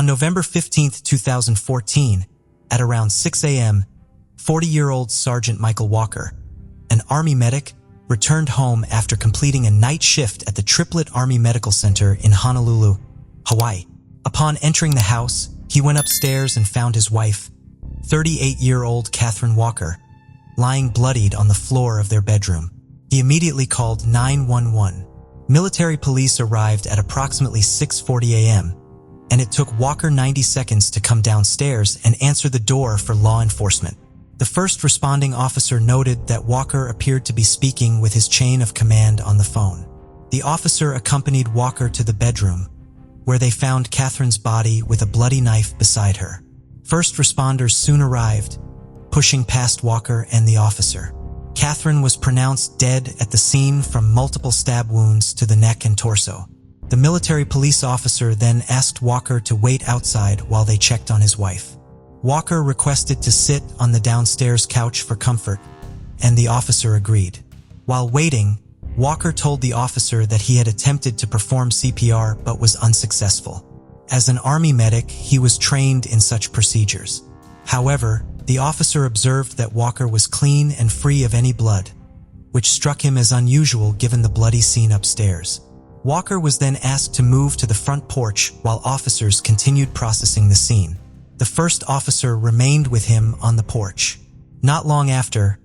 On November 15, 2014, at around 6 a.m., 40-year-old Sergeant Michael Walker, an Army medic, returned home after completing a night shift at the Triplet Army Medical Center in Honolulu, Hawaii. Upon entering the house, he went upstairs and found his wife, 38-year-old Katherine Walker, lying bloodied on the floor of their bedroom. He immediately called 911. Military police arrived at approximately 6:40 a.m., and it took Walker 90 seconds to come downstairs and answer the door for law enforcement. The first responding officer noted that Walker appeared to be speaking with his chain of command on the phone. The officer accompanied Walker to the bedroom, where they found Katherine's body with a bloody knife beside her. First responders soon arrived, pushing past Walker and the officer. Katherine was pronounced dead at the scene from multiple stab wounds to the neck and torso. The military police officer then asked Walker to wait outside while they checked on his wife. Walker requested to sit on the downstairs couch for comfort, and the officer agreed. While waiting, Walker told the officer that he had attempted to perform CPR but was unsuccessful. As an Army medic, he was trained in such procedures. However, the officer observed that Walker was clean and free of any blood, which struck him as unusual given the bloody scene upstairs. Walker was then asked to move to the front porch while officers continued processing the scene. The first officer remained with him on the porch. Not long after,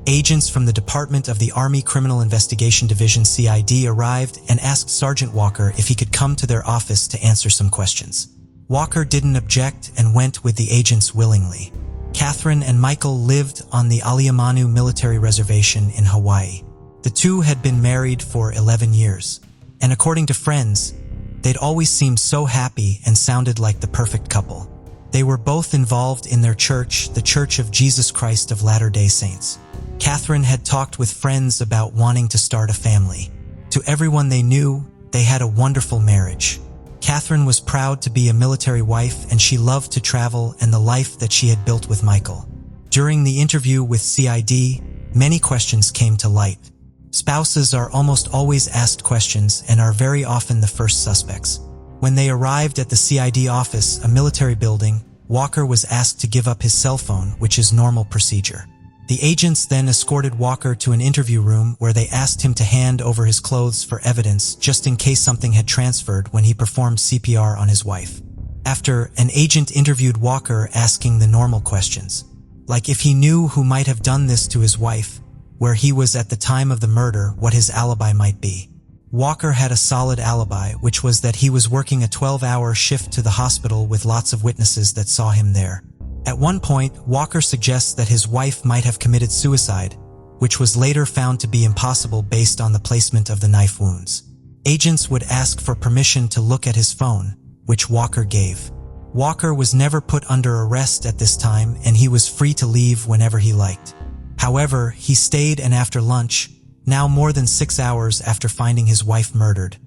agents from the Department of the Army Criminal Investigation Division (CID) arrived and asked Sergeant Walker if he could come to their office to answer some questions. Walker didn't object and went with the agents willingly. Katherine and Michael lived on the Aliamanu military reservation in Hawaii. The two had been married for 11 years, and according to friends, they'd always seemed so happy and sounded like the perfect couple. They were both involved in their church, the Church of Jesus Christ of Latter-day Saints. Katherine had talked with friends about wanting to start a family. To everyone they knew, they had a wonderful marriage. Katherine was proud to be a military wife, and she loved to travel and the life that she had built with Michael. During the interview with CID, many questions came to light. Spouses are almost always asked questions and are very often the first suspects. When they arrived at the CID office, a military building, Walker was asked to give up his cell phone, which is normal procedure. The agents then escorted Walker to an interview room where they asked him to hand over his clothes for evidence just in case something had transferred when he performed CPR on his wife. After, an agent interviewed Walker asking the normal questions, like if he knew who might have done this to his wife, where he was at the time of the murder, what his alibi might be. Walker had a solid alibi, which was that he was working a 12-hour shift to the hospital with lots of witnesses that saw him there. At one point, Walker suggests that his wife might have committed suicide, which was later found to be impossible based on the placement of the knife wounds. Agents would ask for permission to look at his phone, which Walker gave. Walker was never put under arrest at this time, and he was free to leave whenever he liked. However, he stayed, and after lunch, now more than 6 hours after finding his wife murdered,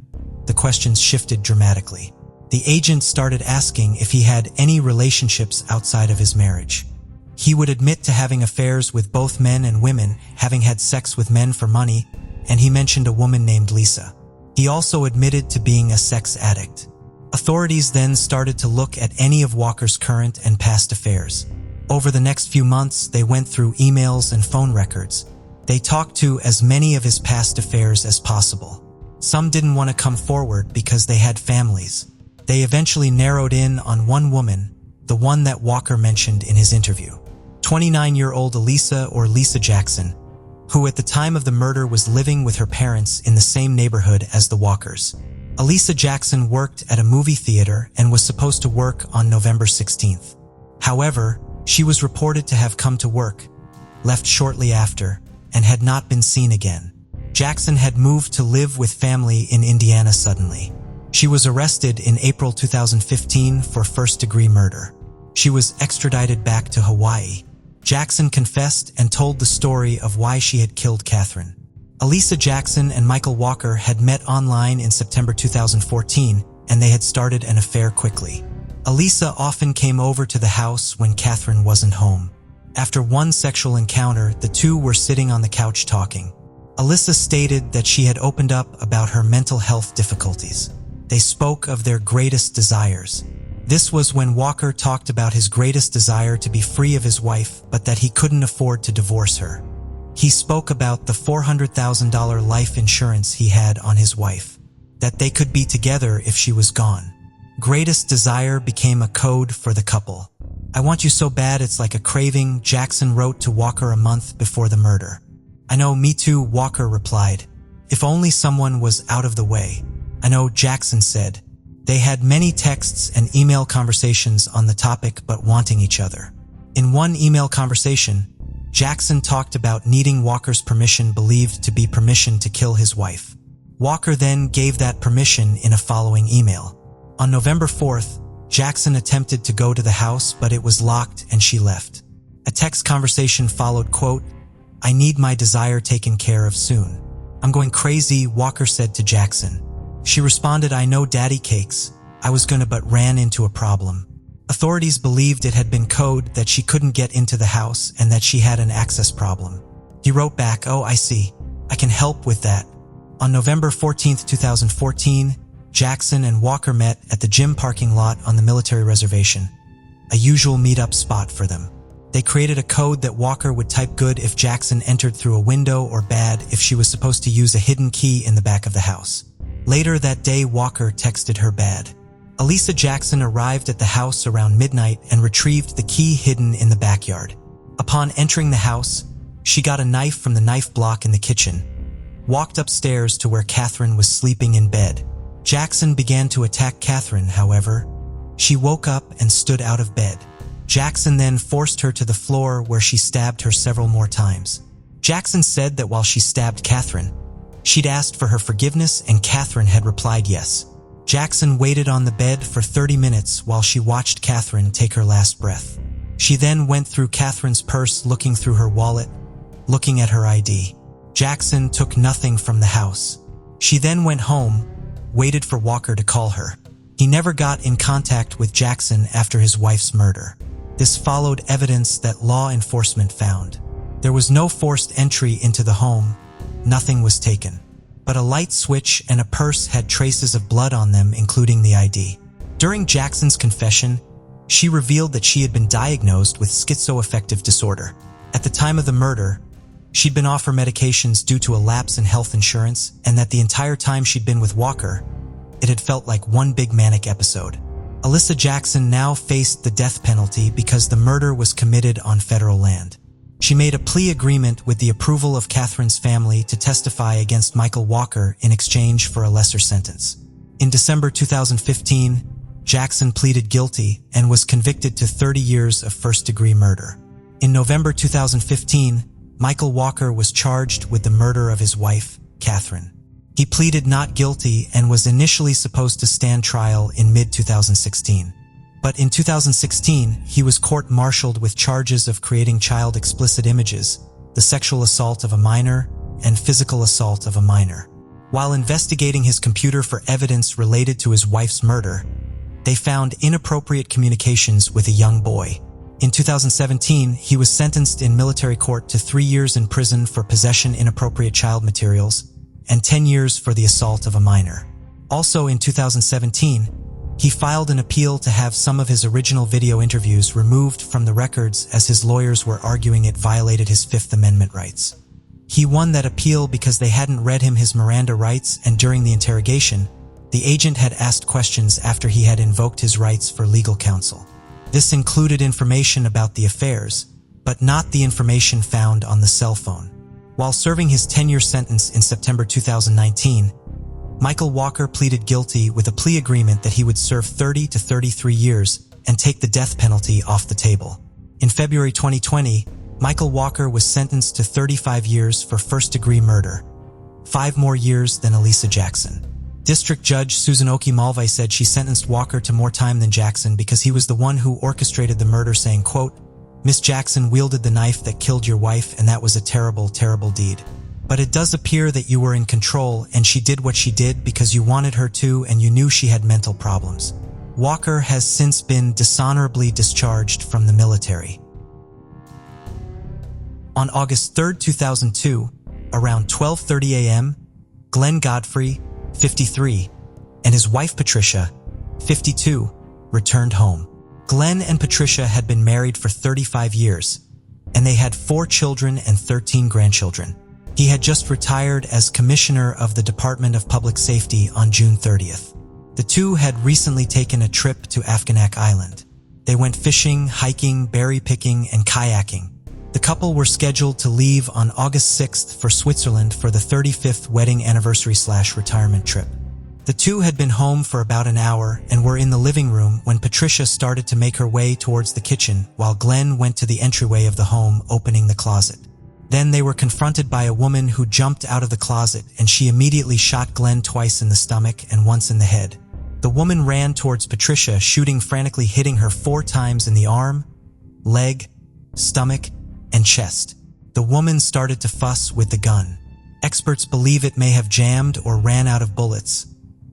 the questions shifted dramatically. The agent started asking if he had any relationships outside of his marriage. He would admit to having affairs with both men and women, having had sex with men for money, and he mentioned a woman named Lisa. He also admitted to being a sex addict. Authorities then started to look at any of Walker's current and past affairs. Over the next few months, they went through emails and phone records. They talked to as many of his past affairs as possible. Some didn't want to come forward because they had families. They eventually narrowed in on one woman, the one that Walker mentioned in his interview. 29-year-old Elisa, or Lisa Jackson, who at the time of the murder was living with her parents in the same neighborhood as the Walkers. Elisa Jackson worked at a movie theater and was supposed to work on November 16th. However, she was reported to have come to work, left shortly after, and had not been seen again. Jackson had moved to live with family in Indiana suddenly. She was arrested in April 2015 for first-degree murder. She was extradited back to Hawaii. Jackson confessed and told the story of why she had killed Katherine. Elisa Jackson and Michael Walker had met online in September 2014, and they had started an affair quickly. Elisa often came over to the house when Katherine wasn't home. After one sexual encounter, the two were sitting on the couch talking. Elisa stated that she had opened up about her mental health difficulties. They spoke of their greatest desires. This was when Walker talked about his greatest desire to be free of his wife, but that he couldn't afford to divorce her. He spoke about the $400,000 life insurance he had on his wife, that they could be together if she was gone. Greatest desire became a code for the couple. I want you so bad it's like a craving, Jackson wrote to Walker a month before the murder. I know, me too, Walker replied. If only someone was out of the way. I know, Jackson said. They had many texts and email conversations on the topic but wanting each other. In one email conversation, Jackson talked about needing Walker's permission, believed to be permission to kill his wife. Walker then gave that permission in a following email. On November 4th, Jackson attempted to go to the house, but it was locked and she left. A text conversation followed, quote, I need my desire taken care of soon. I'm going crazy, Walker said to Jackson. She responded, I know, daddy cakes. I was gonna but ran into a problem. Authorities believed it had been code, that she couldn't get into the house and that she had an access problem. He wrote back, oh, I see. I can help with that. On November 14th, 2014, Jackson and Walker met at the gym parking lot on the military reservation, a usual meetup spot for them. They created a code that Walker would type good if Jackson entered through a window or bad if she was supposed to use a hidden key in the back of the house. Later that day, Walker texted her bad. Elisa Jackson arrived at the house around midnight and retrieved the key hidden in the backyard. Upon entering the house, she got a knife from the knife block in the kitchen, walked upstairs to where Katherine was sleeping in bed. Jackson began to attack Katherine, however. She woke up and stood out of bed. Jackson then forced her to the floor where she stabbed her several more times. Jackson said that while she stabbed Katherine, she'd asked for her forgiveness and Katherine had replied yes. Jackson waited on the bed for 30 minutes while she watched Katherine take her last breath. She then went through Katherine's purse, looking through her wallet, looking at her ID. Jackson took nothing from the house. She then went home, waited for Walker to call her. He never got in contact with Jackson after his wife's murder. This followed evidence that law enforcement found. There was no forced entry into the home, nothing was taken. But a light switch and a purse had traces of blood on them, including the ID. During Jackson's confession, she revealed that she had been diagnosed with schizoaffective disorder. At the time of the murder, she'd been off her medications due to a lapse in health insurance, and that the entire time she'd been with Walker, it had felt like one big manic episode. Elisa Jackson now faced the death penalty because the murder was committed on federal land. She made a plea agreement with the approval of Katherine's family to testify against Michael Walker in exchange for a lesser sentence. In December 2015, Jackson pleaded guilty and was convicted to 30 years of first-degree murder. In November 2015, Michael Walker was charged with the murder of his wife, Katherine. He pleaded not guilty and was initially supposed to stand trial in mid-2016. But in 2016, he was court-martialed with charges of creating child explicit images, the sexual assault of a minor, and physical assault of a minor. While investigating his computer for evidence related to his wife's murder, they found inappropriate communications with a young boy. In 2017, he was sentenced in military court to 3 years in prison for possession inappropriate child materials and 10 years for the assault of a minor. Also in 2017, he filed an appeal to have some of his original video interviews removed from the records as his lawyers were arguing it violated his Fifth Amendment rights. He won that appeal because they hadn't read him his Miranda rights, and during the interrogation, the agent had asked questions after he had invoked his rights for legal counsel. This included information about the affairs, but not the information found on the cell phone. While serving his 10-year sentence in September 2019, Michael Walker pleaded guilty with a plea agreement that he would serve 30 to 33 years and take the death penalty off the table. In February 2020, Michael Walker was sentenced to 35 years for first-degree murder, 5 more years than Elisa Jackson. District Judge Susan Oki Malvai said she sentenced Walker to more time than Jackson because he was the one who orchestrated the murder, saying, quote, "Miss Jackson wielded the knife that killed your wife, and that was a terrible, terrible deed. But it does appear that you were in control and she did what she did because you wanted her to and you knew she had mental problems." Walker has since been dishonorably discharged from the military. On August 3, 2002, around 12:30 a.m., Glenn Godfrey, 53, and his wife Patricia, 52, returned home. Glenn and Patricia had been married for 35 years, and they had 4 children and 13 grandchildren. He had just retired as Commissioner of the Department of Public Safety on June 30th. The two had recently taken a trip to Afghanak Island. They went fishing, hiking, berry picking, and kayaking. The couple were scheduled to leave on August 6th for Switzerland for the 35th wedding anniversary/retirement trip. The two had been home for about an hour and were in the living room when Patricia started to make her way towards the kitchen while Glenn went to the entryway of the home, opening the closet. Then they were confronted by a woman who jumped out of the closet, and she immediately shot Glenn twice in the stomach and once in the head. The woman ran towards Patricia, shooting frantically, hitting her 4 times in the arm, leg, stomach, and chest. The woman started to fuss with the gun. Experts believe it may have jammed or ran out of bullets.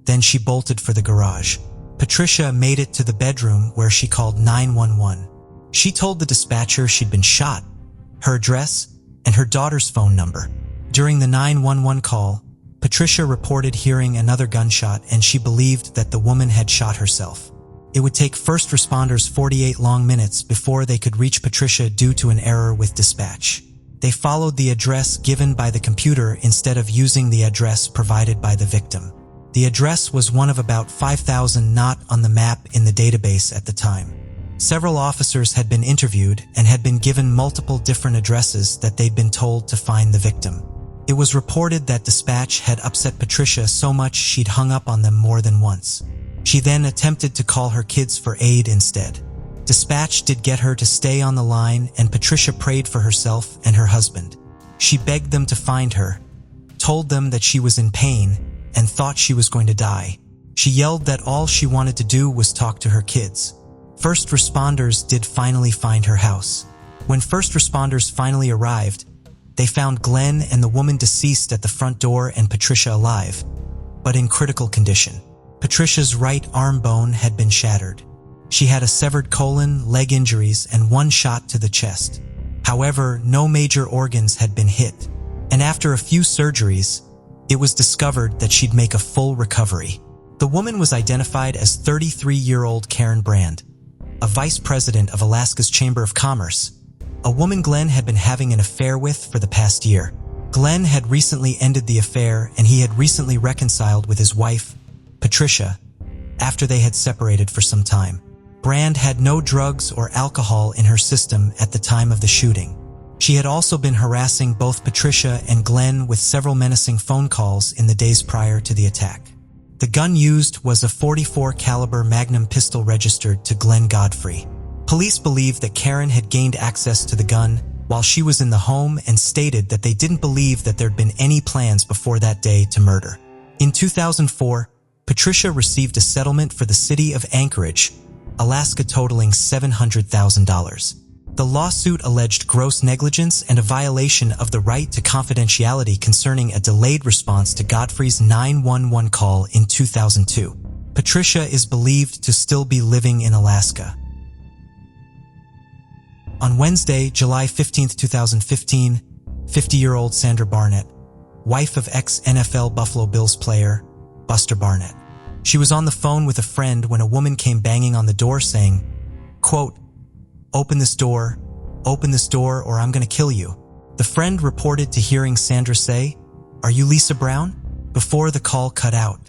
Then she bolted for the garage. Patricia made it to the bedroom where she called 911. She told the dispatcher she'd been shot, her address, and her daughter's phone number. During the 911 call, Patricia reported hearing another gunshot, and she believed that the woman had shot herself. It would take first responders 48 long minutes before they could reach Patricia due to an error with dispatch. They followed the address given by the computer instead of using the address provided by the victim. The address was one of about 5,000 not on the map in the database at the time. Several officers had been interviewed and had been given multiple different addresses that they'd been told to find the victim. It was reported that dispatch had upset Patricia so much she'd hung up on them more than once. She then attempted to call her kids for aid instead. Dispatch did get her to stay on the line, and Patricia prayed for herself and her husband. She begged them to find her, told them that she was in pain, and thought she was going to die. She yelled that all she wanted to do was talk to her kids. First responders did finally find her house. When first responders finally arrived, they found Glenn and the woman deceased at the front door and Patricia alive, but in critical condition. Patricia's right arm bone had been shattered. She had a severed colon, leg injuries, and 1 shot to the chest. However, no major organs had been hit, and after a few surgeries, it was discovered that she'd make a full recovery. The woman was identified as 33-year-old Karen Brand, a vice president of Alaska's Chamber of Commerce, a woman Glenn had been having an affair with for the past year. Glenn had recently ended the affair, and he had recently reconciled with his wife, Patricia, after they had separated for some time. Brand had no drugs or alcohol in her system at the time of the shooting. She had also been harassing both Patricia and Glenn with several menacing phone calls in the days prior to the attack. The gun used was a .44 caliber Magnum pistol registered to Glenn Godfrey. Police believed that Karen had gained access to the gun while she was in the home and stated that they didn't believe that there'd been any plans before that day to murder. In 2004, Patricia received a settlement for the city of Anchorage, Alaska, totaling $700,000. The lawsuit alleged gross negligence and a violation of the right to confidentiality concerning a delayed response to Godfrey's 911 call in 2002. Patricia is believed to still be living in Alaska. On Wednesday, July 15, 2015, 50-year-old Sandra Barnett, wife of ex-NFL Buffalo Bills player Buster Barnett. She was on the phone with a friend when a woman came banging on the door saying, quote, open this door, or I'm gonna kill you." The friend reported to hearing Sandra say, "Are you Lisa Brown?" before the call cut out.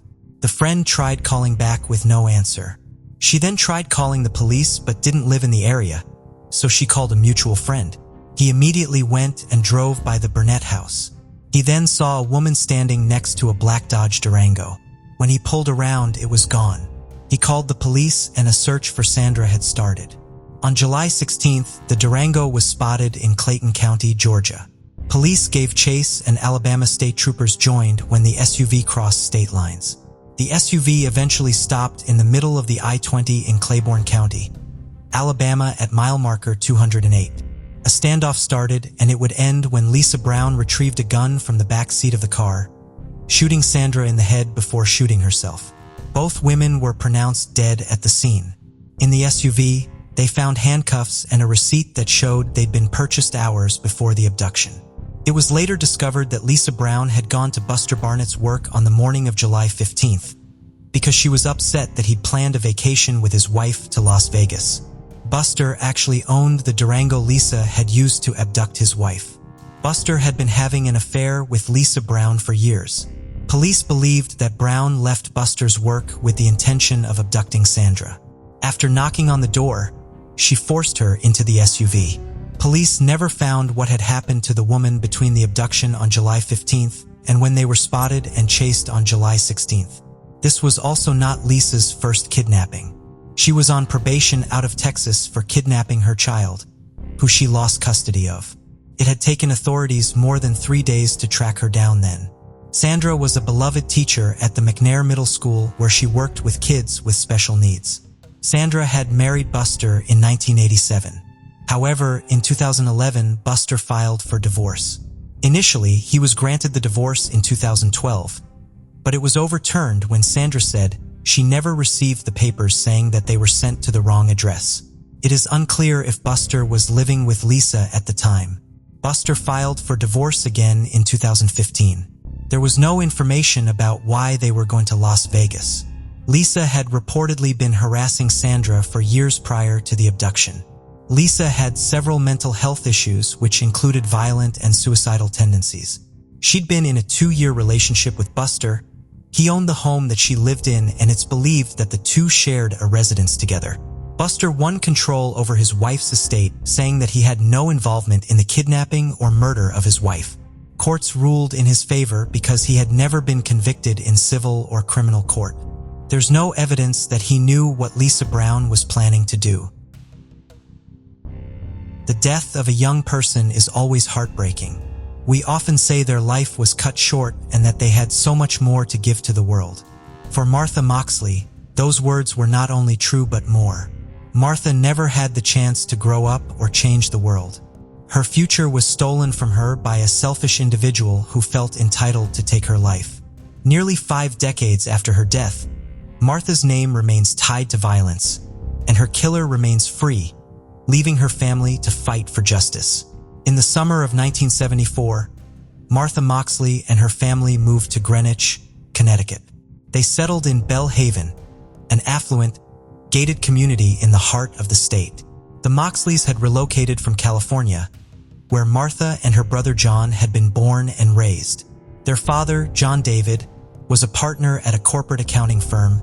The friend tried calling back with no answer. She then tried calling the police but didn't live in the area, so she called a mutual friend. He immediately went and drove by the Burnett house. He then saw a woman standing next to a black Dodge Durango. When he pulled around, it was gone. He called the police and a search for Sandra had started. On July 16th, the Durango was spotted in Clayton County, Georgia. Police gave chase and Alabama state troopers joined when the SUV crossed state lines. The SUV eventually stopped in the middle of the I-20 in Claiborne County, Alabama at mile marker 208. A standoff started, and it would end when Lisa Brown retrieved a gun from the back seat of the car, shooting Sandra in the head before shooting herself. Both women were pronounced dead at the scene. In the SUV, they found handcuffs and a receipt that showed they'd been purchased hours before the abduction. It was later discovered that Lisa Brown had gone to Buster Barnett's work on the morning of July 15th, because she was upset that he'd planned a vacation with his wife to Las Vegas. Buster actually owned the Durango Lisa had used to abduct his wife. Buster had been having an affair with Lisa Brown for years. Police believed that Brown left Buster's work with the intention of abducting Sandra. After knocking on the door, she forced her into the SUV. Police never found what had happened to the woman between the abduction on July 15th and when they were spotted and chased on July 16th. This was also not Lisa's first kidnapping. She was on probation out of Texas for kidnapping her child, who she lost custody of. It had taken authorities more than 3 days to track her down then. Sandra was a beloved teacher at the McNair Middle School where she worked with kids with special needs. Sandra had married Buster in 1987. However, in 2011, Buster filed for divorce. Initially, he was granted the divorce in 2012, but it was overturned when Sandra said she never received the papers saying that they were sent to the wrong address. It is unclear if Buster was living with Lisa at the time. Buster filed for divorce again in 2015. There was no information about why they were going to Las Vegas. Lisa had reportedly been harassing Sandra for years prior to the abduction. Lisa had several mental health issues, which included violent and suicidal tendencies. She'd been in a 2-year relationship with Buster. He owned the home that she lived in, and it's believed that the two shared a residence together. Buster won control over his wife's estate, saying that he had no involvement in the kidnapping or murder of his wife. Courts ruled in his favor because he had never been convicted in civil or criminal court. There's no evidence that he knew what Lisa Brown was planning to do. The death of a young person is always heartbreaking. We often say their life was cut short and that they had so much more to give to the world. For Martha Moxley, those words were not only true but more. Martha never had the chance to grow up or change the world. Her future was stolen from her by a selfish individual who felt entitled to take her life. Nearly 5 decades after her death, Martha's name remains tied to violence, and her killer remains free, leaving her family to fight for justice. In the summer of 1974, Martha Moxley and her family moved to Greenwich, Connecticut. They settled in Belle Haven, an affluent, gated community in the heart of the state. The Moxleys had relocated from California, where Martha and her brother John had been born and raised. Their father, John David, was a partner at a corporate accounting firm,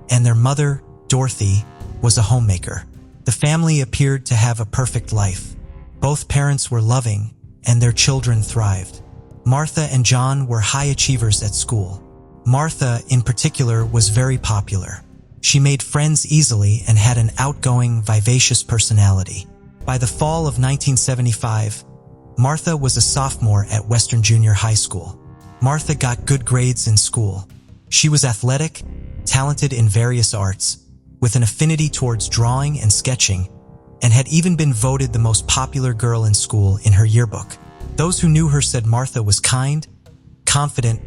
and their mother, Dorothy, was a homemaker. The family appeared to have a perfect life. Both parents were loving, and their children thrived. Martha and John were high achievers at school. Martha, in particular, was very popular. She made friends easily and had an outgoing, vivacious personality. By the fall of 1975, Martha was a sophomore at Western Junior High School. Martha got good grades in school. She was athletic, talented in various arts, with an affinity towards drawing and sketching, and had even been voted the most popular girl in school in her yearbook. Those who knew her said Martha was kind, confident,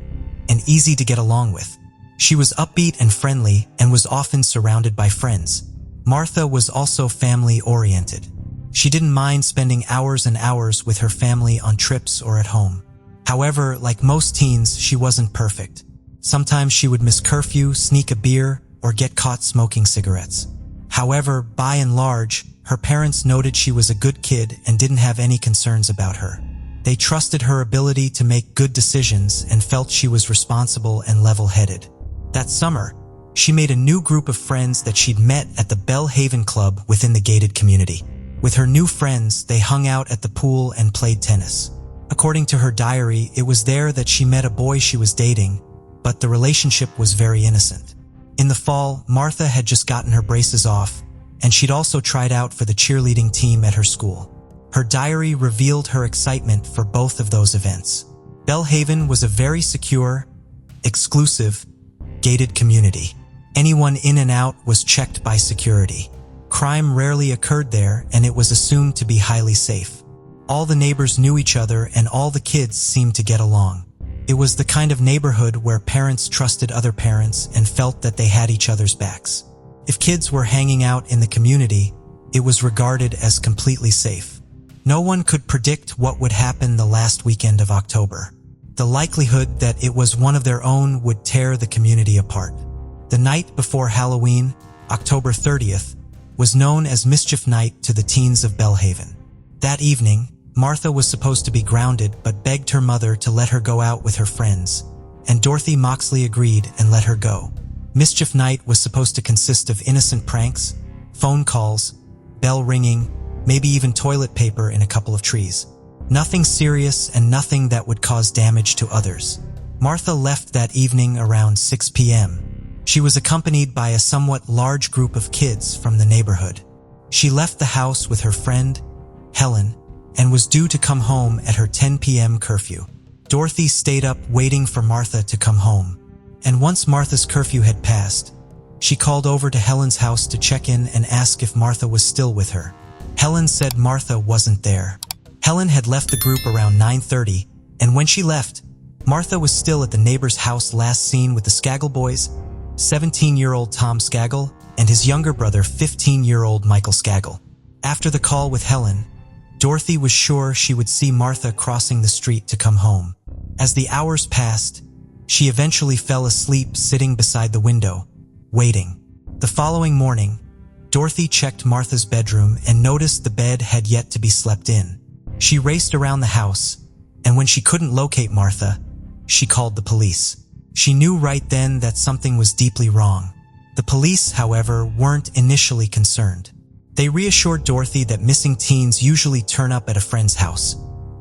and easy to get along with. She was upbeat and friendly and was often surrounded by friends. Martha was also family-oriented. She didn't mind spending hours and hours with her family on trips or at home. However, like most teens, she wasn't perfect. Sometimes she would miss curfew, sneak a beer, or get caught smoking cigarettes. However, by and large, her parents noted she was a good kid and didn't have any concerns about her. They trusted her ability to make good decisions and felt she was responsible and level-headed. That summer, she made a new group of friends that she'd met at the Belle Haven Club within the gated community. With her new friends, they hung out at the pool and played tennis. According to her diary, it was there that she met a boy she was dating, but the relationship was very innocent. In the fall, Martha had just gotten her braces off, and she'd also tried out for the cheerleading team at her school. Her diary revealed her excitement for both of those events. Belle Haven was a very secure, exclusive, gated community. Anyone in and out was checked by security. Crime rarely occurred there, and it was assumed to be highly safe. All the neighbors knew each other, and all the kids seemed to get along. It was the kind of neighborhood where parents trusted other parents and felt that they had each other's backs. If kids were hanging out in the community, it was regarded as completely safe. No one could predict what would happen the last weekend of October. The likelihood that it was one of their own would tear the community apart. The night before Halloween, October 30th, was known as Mischief Night to the teens of Bellhaven. That evening, Martha was supposed to be grounded but begged her mother to let her go out with her friends, and Dorothy Moxley agreed and let her go. Mischief Night was supposed to consist of innocent pranks, phone calls, bell ringing, maybe even toilet paper in a couple of trees. Nothing serious and nothing that would cause damage to others. Martha left that evening around 6 p.m. She was accompanied by a somewhat large group of kids from the neighborhood. She left the house with her friend, Helen, and was due to come home at her 10 p.m. curfew. Dorothy stayed up waiting for Martha to come home, and once Martha's curfew had passed, she called over to Helen's house to check in and ask if Martha was still with her. Helen said Martha wasn't there. Helen had left the group around 9:30, and when she left, Martha was still at the neighbor's house last seen with the Skakel boys, 17-year-old Tom Skakel and his younger brother 15-year-old Michael Skakel. After the call with Helen, Dorothy was sure she would see Martha crossing the street to come home. As the hours passed, she eventually fell asleep sitting beside the window, waiting. The following morning, Dorothy checked Martha's bedroom and noticed the bed had yet to be slept in. She raced around the house, and when she couldn't locate Martha, she called the police. She knew right then that something was deeply wrong. The police, however, weren't initially concerned. They reassured Dorothy that missing teens usually turn up at a friend's house.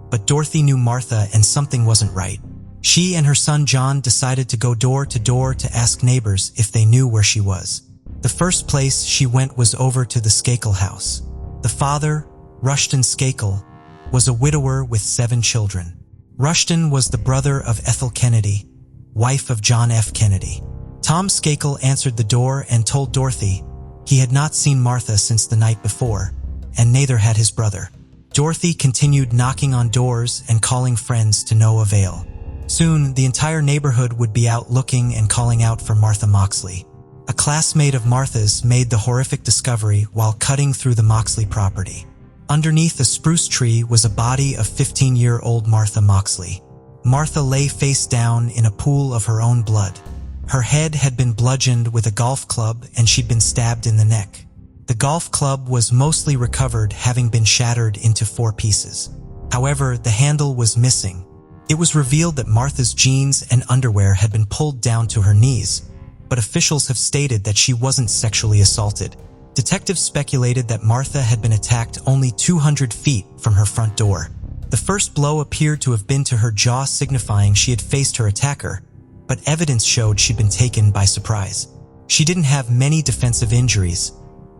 But Dorothy knew Martha and something wasn't right. She and her son John decided to go door to door to ask neighbors if they knew where she was. The first place she went was over to the Skakel house. The father, Rushton Skakel, was a widower with 7 children. Rushton was the brother of Ethel Kennedy, wife of John F. Kennedy. Tom Skakel answered the door and told Dorothy he had not seen Martha since the night before, and neither had his brother. Dorothy continued knocking on doors and calling friends to no avail. Soon, the entire neighborhood would be out looking and calling out for Martha Moxley. A classmate of Martha's made the horrific discovery while cutting through the Moxley property. Underneath a spruce tree was a body of 15-year-old Martha Moxley. Martha lay face down in a pool of her own blood. Her head had been bludgeoned with a golf club and she'd been stabbed in the neck. The golf club was mostly recovered, having been shattered into 4 pieces. However, the handle was missing. It was revealed that Martha's jeans and underwear had been pulled down to her knees, but officials have stated that she wasn't sexually assaulted. Detectives speculated that Martha had been attacked only 200 feet from her front door. The first blow appeared to have been to her jaw, signifying she had faced her attacker, but evidence showed she'd been taken by surprise. She didn't have many defensive injuries,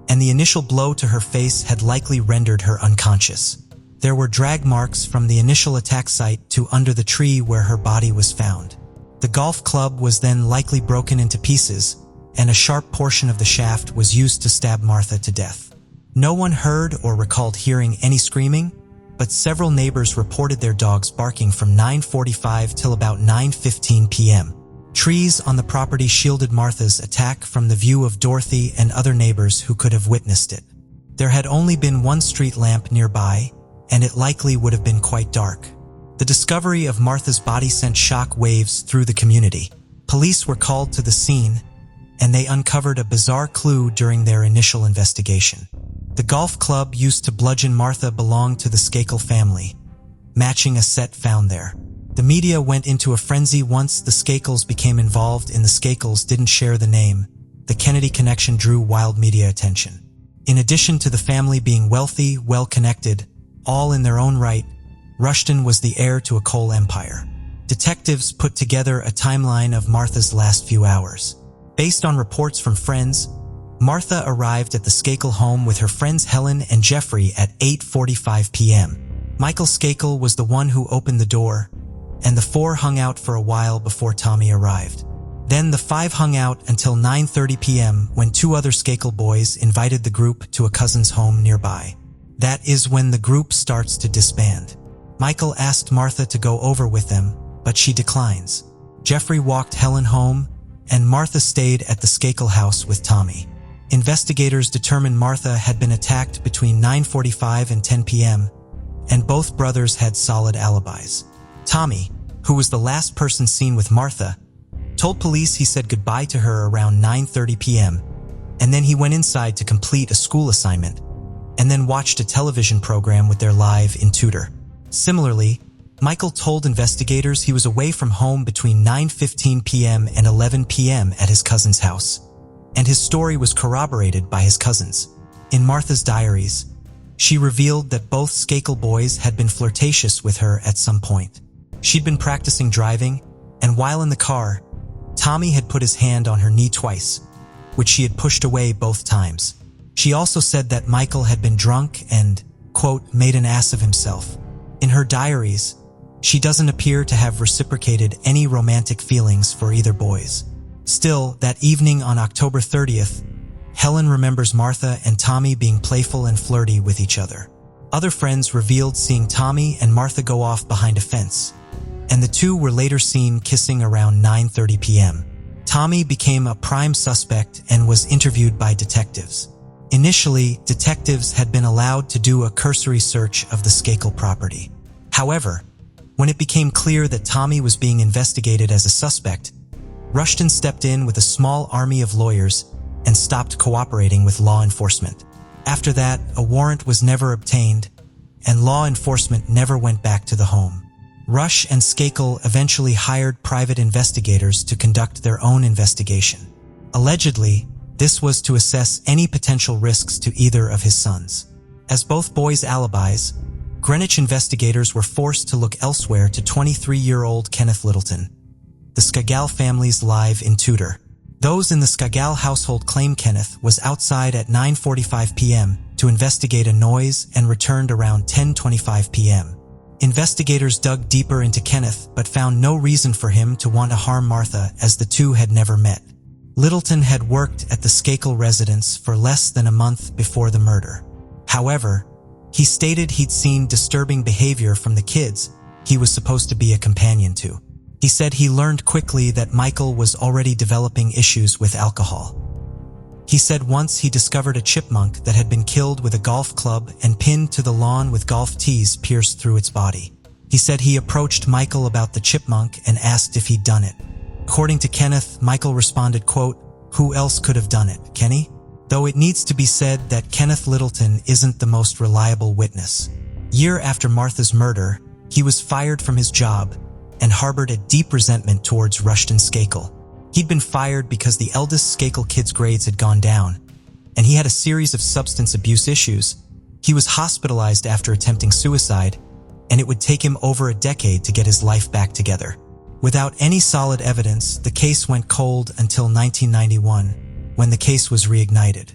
and the initial blow to her face had likely rendered her unconscious. There were drag marks from the initial attack site to under the tree where her body was found. The golf club was then likely broken into pieces, and a sharp portion of the shaft was used to stab Martha to death. No one heard or recalled hearing any screaming, but several neighbors reported their dogs barking from 9:45 till about 9:15 p.m. Trees on the property shielded Martha's attack from the view of Dorothy and other neighbors who could have witnessed it. There had only been one street lamp nearby, and it likely would have been quite dark. The discovery of Martha's body sent shock waves through the community. Police were called to the scene, and they uncovered a bizarre clue during their initial investigation. The golf club used to bludgeon Martha belonged to the Skakel family, matching a set found there. The media went into a frenzy once the Skakels became involved in the Skakels didn't share the name. The Kennedy connection drew wild media attention. In addition to the family being wealthy, well-connected, all in their own right, Rushton was the heir to a coal empire. Detectives put together a timeline of Martha's last few hours. Based on reports from friends, Martha arrived at the Skakel home with her friends Helen and Jeffrey at 8:45 p.m. Michael Skakel was the one who opened the door, and the 4 hung out for a while before Tommy arrived. Then the 5 hung out until 9:30 p.m. when 2 other Skakel boys invited the group to a cousin's home nearby. That is when the group starts to disband. Michael asked Martha to go over with them, but she declines. Jeffrey walked Helen home, and Martha stayed at the Skakel house with Tommy. Investigators determined Martha had been attacked between 9:45 and 10 p.m., and both brothers had solid alibis. Tommy, who was the last person seen with Martha, told police he said goodbye to her around 9:30 p.m., and then he went inside to complete a school assignment, and then watched a television program with their live in tutor. Similarly, Michael told investigators he was away from home between 9:15 p.m. and 11 p.m. at his cousin's house, and his story was corroborated by his cousins. In Martha's diaries, she revealed that both Skakel boys had been flirtatious with her at some point. She'd been practicing driving, and while in the car, Tommy had put his hand on her knee twice, which she had pushed away both times. She also said that Michael had been drunk and, quote, made an ass of himself. In her diaries, she doesn't appear to have reciprocated any romantic feelings for either boys. Still, that evening on October 30th, Helen remembers Martha and Tommy being playful and flirty with each other. Other friends revealed seeing Tommy and Martha go off behind a fence, and the two were later seen kissing around 9:30 p.m. Tommy became a prime suspect and was interviewed by detectives. Initially, detectives had been allowed to do a cursory search of the Skakel property. However, when it became clear that Tommy was being investigated as a suspect, Rushton stepped in with a small army of lawyers and stopped cooperating with law enforcement. After that, a warrant was never obtained, and law enforcement never went back to the home. Rush and Skakel eventually hired private investigators to conduct their own investigation. Allegedly, this was to assess any potential risks to either of his sons. As both boys' alibis, Greenwich investigators were forced to look elsewhere to 23-year-old Kenneth Littleton, the Skakel family's live-in tutor. Those in the Skakel household claim Kenneth was outside at 9:45 p.m. to investigate a noise and returned around 10:25 p.m. Investigators dug deeper into Kenneth but found no reason for him to want to harm Martha, as the two had never met. Littleton had worked at the Skakel residence for less than a month before the murder. However, he stated he'd seen disturbing behavior from the kids he was supposed to be a companion to. He said he learned quickly that Michael was already developing issues with alcohol. He said once he discovered a chipmunk that had been killed with a golf club and pinned to the lawn with golf tees pierced through its body. He said he approached Michael about the chipmunk and asked if he'd done it. According to Kenneth, Michael responded, quote, "Who else could have done it, Kenny?" Though it needs to be said that Kenneth Littleton isn't the most reliable witness. Year after Martha's murder, he was fired from his job and harbored a deep resentment towards Rushton Skakel. He'd been fired because the eldest Skakel kid's grades had gone down, and he had a series of substance abuse issues. He was hospitalized after attempting suicide, and it would take him over a decade to get his life back together. Without any solid evidence, the case went cold until 1991, when the case was reignited.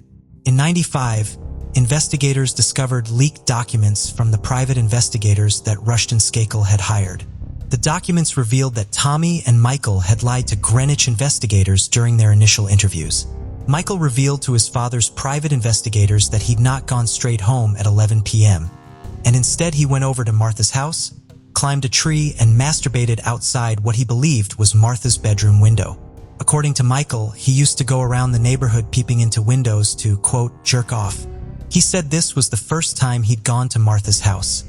In '95, investigators discovered leaked documents from the private investigators that Rushton Skakel had hired. The documents revealed that Tommy and Michael had lied to Greenwich investigators during their initial interviews. Michael revealed to his father's private investigators that he'd not gone straight home at 11 p.m., and instead he went over to Martha's house, climbed a tree, and masturbated outside what he believed was Martha's bedroom window. According to Michael, he used to go around the neighborhood peeping into windows to, quote, jerk off. He said this was the first time he'd gone to Martha's house,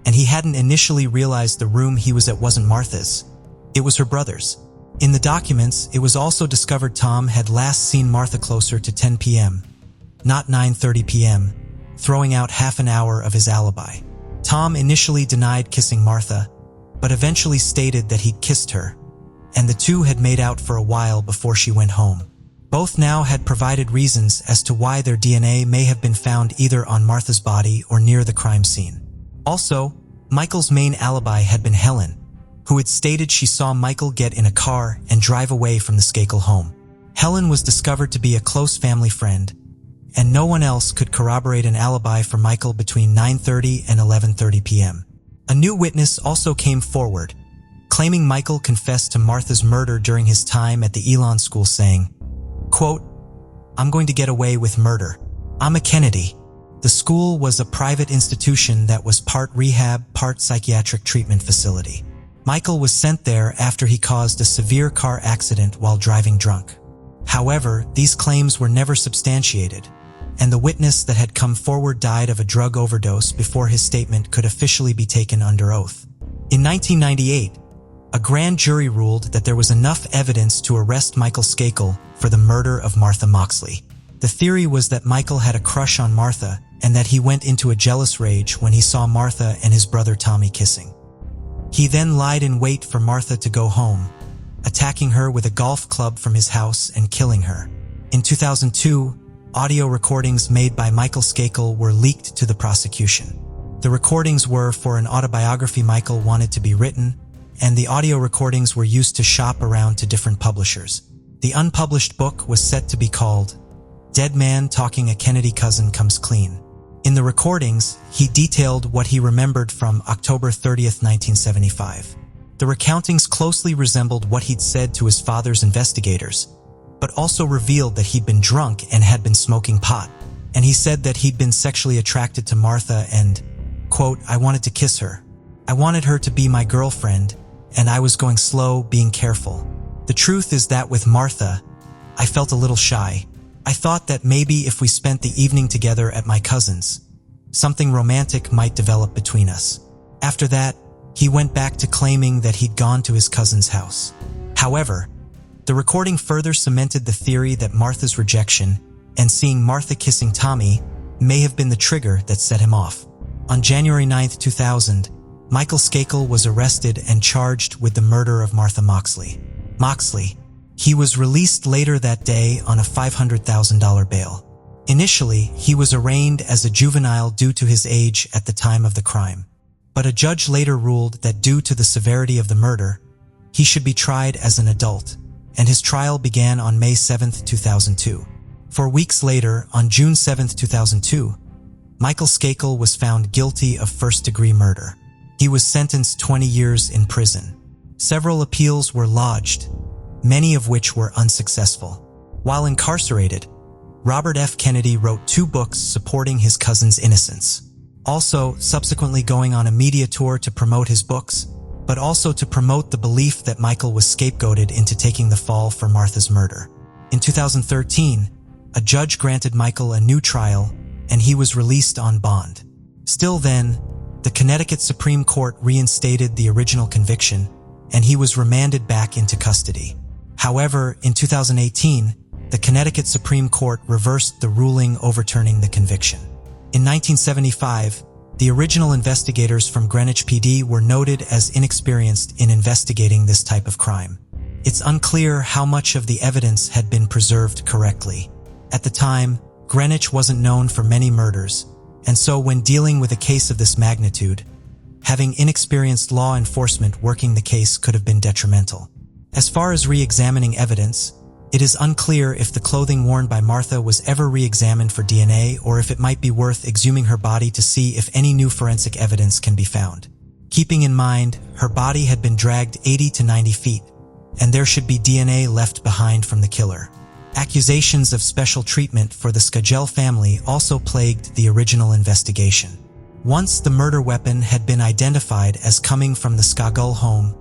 and he hadn't initially realized the room he was at wasn't Martha's. It was her brother's. In the documents, it was also discovered Tom had last seen Martha closer to 10 p.m., not 9:30 p.m., throwing out half an hour of his alibi. Tom initially denied kissing Martha, but eventually stated that he'd kissed her, and the two had made out for a while before she went home. Both now had provided reasons as to why their DNA may have been found either on Martha's body or near the crime scene. Also, Michael's main alibi had been Helen, who had stated she saw Michael get in a car and drive away from the Skakel home. Helen was discovered to be a close family friend, and no one else could corroborate an alibi for Michael between 9:30 and 11:30 p.m. A new witness also came forward, claiming Michael confessed to Martha's murder during his time at the Elon school, saying, quote, "I'm going to get away with murder. I'm a Kennedy." The school was a private institution that was part rehab, part psychiatric treatment facility. Michael was sent there after he caused a severe car accident while driving drunk. However, these claims were never substantiated, and the witness that had come forward died of a drug overdose before his statement could officially be taken under oath. In 1998, A grand jury ruled that there was enough evidence to arrest Michael Skakel for the murder of Martha Moxley. The theory was that Michael had a crush on Martha and that he went into a jealous rage when he saw Martha and his brother Tommy kissing. He then lied in wait for Martha to go home, attacking her with a golf club from his house and killing her. In 2002, audio recordings made by Michael Skakel were leaked to the prosecution. The recordings were for an autobiography Michael wanted to be written, and the audio recordings were used to shop around to different publishers. The unpublished book was set to be called Dead Man Talking a Kennedy Cousin Comes Clean. In the recordings, he detailed what he remembered from October 30th, 1975. The recountings closely resembled what he'd said to his father's investigators, but also revealed that he'd been drunk and had been smoking pot. And he said that he'd been sexually attracted to Martha and, quote, "I wanted to kiss her. I wanted her to be my girlfriend, and I was going slow, being careful. The truth is that with Martha, I felt a little shy. I thought that maybe if we spent the evening together at my cousin's, something romantic might develop between us." After that, he went back to claiming that he'd gone to his cousin's house. However, the recording further cemented the theory that Martha's rejection and seeing Martha kissing Tommy may have been the trigger that set him off. On January 9, 2000, Michael Skakel was arrested and charged with the murder of Martha Moxley. He was released later that day on a $500,000 bail. Initially, he was arraigned as a juvenile due to his age at the time of the crime. But a judge later ruled that due to the severity of the murder, he should be tried as an adult, and his trial began on May 7, 2002. 4 weeks later, on June 7, 2002, Michael Skakel was found guilty of first-degree murder. He was sentenced 20 years in prison. Several appeals were lodged, many of which were unsuccessful. While incarcerated, Robert F. Kennedy wrote 2 books supporting his cousin's innocence. Also, subsequently going on a media tour to promote his books, but also to promote the belief that Michael was scapegoated into taking the fall for Martha's murder. In 2013, a judge granted Michael a new trial, and he was released on bond. Still then, the Connecticut Supreme Court reinstated the original conviction, and he was remanded back into custody. However, in 2018, the Connecticut Supreme Court reversed the ruling overturning the conviction. In 1975, the original investigators from Greenwich PD were noted as inexperienced in investigating this type of crime. It's unclear how much of the evidence had been preserved correctly. At the time, Greenwich wasn't known for many murders, and so when dealing with a case of this magnitude, having inexperienced law enforcement working the case could have been detrimental. As far as re-examining evidence, it is unclear if the clothing worn by Martha was ever re-examined for DNA or if it might be worth exhuming her body to see if any new forensic evidence can be found. Keeping in mind, her body had been dragged 80 to 90 feet, and there should be DNA left behind from the killer. Accusations of special treatment for the Skakel family also plagued the original investigation. Once the murder weapon had been identified as coming from the Skakel home,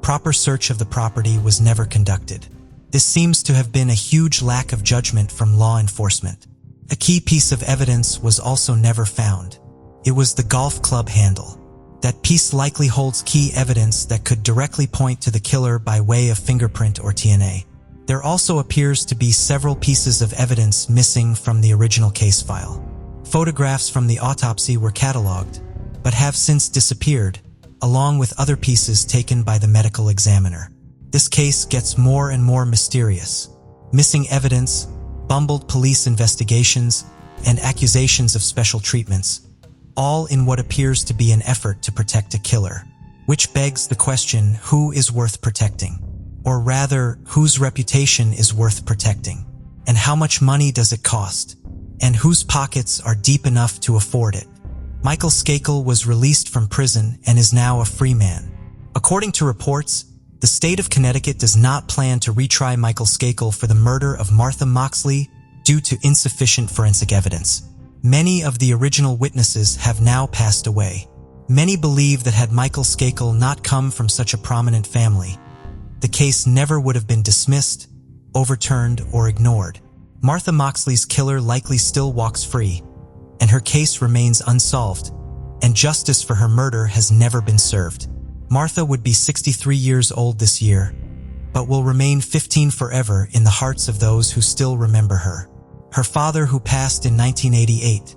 proper search of the property was never conducted. This seems to have been a huge lack of judgment from law enforcement. A key piece of evidence was also never found. It was the golf club handle. That piece likely holds key evidence that could directly point to the killer by way of fingerprint or DNA. There also appears to be several pieces of evidence missing from the original case file. Photographs from the autopsy were cataloged, but have since disappeared, along with other pieces taken by the medical examiner. This case gets more and more mysterious. Missing evidence, bumbled police investigations, and accusations of special treatments, all in what appears to be an effort to protect a killer. Which begs the question, who is worth protecting? Or rather, whose reputation is worth protecting? And how much money does it cost? And whose pockets are deep enough to afford it? Michael Skakel was released from prison and is now a free man. According to reports, the state of Connecticut does not plan to retry Michael Skakel for the murder of Martha Moxley due to insufficient forensic evidence. Many of the original witnesses have now passed away. Many believe that had Michael Skakel not come from such a prominent family, the case never would have been dismissed, overturned, or ignored. Martha Moxley's killer likely still walks free, and her case remains unsolved, and justice for her murder has never been served. Martha would be 63 years old this year, but will remain 15 forever in the hearts of those who still remember her. Her father, who passed in 1988,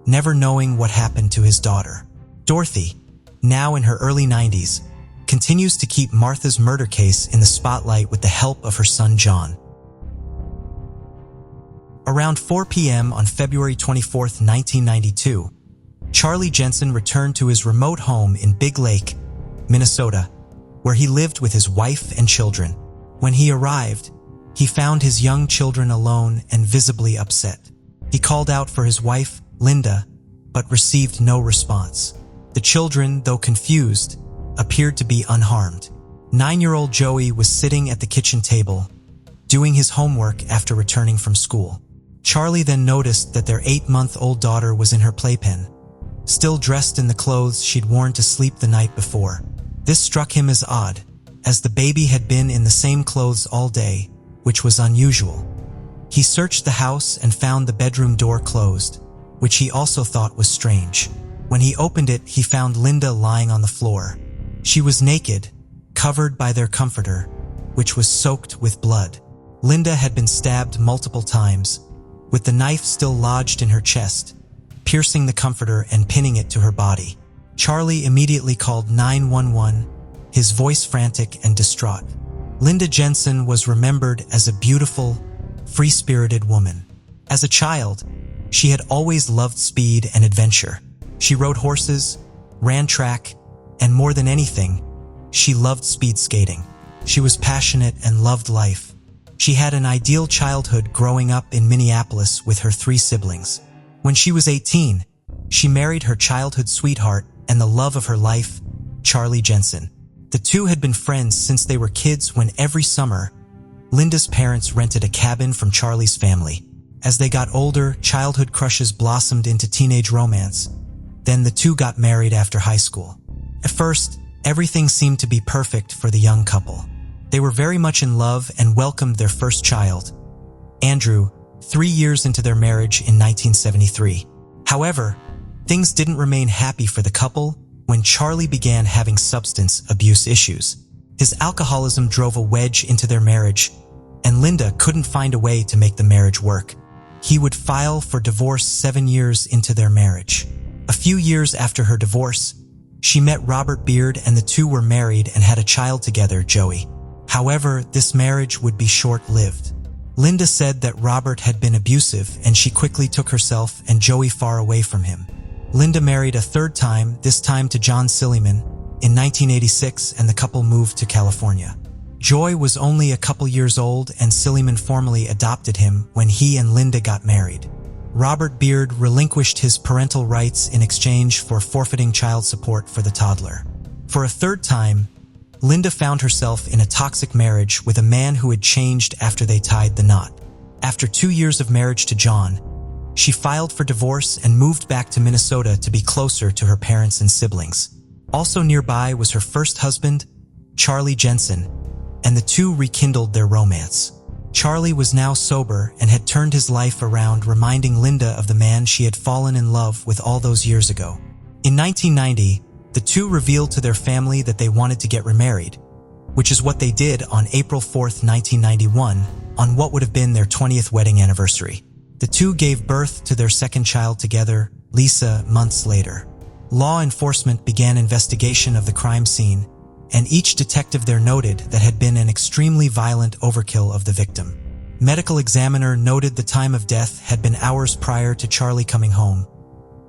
never knowing what happened to his daughter. Dorothy, now in her early 90s, continues to keep Martha's murder case in the spotlight with the help of her son John. Around 4 p.m. on February 24, 1992, Charlie Jensen returned to his remote home in Big Lake, Minnesota, where he lived with his wife and children. When he arrived, he found his young children alone and visibly upset. He called out for his wife, Linda, but received no response. The children, though confused, appeared to be unharmed. 9-year-old Joey was sitting at the kitchen table, doing his homework after returning from school. Charlie then noticed that their 8-month-old daughter was in her playpen, still dressed in the clothes she'd worn to sleep the night before. This struck him as odd, as the baby had been in the same clothes all day, which was unusual. He searched the house and found the bedroom door closed, which he also thought was strange. When he opened it, he found Linda lying on the floor. She was naked, covered by their comforter, which was soaked with blood. Linda had been stabbed multiple times, with the knife still lodged in her chest, piercing the comforter and pinning it to her body. Charlie immediately called 911, his voice frantic and distraught. Linda Jensen was remembered as a beautiful, free-spirited woman. As a child, she had always loved speed and adventure. She rode horses, ran track, and more than anything, she loved speed skating. She was passionate and loved life. She had an ideal childhood growing up in Minneapolis with her 3 siblings. When she was 18, she married her childhood sweetheart and the love of her life, Charlie Jensen. The two had been friends since they were kids when every summer, Linda's parents rented a cabin from Charlie's family. As they got older, childhood crushes blossomed into teenage romance. Then the two got married after high school. At first, everything seemed to be perfect for the young couple. They were very much in love and welcomed their first child, Andrew, 3 years into their marriage in 1973. However, things didn't remain happy for the couple when Charlie began having substance abuse issues. His alcoholism drove a wedge into their marriage, and Linda couldn't find a way to make the marriage work. He would file for divorce 7 years into their marriage. A few years after her divorce, she met Robert Beard and the two were married and had a child together, Joey. However, this marriage would be short-lived. Linda said that Robert had been abusive and she quickly took herself and Joey far away from him. Linda married a 3rd time, this time to John Silliman, in 1986, and the couple moved to California. Joy was only a couple years old and Silliman formally adopted him when he and Linda got married. Robert Beard relinquished his parental rights in exchange for forfeiting child support for the toddler. For a 3rd time, Linda found herself in a toxic marriage with a man who had changed after they tied the knot. After 2 years of marriage to John, she filed for divorce and moved back to Minnesota to be closer to her parents and siblings. Also nearby was her first husband, Charlie Jensen, and the two rekindled their romance. Charlie was now sober and had turned his life around, reminding Linda of the man she had fallen in love with all those years ago. In 1990, the two revealed to their family that they wanted to get remarried, which is what they did on April 4, 1991, on what would have been their 20th wedding anniversary. The two gave birth to their 2nd child together, Lisa, months later. Law enforcement began investigation of the crime scene, and each detective there noted that had been an extremely violent overkill of the victim. Medical examiner noted the time of death had been hours prior to Charlie coming home,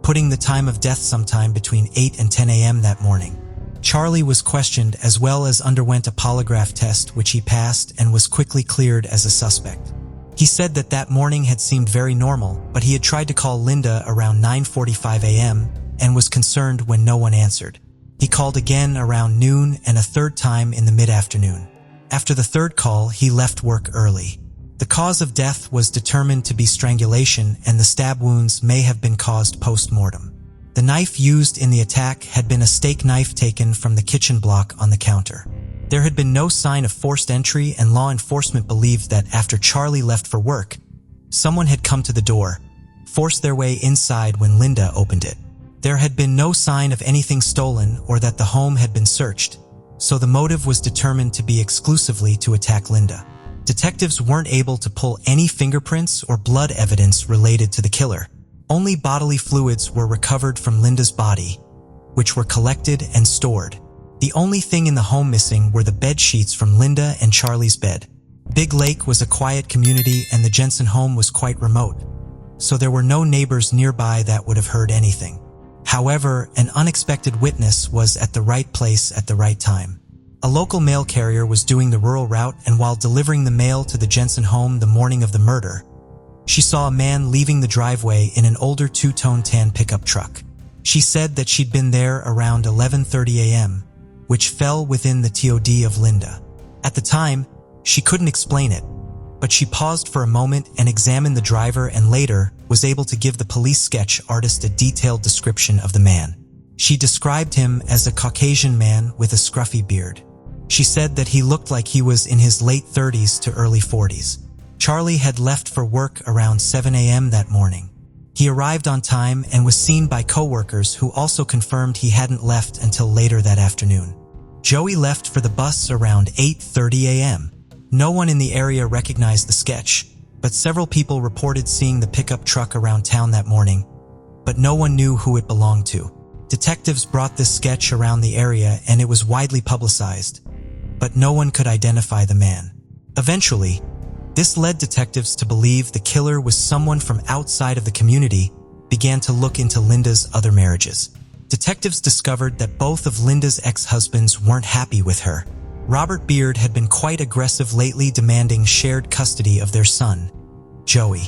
putting the time of death sometime between 8 and 10 a.m. that morning. Charlie was questioned as well as underwent a polygraph test, which he passed and was quickly cleared as a suspect. He said that that morning had seemed very normal, but he had tried to call Linda around 9:45 a.m. and was concerned when no one answered. He called again around noon and a 3rd time in the mid-afternoon. After the 3rd call, he left work early. The cause of death was determined to be strangulation, and the stab wounds may have been caused post-mortem. The knife used in the attack had been a steak knife taken from the kitchen block on the counter. There had been no sign of forced entry, and law enforcement believed that after Charlie left for work, someone had come to the door, forced their way inside when Linda opened it. There had been no sign of anything stolen or that the home had been searched, so the motive was determined to be exclusively to attack Linda. Detectives weren't able to pull any fingerprints or blood evidence related to the killer. Only bodily fluids were recovered from Linda's body, which were collected and stored. The only thing in the home missing were the bed sheets from Linda and Charlie's bed. Big Lake was a quiet community and the Jensen home was quite remote, so there were no neighbors nearby that would have heard anything. However, an unexpected witness was at the right place at the right time. A local mail carrier was doing the rural route, and while delivering the mail to the Jensen home the morning of the murder, she saw a man leaving the driveway in an older two-tone tan pickup truck. She said that she'd been there around 11:30 a.m., which fell within the TOD of Linda. At the time, she couldn't explain it, but she paused for a moment and examined the driver and later was able to give the police sketch artist a detailed description of the man. She described him as a Caucasian man with a scruffy beard. She said that he looked like he was in his late 30s to early 40s. Charlie had left for work around 7 a.m. that morning. He arrived on time and was seen by coworkers who also confirmed he hadn't left until later that afternoon. Joey left for the bus around 8:30 a.m. No one in the area recognized the sketch, but several people reported seeing the pickup truck around town that morning, but no one knew who it belonged to. Detectives brought this sketch around the area and it was widely publicized, but no one could identify the man. Eventually, this led detectives to believe the killer was someone from outside of the community, began to look into Linda's other marriages. Detectives discovered that both of Linda's ex-husbands weren't happy with her. Robert Beard had been quite aggressive lately, demanding shared custody of their son, Joey.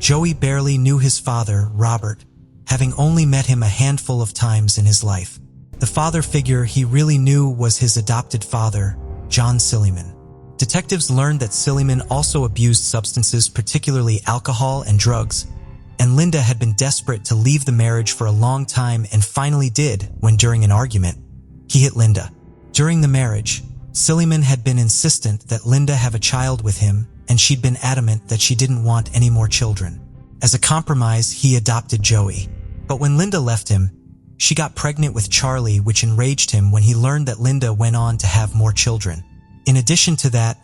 Joey barely knew his father, Robert, having only met him a handful of times in his life. The father figure he really knew was his adopted father, John Silliman. Detectives learned that Silliman also abused substances, particularly alcohol and drugs, and Linda had been desperate to leave the marriage for a long time and finally did when, during an argument, he hit Linda. During the marriage, Silliman had been insistent that Linda have a child with him, and she'd been adamant that she didn't want any more children. As a compromise, he adopted Joey. But when Linda left him, she got pregnant with Charlie, which enraged him when he learned that Linda went on to have more children. In addition to that,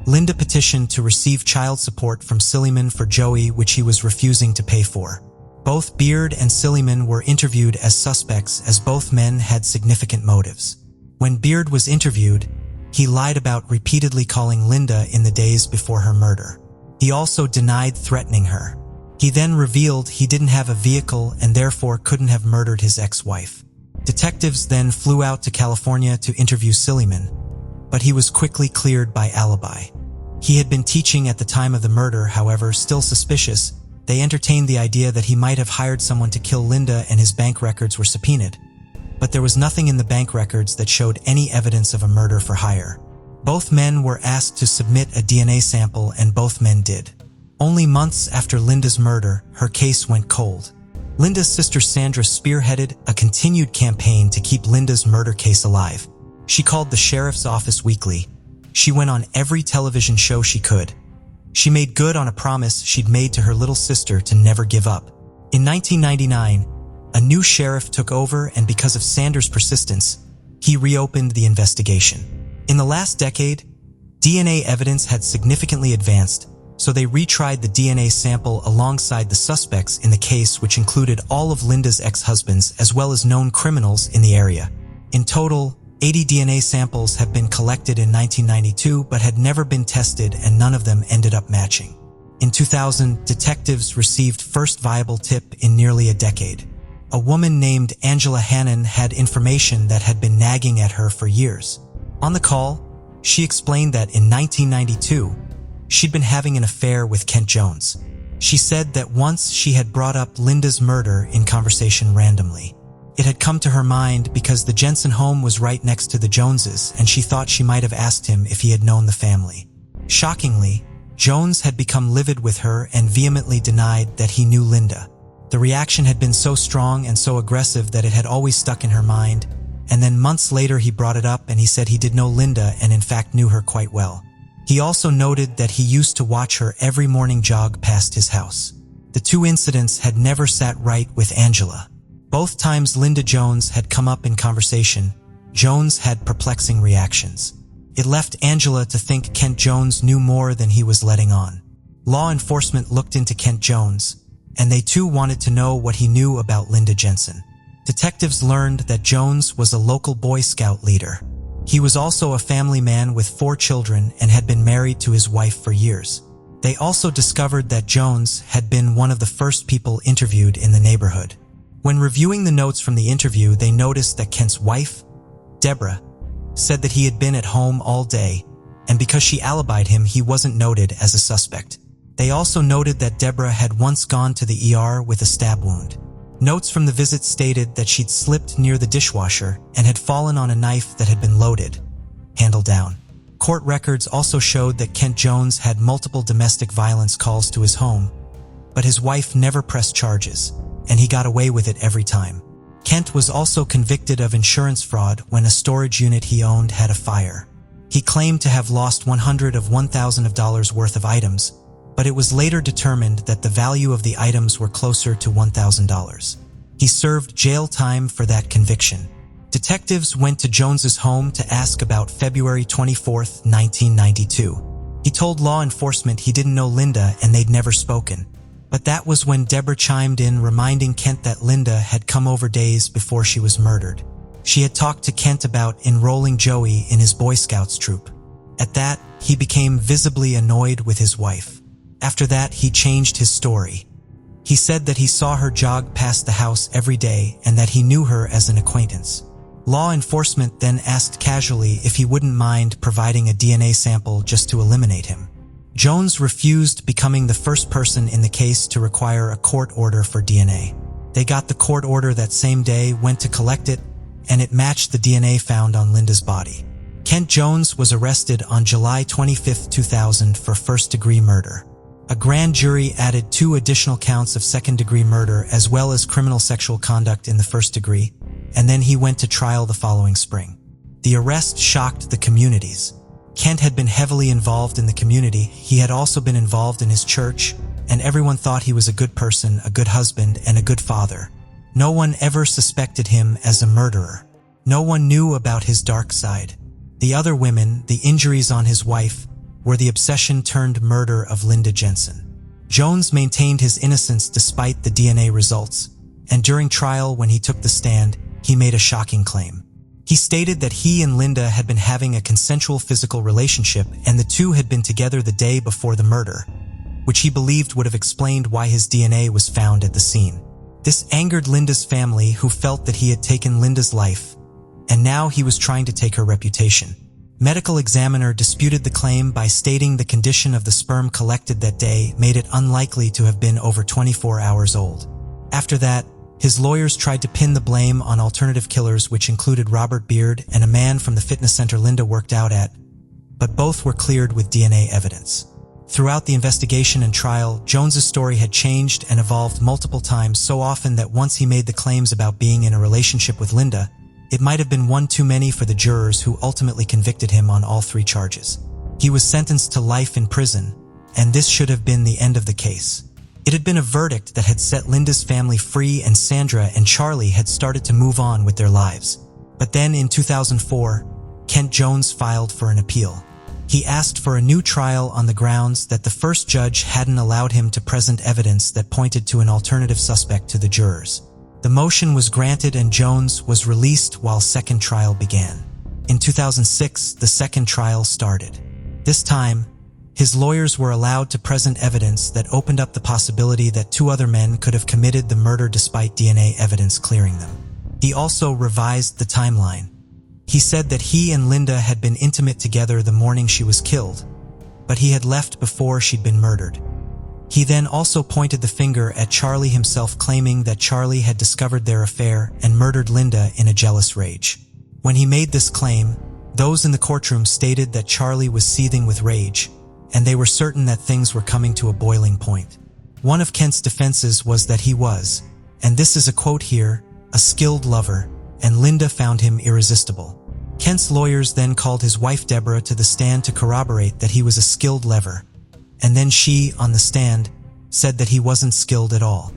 Linda petitioned to receive child support from Silliman for Joey, which he was refusing to pay for. Both Beard and Silliman were interviewed as suspects as both men had significant motives. When Beard was interviewed, he lied about repeatedly calling Linda in the days before her murder. He also denied threatening her. He then revealed he didn't have a vehicle and therefore couldn't have murdered his ex-wife. Detectives then flew out to California to interview Silliman, but he was quickly cleared by alibi. He had been teaching at the time of the murder, however, still suspicious. They entertained the idea that he might have hired someone to kill Linda and his bank records were subpoenaed. But there was nothing in the bank records that showed any evidence of a murder for hire. Both men were asked to submit a DNA sample and both men did. Only months after Linda's murder, her case went cold. Linda's sister Sandra spearheaded a continued campaign to keep Linda's murder case alive. She called the sheriff's office weekly. She went on every television show she could. She made good on a promise she'd made to her little sister to never give up. In 1999, a new sheriff took over, and because of Sanders' persistence, he reopened the investigation. In the last decade, DNA evidence had significantly advanced, so they retried the DNA sample alongside the suspects in the case, which included all of Linda's ex-husbands as well as known criminals in the area. In total, 80 DNA samples have been collected in 1992 but had never been tested, and none of them ended up matching. In 2000, detectives received first viable tip in nearly a decade. A woman named Angela Hannon had information that had been nagging at her for years. On the call, she explained that in 1992, she'd been having an affair with Kent Jones. She said that once she had brought up Linda's murder in conversation randomly. It had come to her mind because the Jensen home was right next to the Joneses, and she thought she might have asked him if he had known the family. Shockingly, Jones had become livid with her and vehemently denied that he knew Linda. The reaction had been so strong and so aggressive that it had always stuck in her mind, and then months later he brought it up and he said he did know Linda and in fact knew her quite well. He also noted that he used to watch her every morning jog past his house. The two incidents had never sat right with Angela. Both times Linda Jones had come up in conversation, Jones had perplexing reactions. It left Angela to think Kent Jones knew more than he was letting on. Law enforcement looked into Kent Jones, and they too wanted to know what he knew about Linda Jensen. Detectives learned that Jones was a local Boy Scout leader. He was also a family man with 4 children and had been married to his wife for years. They also discovered that Jones had been one of the first people interviewed in the neighborhood. When reviewing the notes from the interview, they noticed that Kent's wife, Deborah, said that he had been at home all day, and because she alibied him, he wasn't noted as a suspect. They also noted that Deborah had once gone to the ER with a stab wound. Notes from the visit stated that she'd slipped near the dishwasher and had fallen on a knife that had been loaded, handle down. Court records also showed that Kent Jones had multiple domestic violence calls to his home, but his wife never pressed charges, and he got away with it every time. Kent was also convicted of insurance fraud when a storage unit he owned had a fire. He claimed to have lost $101,000 worth of items, but it was later determined that the value of the items were closer to $1,000. He served jail time for that conviction. Detectives went to Jones's home to ask about February 24, 1992. He told law enforcement he didn't know Linda and they'd never spoken. But that was when Deborah chimed in, reminding Kent that Linda had come over days before she was murdered. She had talked to Kent about enrolling Joey in his Boy Scouts troop. At that, he became visibly annoyed with his wife. After that, he changed his story. He said that he saw her jog past the house every day and that he knew her as an acquaintance. Law enforcement then asked casually if he wouldn't mind providing a DNA sample just to eliminate him. Jones refused, becoming the first person in the case to require a court order for DNA. They got the court order that same day, went to collect it, and it matched the DNA found on Linda's body. Kent Jones was arrested on July 25, 2000 for first-degree murder. A grand jury added 2 additional counts of second-degree murder as well as criminal sexual conduct in the first degree, and then he went to trial the following spring. The arrest shocked the communities. Kent had been heavily involved in the community. He had also been involved in his church, and everyone thought he was a good person, a good husband, and a good father. No one ever suspected him as a murderer. No one knew about his dark side. The other women, the injuries on his wife, were the obsession-turned-murder of Linda Jensen. Jones maintained his innocence despite the DNA results, and during trial when he took the stand, he made a shocking claim. He stated that he and Linda had been having a consensual physical relationship and the two had been together the day before the murder, which he believed would have explained why his DNA was found at the scene. This angered Linda's family, who felt that he had taken Linda's life, and now he was trying to take her reputation. Medical examiner disputed the claim by stating the condition of the sperm collected that day made it unlikely to have been over 24 hours old. After that, his lawyers tried to pin the blame on alternative killers, which included Robert Beard and a man from the fitness center Linda worked out at, but both were cleared with DNA evidence. Throughout the investigation and trial, Jones's story had changed and evolved multiple times, so often that once he made the claims about being in a relationship with Linda, it might have been one too many for the jurors who ultimately convicted him on all 3 charges. He was sentenced to life in prison, and this should have been the end of the case. It had been a verdict that had set Linda's family free, and Sandra and Charlie had started to move on with their lives. But then in 2004, Kent Jones filed for an appeal. He asked for a new trial on the grounds that the first judge hadn't allowed him to present evidence that pointed to an alternative suspect to the jurors. The motion was granted and Jones was released while second trial began. In 2006, the second trial started. This time, his lawyers were allowed to present evidence that opened up the possibility that 2 other men could have committed the murder despite DNA evidence clearing them. He also revised the timeline. He said that he and Linda had been intimate together the morning she was killed, but he had left before she'd been murdered. He then also pointed the finger at Charlie himself, claiming that Charlie had discovered their affair and murdered Linda in a jealous rage. When he made this claim, those in the courtroom stated that Charlie was seething with rage, and they were certain that things were coming to a boiling point. One of Kent's defenses was that he was, and this is a quote here, a skilled lover, and Linda found him irresistible. Kent's lawyers then called his wife Deborah to the stand to corroborate that he was a skilled lover, and then she, on the stand, said that he wasn't skilled at all.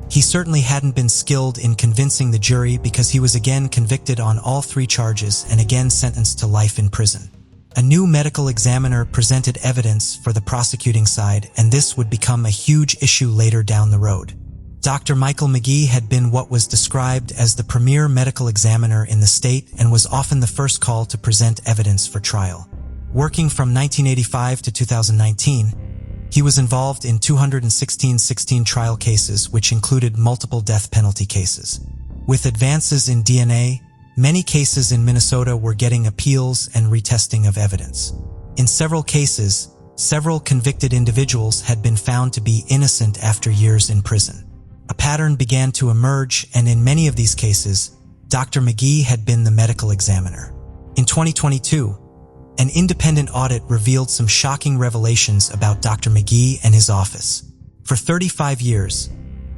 He certainly hadn't been skilled in convincing the jury because he was again convicted on all 3 charges and again sentenced to life in prison. A new medical examiner presented evidence for the prosecuting side, and this would become a huge issue later down the road. Dr. Michael McGee had been what was described as the premier medical examiner in the state and was often the first call to present evidence for trial. Working from 1985 to 2019, he was involved in 216 trial cases, which included multiple death penalty cases. With advances in DNA, many cases in Minnesota were getting appeals and retesting of evidence. In several cases, several convicted individuals had been found to be innocent after years in prison. A pattern began to emerge, and in many of these cases, Dr. McGee had been the medical examiner. In 2022, an independent audit revealed some shocking revelations about Dr. McGee and his office. For 35 years,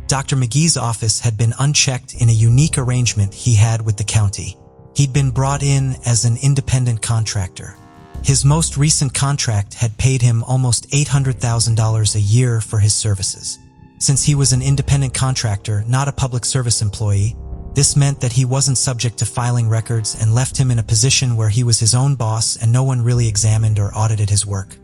Dr. McGee's office had been unchecked in a unique arrangement he had with the county. He'd been brought in as an independent contractor. His most recent contract had paid him almost $800,000 a year for his services. Since he was an independent contractor, not a public service employee, this meant that he wasn't subject to filing records and left him in a position where he was his own boss and no one really examined or audited his work.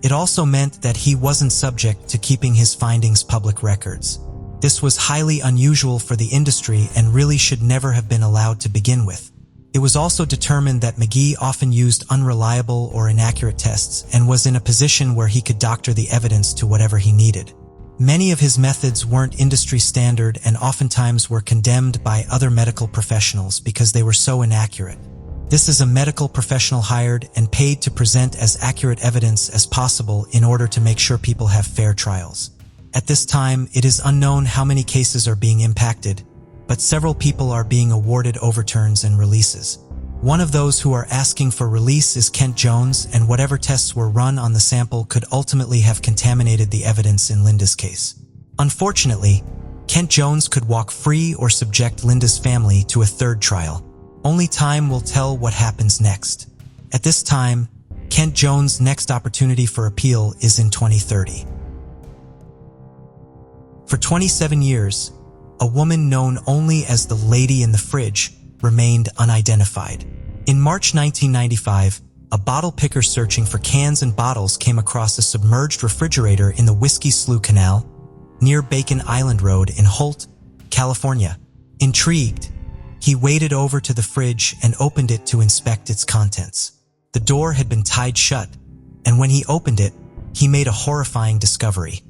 It also meant that he wasn't subject to keeping his findings public records. This was highly unusual for the industry and really should never have been allowed to begin with. It was also determined that McGee often used unreliable or inaccurate tests and was in a position where he could doctor the evidence to whatever he needed. Many of his methods weren't industry standard and oftentimes were condemned by other medical professionals because they were so inaccurate. This is a medical professional hired and paid to present as accurate evidence as possible in order to make sure people have fair trials. At this time, it is unknown how many cases are being impacted, but several people are being awarded overturns and releases. One of those who are asking for release is Kent Jones, and whatever tests were run on the sample could ultimately have contaminated the evidence in Linda's case. Unfortunately, Kent Jones could walk free or subject Linda's family to a 3rd trial. Only time will tell what happens next. At this time, Kent Jones' next opportunity for appeal is in 2030. For 27 years, a woman known only as the Lady in the Fridge remained unidentified. In March 1995, a bottle picker searching for cans and bottles came across a submerged refrigerator in the Whiskey Slough Canal near Bacon Island Road in Holt, California. Intrigued, he waded over to the fridge and opened it to inspect its contents. The door had been tied shut, and when he opened it, he made a horrifying discovery.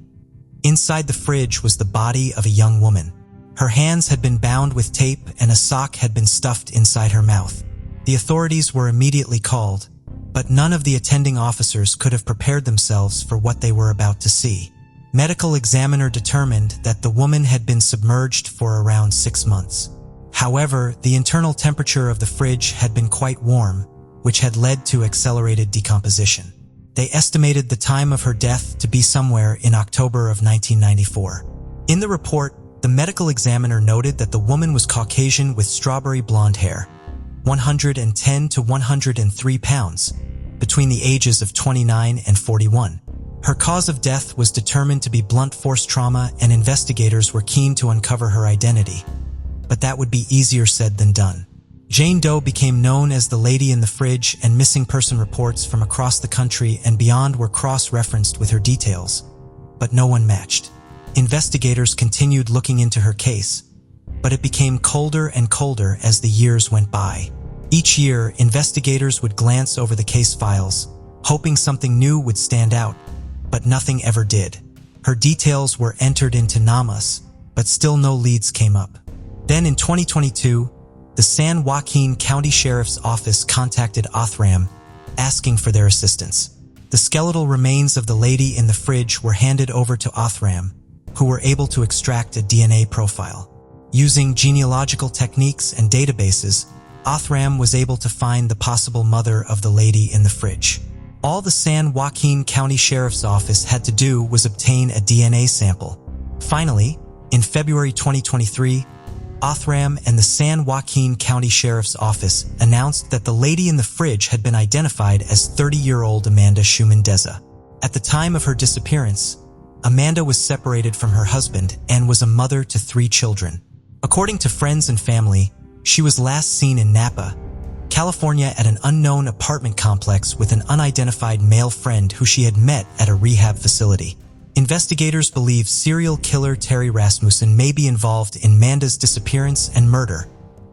Inside the fridge was the body of a young woman. Her hands had been bound with tape and a sock had been stuffed inside her mouth. The authorities were immediately called, but none of the attending officers could have prepared themselves for what they were about to see. Medical examiner determined that the woman had been submerged for around 6 months. However, the internal temperature of the fridge had been quite warm, which had led to accelerated decomposition. They estimated the time of her death to be somewhere in October of 1994. In the report, the medical examiner noted that the woman was Caucasian with strawberry blonde hair, 110 to 103 pounds, between the ages of 29 and 41. Her cause of death was determined to be blunt force trauma, and investigators were keen to uncover her identity. But that would be easier said than done. Jane Doe became known as the Lady in the Fridge, and missing person reports from across the country and beyond were cross-referenced with her details, but no one matched. Investigators continued looking into her case, but it became colder and colder as the years went by. Each year, investigators would glance over the case files, hoping something new would stand out, but nothing ever did. Her details were entered into NAMAS, but still no leads came up. Then in 2022, the San Joaquin County Sheriff's Office contacted Othram, asking for their assistance. The skeletal remains of the lady in the fridge were handed over to Othram, who were able to extract a DNA profile. Using genealogical techniques and databases, Othram was able to find the possible mother of the lady in the fridge. All the San Joaquin County Sheriff's Office had to do was obtain a DNA sample. Finally, in February 2023, Othram and the San Joaquin County Sheriff's Office announced that the lady in the fridge had been identified as 30-year-old Amanda Schumann-Deza. At the time of her disappearance, Amanda was separated from her husband and was a mother to 3 children. According to friends and family, she was last seen in Napa, California at an unknown apartment complex with an unidentified male friend who she had met at a rehab facility. Investigators believe serial killer Terry Rasmussen may be involved in Amanda's disappearance and murder,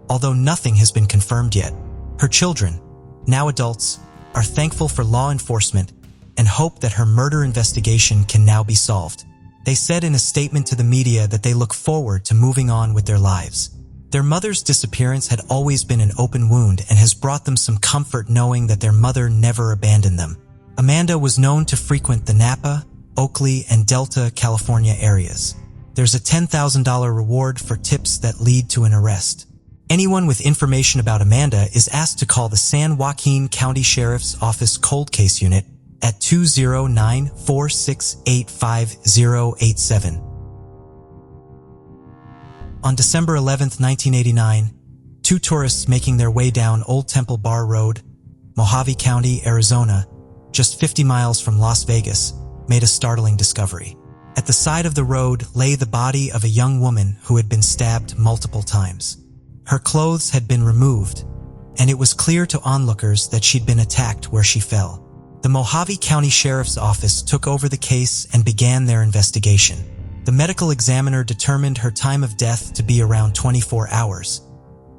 although nothing has been confirmed yet. Her children, now adults, are thankful for law enforcement and hope that her murder investigation can now be solved. They said in a statement to the media that they look forward to moving on with their lives. Their mother's disappearance had always been an open wound and has brought them some comfort knowing that their mother never abandoned them. Amanda was known to frequent the Napa, Oakley, and Delta, California areas. There's a $10,000 reward for tips that lead to an arrest. Anyone with information about Amanda is asked to call the San Joaquin County Sheriff's Office Cold Case Unit at 209-468-5087. On December 11, 1989, 2 tourists making their way down Old Temple Bar Road, Mojave County, Arizona, just 50 miles from Las Vegas, made a startling discovery. At the side of the road lay the body of a young woman who had been stabbed multiple times. Her clothes had been removed, and it was clear to onlookers that she'd been attacked where she fell. The Mojave County Sheriff's Office took over the case and began their investigation. The medical examiner determined her time of death to be around 24 hours,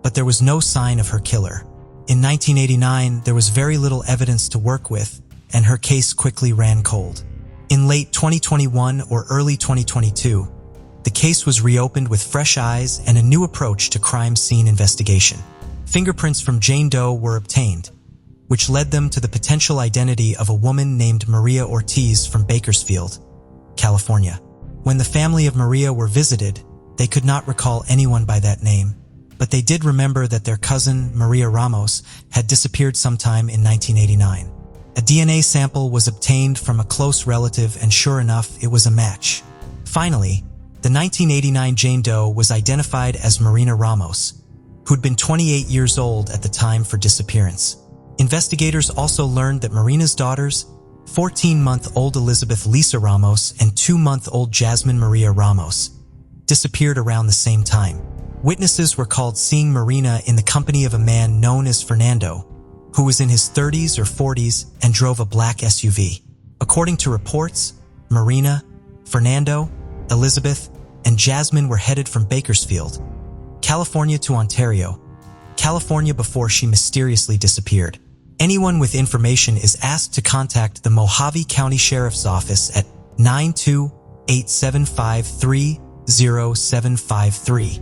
but there was no sign of her killer. In 1989, there was very little evidence to work with, and her case quickly ran cold. In late 2021 or early 2022, the case was reopened with fresh eyes and a new approach to crime scene investigation. Fingerprints from Jane Doe were obtained, which led them to the potential identity of a woman named Maria Ortiz from Bakersfield, California. When the family of Maria were visited, they could not recall anyone by that name, but they did remember that their cousin, Maria Ramos, had disappeared sometime in 1989. A DNA sample was obtained from a close relative, and sure enough, it was a match. Finally, the 1989 Jane Doe was identified as Marina Ramos, who'd been 28 years old at the time for disappearance. Investigators also learned that Marina's daughters, 14-month-old Elizabeth Lisa Ramos and 2-month-old Jasmine Maria Ramos, disappeared around the same time. Witnesses were called seeing Marina in the company of a man known as Fernando, who was in his 30s or 40s and drove a black SUV. According to reports, Marina, Fernando, Elizabeth, and Jasmine were headed from Bakersfield, California to Ontario, California before she mysteriously disappeared. Anyone with information is asked to contact the Mojave County Sheriff's Office at 928-753-0753.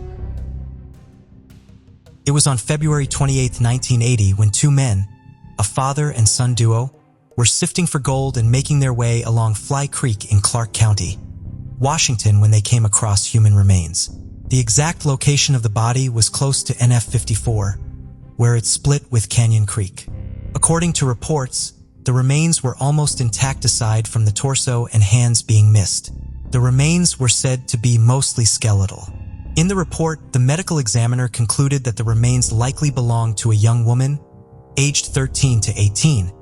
It was on February 28, 1980 when 2 men, a father and son duo, were sifting for gold and making their way along Fly Creek in Clark County, Washington, when they came across human remains. The exact location of the body was close to NF 54, where it split with Canyon Creek. According to reports, the remains were almost intact aside from the torso and hands being missed. The remains were said to be mostly skeletal. In the report, the medical examiner concluded that the remains likely belonged to a young woman, aged 13 to 18,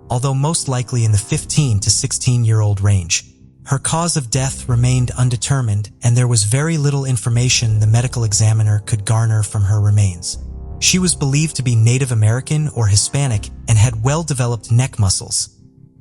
although most likely in the 15 to 16-year-old range. Her cause of death remained undetermined, and there was very little information the medical examiner could garner from her remains. She was believed to be Native American or Hispanic and had well-developed neck muscles,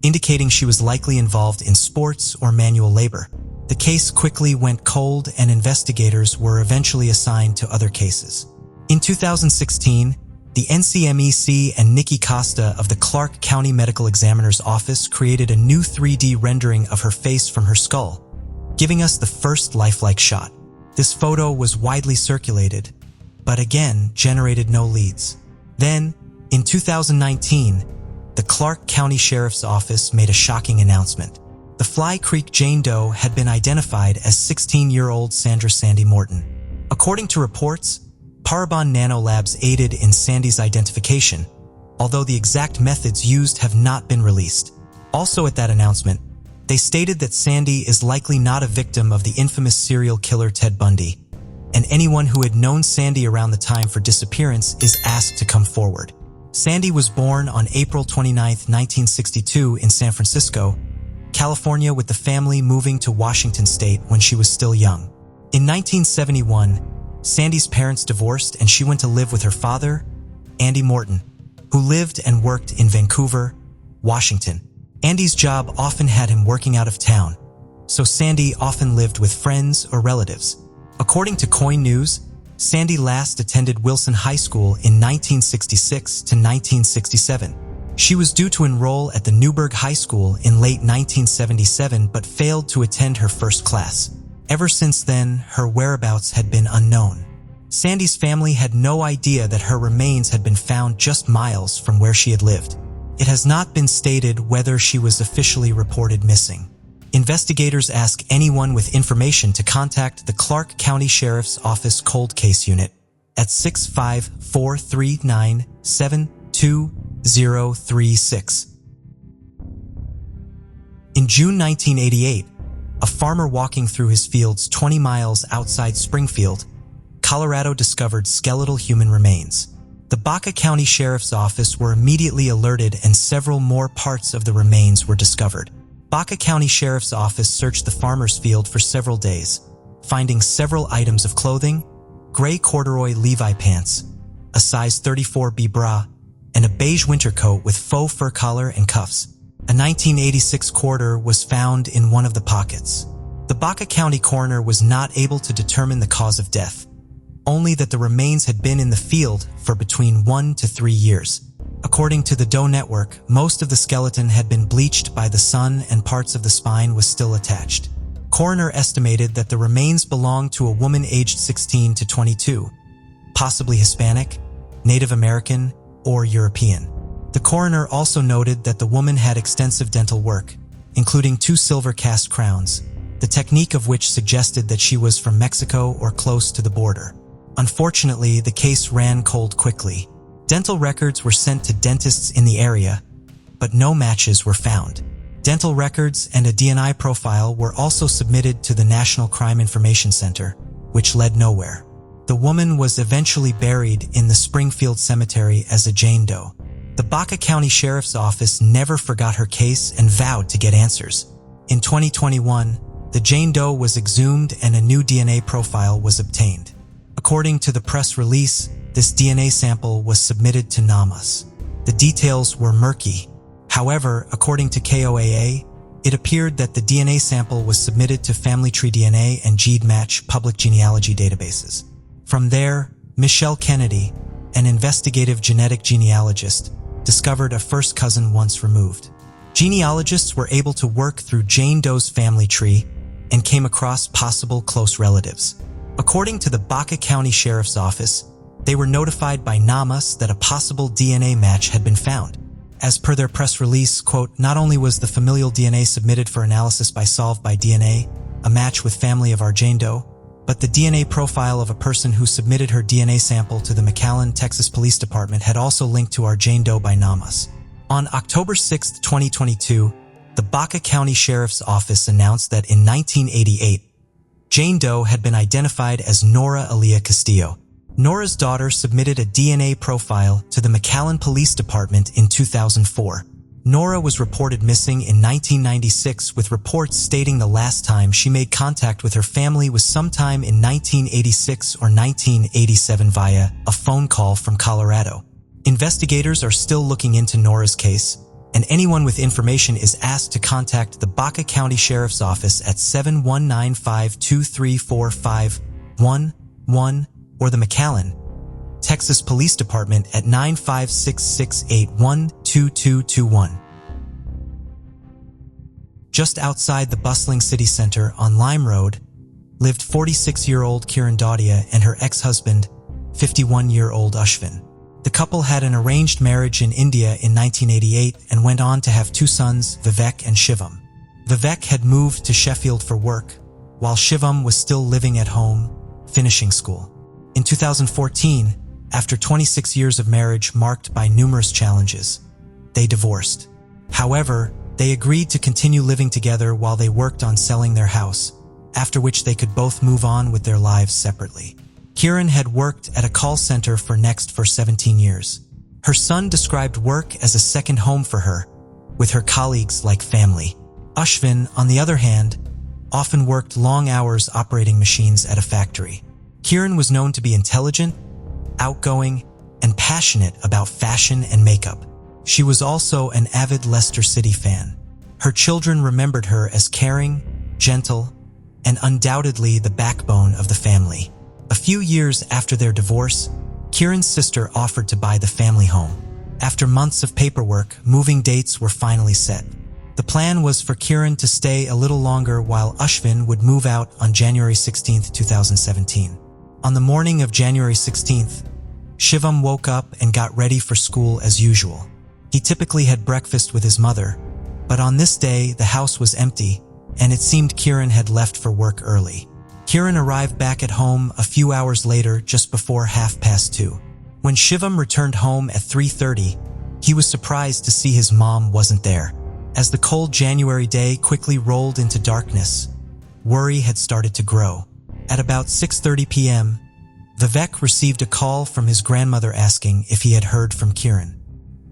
indicating she was likely involved in sports or manual labor. The case quickly went cold, and investigators were eventually assigned to other cases. In 2016, the NCMEC and Nikki Costa of the Clark County Medical Examiner's Office created a new 3D rendering of her face from her skull, giving us the first lifelike shot. This photo was widely circulated, but again generated no leads. Then, in 2019, the Clark County Sheriff's Office made a shocking announcement. The Fly Creek Jane Doe had been identified as 16-year-old Sandra Sandy Morton. According to reports, Parabon Nanolabs aided in Sandy's identification, although the exact methods used have not been released. Also at that announcement, they stated that Sandy is likely not a victim of the infamous serial killer Ted Bundy, and anyone who had known Sandy around the time for disappearance is asked to come forward. Sandy was born on April 29, 1962 in San Francisco, California, with the family moving to Washington State when she was still young. In 1971, Sandy's parents divorced and she went to live with her father, Andy Morton, who lived and worked in Vancouver, Washington. Andy's job often had him working out of town, so Sandy often lived with friends or relatives. According to Coin News, Sandy last attended Wilson High School in 1966 to 1967. She was due to enroll at the Newburgh High School in late 1977 but failed to attend her first class. Ever since then, her whereabouts had been unknown. Sandy's family had no idea that her remains had been found just miles from where she had lived. It has not been stated whether she was officially reported missing. Investigators ask anyone with information to contact the Clark County Sheriff's Office Cold Case Unit at 65439720036. In June 1988, a farmer walking through his fields 20 miles outside Springfield, Colorado, discovered skeletal human remains. The Baca County Sheriff's Office were immediately alerted and several more parts of the remains were discovered. Baca County Sheriff's Office searched the farmer's field for several days, finding several items of clothing, gray corduroy Levi pants, a size 34B bra, and a beige winter coat with faux fur collar and cuffs. A 1986 quarter was found in one of the pockets. The Baca County coroner was not able to determine the cause of death, only that the remains had been in the field for between 1 to 3 years. According to the Doe Network, most of the skeleton had been bleached by the sun and parts of the spine was still attached. Coroner estimated that the remains belonged to a woman aged 16 to 22, possibly Hispanic, Native American, or European. The coroner also noted that the woman had extensive dental work, including 2 silver cast crowns, the technique of which suggested that she was from Mexico or close to the border. Unfortunately, the case ran cold quickly. Dental records were sent to dentists in the area, but no matches were found. Dental records and a DNA profile were also submitted to the National Crime Information Center, which led nowhere. The woman was eventually buried in the Springfield Cemetery as a Jane Doe. The Baca County Sheriff's Office never forgot her case and vowed to get answers. In 2021, the Jane Doe was exhumed and a new DNA profile was obtained. According to the press release, this DNA sample was submitted to Ramos. The details were murky. However, according to KOAA, it appeared that the DNA sample was submitted to Family Tree DNA and GeneMatch public genealogy databases. From there, Michelle Kennedy, an investigative genetic genealogist, discovered a first cousin once removed. Genealogists were able to work through Jane Doe's family tree and came across possible close relatives. According to the Baca County Sheriff's Office, they were notified by Ramos that a possible DNA match had been found. As per their press release, quote, not only was the familial DNA submitted for analysis by Solved by DNA, a match with family of our Jane Doe, but the DNA profile of a person who submitted her DNA sample to the McAllen, Texas Police Department had also linked to our Jane Doe by Ramos. On October 6, 2022, the Baca County Sheriff's Office announced that in 1988, Jane Doe had been identified as Norah Castillo. Norah's daughter submitted a DNA profile to the McAllen Police Department in 2004. Norah was reported missing in 1996, with reports stating the last time she made contact with her family was sometime in 1986 or 1987 via a phone call from Colorado. Investigators are still looking into Norah's case, and anyone with information is asked to contact the Baca County Sheriff's Office at 719-523-4511 or the McAllen, Texas Police Department at 956-681-2221. Just outside the bustling city center on Lime Road lived 46-year-old Kieran Dower and her ex-husband, 51-year-old Ashvin. The couple had an arranged marriage in India in 1988 and went on to have 2 sons, Vivek and Shivam. Vivek had moved to Sheffield for work, while Shivam was still living at home, finishing school. In 2014, after 26 years of marriage marked by numerous challenges, they divorced. However, they agreed to continue living together while they worked on selling their house, after which they could both move on with their lives separately. Kieran had worked at a call center for Next for 17 years. Her son described work as a second home for her, with her colleagues like family. Ashvin, on the other hand, often worked long hours operating machines at a factory. Kieran was known to be intelligent, outgoing, and passionate about fashion and makeup. She was also an avid Leicester City fan. Her children remembered her as caring, gentle, and undoubtedly the backbone of the family. A few years after their divorce, Kieran's sister offered to buy the family home. After months of paperwork, moving dates were finally set. The plan was for Kieran to stay a little longer while Ashvin would move out on January 16, 2017. On the morning of January 16th, Shivam woke up and got ready for school as usual. He typically had breakfast with his mother, but on this day the house was empty and it seemed Kieran had left for work early. Kieran arrived back at home a few hours later, just before 2:30. When Shivam returned home at 3:30, he was surprised to see his mom wasn't there. As the cold January day quickly rolled into darkness, worry had started to grow. At about 6:30 p.m., Vivek received a call from his grandmother asking if he had heard from Kieran.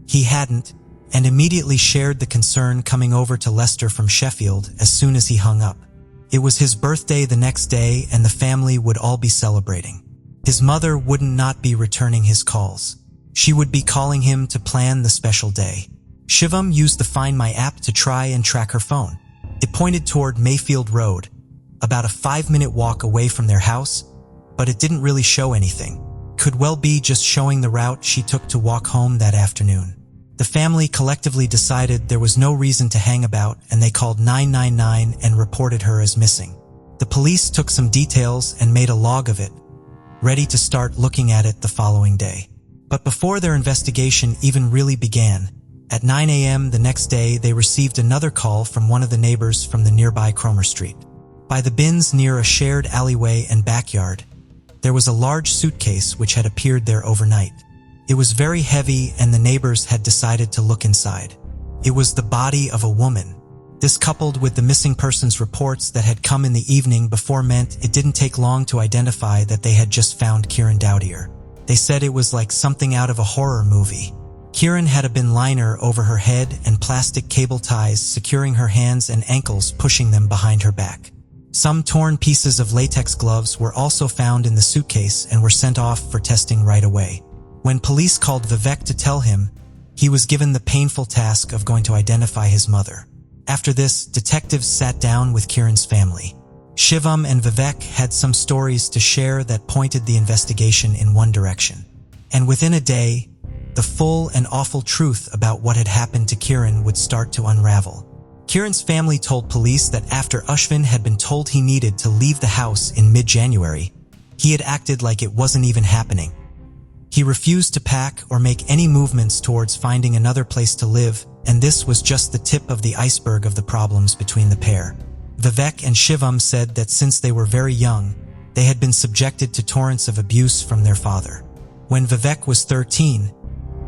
He hadn't, and immediately shared the concern, coming over to Leicester from Sheffield as soon as he hung up. It was his birthday the next day and the family would all be celebrating. His mother wouldn't not be returning his calls. She would be calling him to plan the special day. Shivam used the Find My app to try and track her phone. It pointed toward Mayfield Road, about a 5-minute walk away from their house, but it didn't really show anything. Could well be just showing the route she took to walk home that afternoon. The family collectively decided there was no reason to hang about, and they called 999 and reported her as missing. The police took some details and made a log of it, ready to start looking at it the following day. But before their investigation even really began, at 9 a.m. the next day they received another call from one of the neighbors from the nearby Cromer Street. By the bins near a shared alleyway and backyard, there was a large suitcase which had appeared there overnight. It was very heavy and the neighbors had decided to look inside. It was the body of a woman. This, coupled with the missing persons reports that had come in the evening before, meant it didn't take long to identify that they had just found Kieran Dower. They said it was like something out of a horror movie. Kieran had a bin liner over her head and plastic cable ties securing her hands and ankles, pushing them behind her back. Some torn pieces of latex gloves were also found in the suitcase and were sent off for testing right away. When police called Vivek to tell him, he was given the painful task of going to identify his mother. After this, detectives sat down with Kieran's family. Shivam and Vivek had some stories to share that pointed the investigation in one direction. And within a day, the full and awful truth about what had happened to Kieran would start to unravel. Kieran's family told police that after Ashvin had been told he needed to leave the house in mid-January, he had acted like it wasn't even happening. He refused to pack or make any movements towards finding another place to live, and this was just the tip of the iceberg of the problems between the pair. Vivek and Shivam said that since they were very young, they had been subjected to torrents of abuse from their father. When Vivek was 13,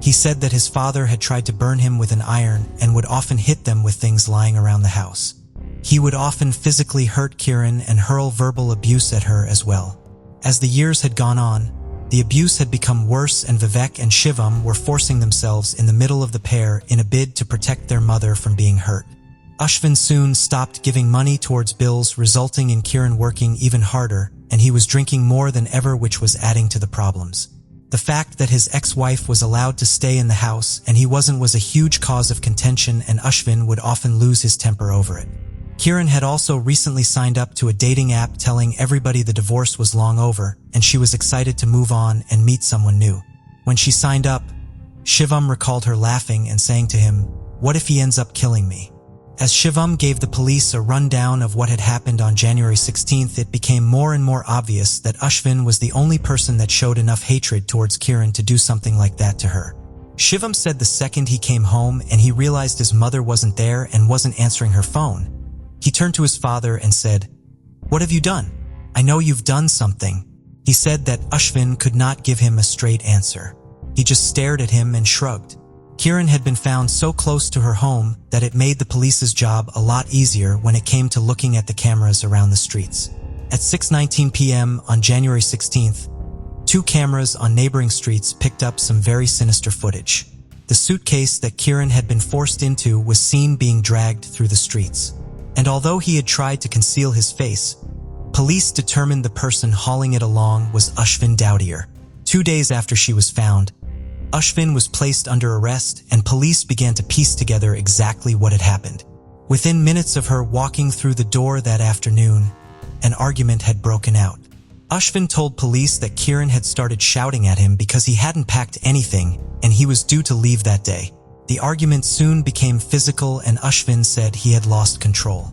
he said that his father had tried to burn him with an iron and would often hit them with things lying around the house. He would often physically hurt Kieran and hurl verbal abuse at her as well. As the years had gone on, the abuse had become worse and Vivek and Shivam were forcing themselves in the middle of the pair in a bid to protect their mother from being hurt. Ashvin soon stopped giving money towards bills, resulting in Kieran working even harder, and he was drinking more than ever, which was adding to the problems. The fact that his ex-wife was allowed to stay in the house and he wasn't was a huge cause of contention, and Ashvin would often lose his temper over it. Kieran had also recently signed up to a dating app telling everybody the divorce was long over and she was excited to move on and meet someone new. When she signed up, Shivam recalled her laughing and saying to him, "What if he ends up killing me?" As Shivam gave the police a rundown of what had happened on January 16th, it became more and more obvious that Ashvin was the only person that showed enough hatred towards Kieran to do something like that to her. Shivam said the second he came home and he realized his mother wasn't there and wasn't answering her phone, he turned to his father and said, "What have you done? I know you've done something." He said that Ashvin could not give him a straight answer. He just stared at him and shrugged. Kieran had been found so close to her home that it made the police's job a lot easier when it came to looking at the cameras around the streets. At 6:19 p.m. on January 16th, 2 cameras on neighboring streets picked up some very sinister footage. The suitcase that Kieran had been forced into was seen being dragged through the streets. And although he had tried to conceal his face, police determined the person hauling it along was Ashvin Dower. 2 days after she was found, Ashvin was placed under arrest and police began to piece together exactly what had happened. Within minutes of her walking through the door that afternoon, an argument had broken out. Ashvin told police that Kieran had started shouting at him because he hadn't packed anything and he was due to leave that day. The argument soon became physical and Ashvin said he had lost control.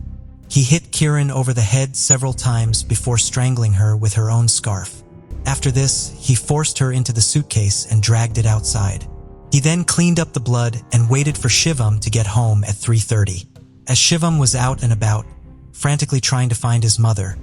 He hit Kieran over the head several times before strangling her with her own scarf. After this, he forced her into the suitcase and dragged it outside. He then cleaned up the blood and waited for Shivam to get home at 3:30. As Shivam was out and about, frantically trying to find his mother,